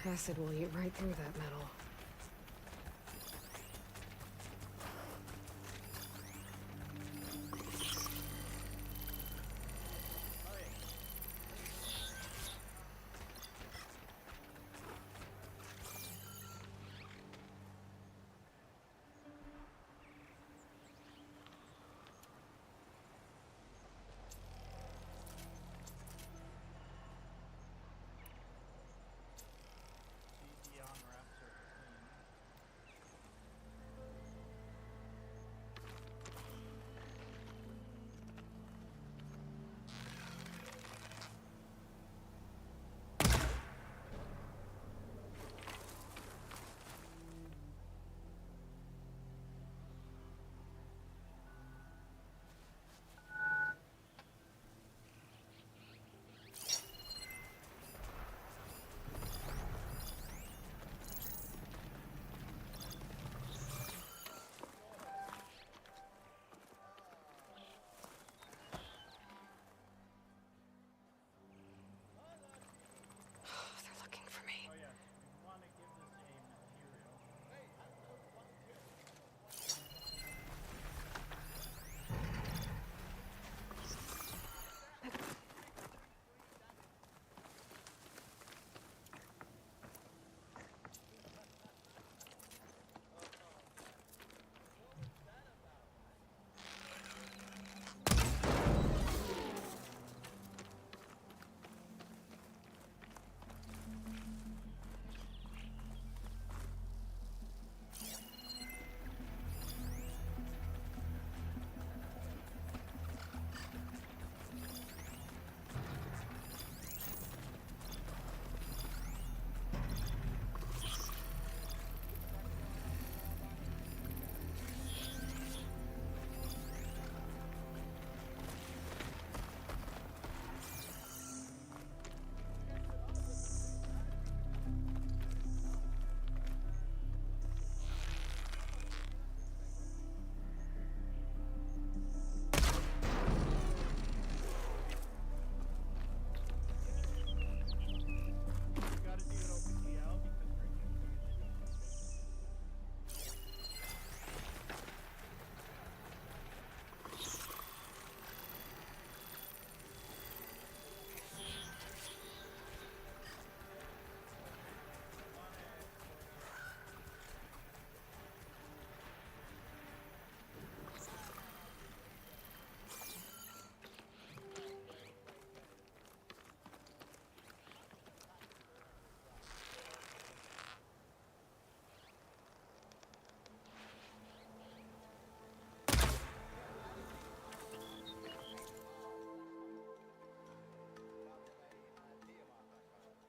Acid will eat right through that metal. Beyond Raptor.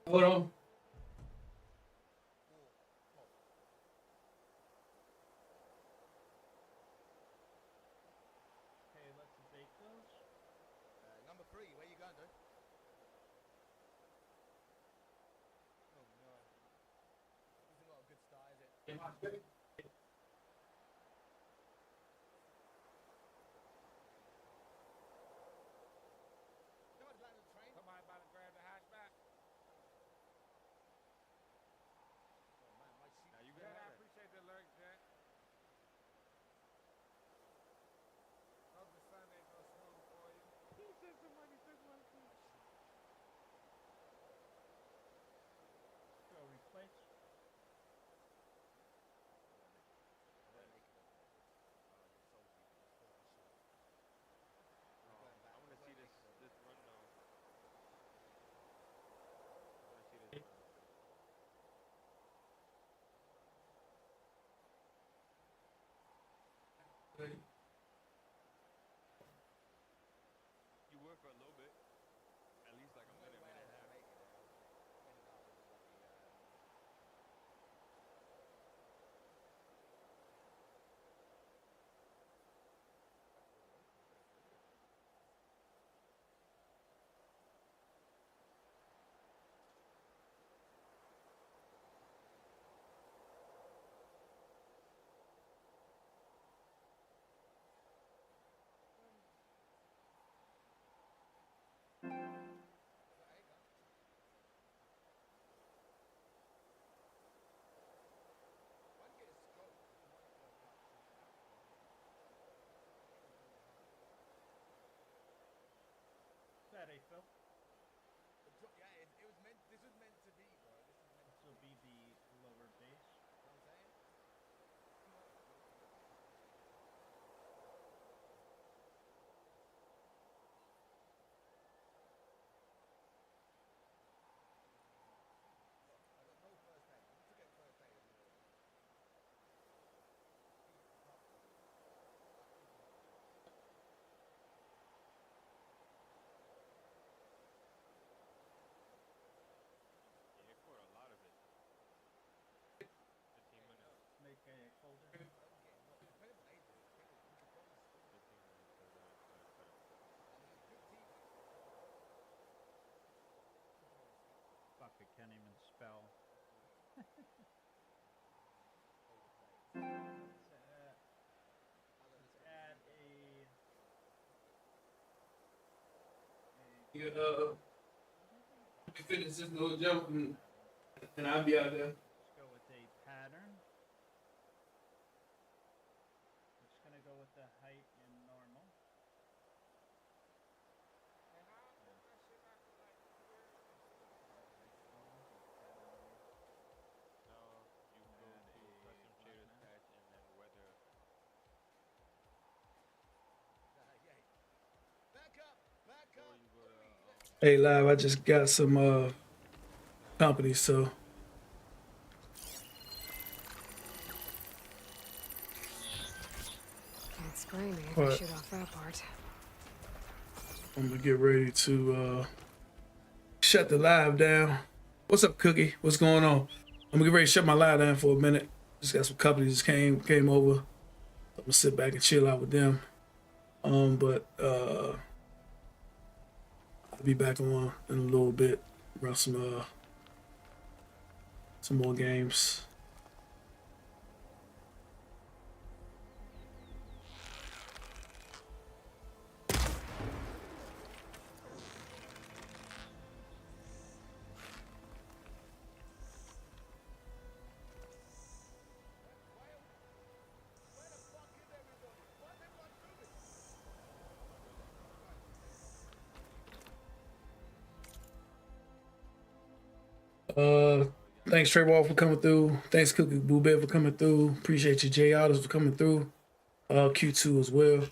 Hold on. Okay, let's bake those. Number 3, where you going, dude? Oh no. This is not a good start, is it? Somebody's landing the train. Somebody about to grab the hatchback. Oh man, my seat. Now you got I appreciate the alert, Jack. Hope the Sunday goes smooth for you. He said somebody took my seat. Go replace. I want to see this run though. I want to see this run. You were for a little bit. At least like a minute, minute and a half. Saturday, Phil. Yeah, it was meant. This was meant to be, bro. This will be the lower base. You know what I'm saying? I got no first aid. You forget first aid. Yeah, for a lot of it. 15 minutes. Make a folder. Depending on age, 15 minutes. Fuck, I can't even spell. Let's add You we finish this little jump and I'll be out there. let's go with a pattern. It's gonna go with the height and normal. Hey, live. I just got some company, so Can't spray me if What? I shoot off that part. I'm gonna get ready to shut the live down. What's up, Cookie? What's going on? I'm gonna get ready to shut my live down for a minute. Just got some company just came over. I'm gonna sit back and chill out with them. But I'll be back on in a little bit. Run some more games. Thanks Trey Wall for coming through. Thanks Cookie Boo Bear for coming through. Appreciate you Jay Otters for coming through. Q2 as well.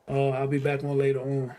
I'll be back on later on.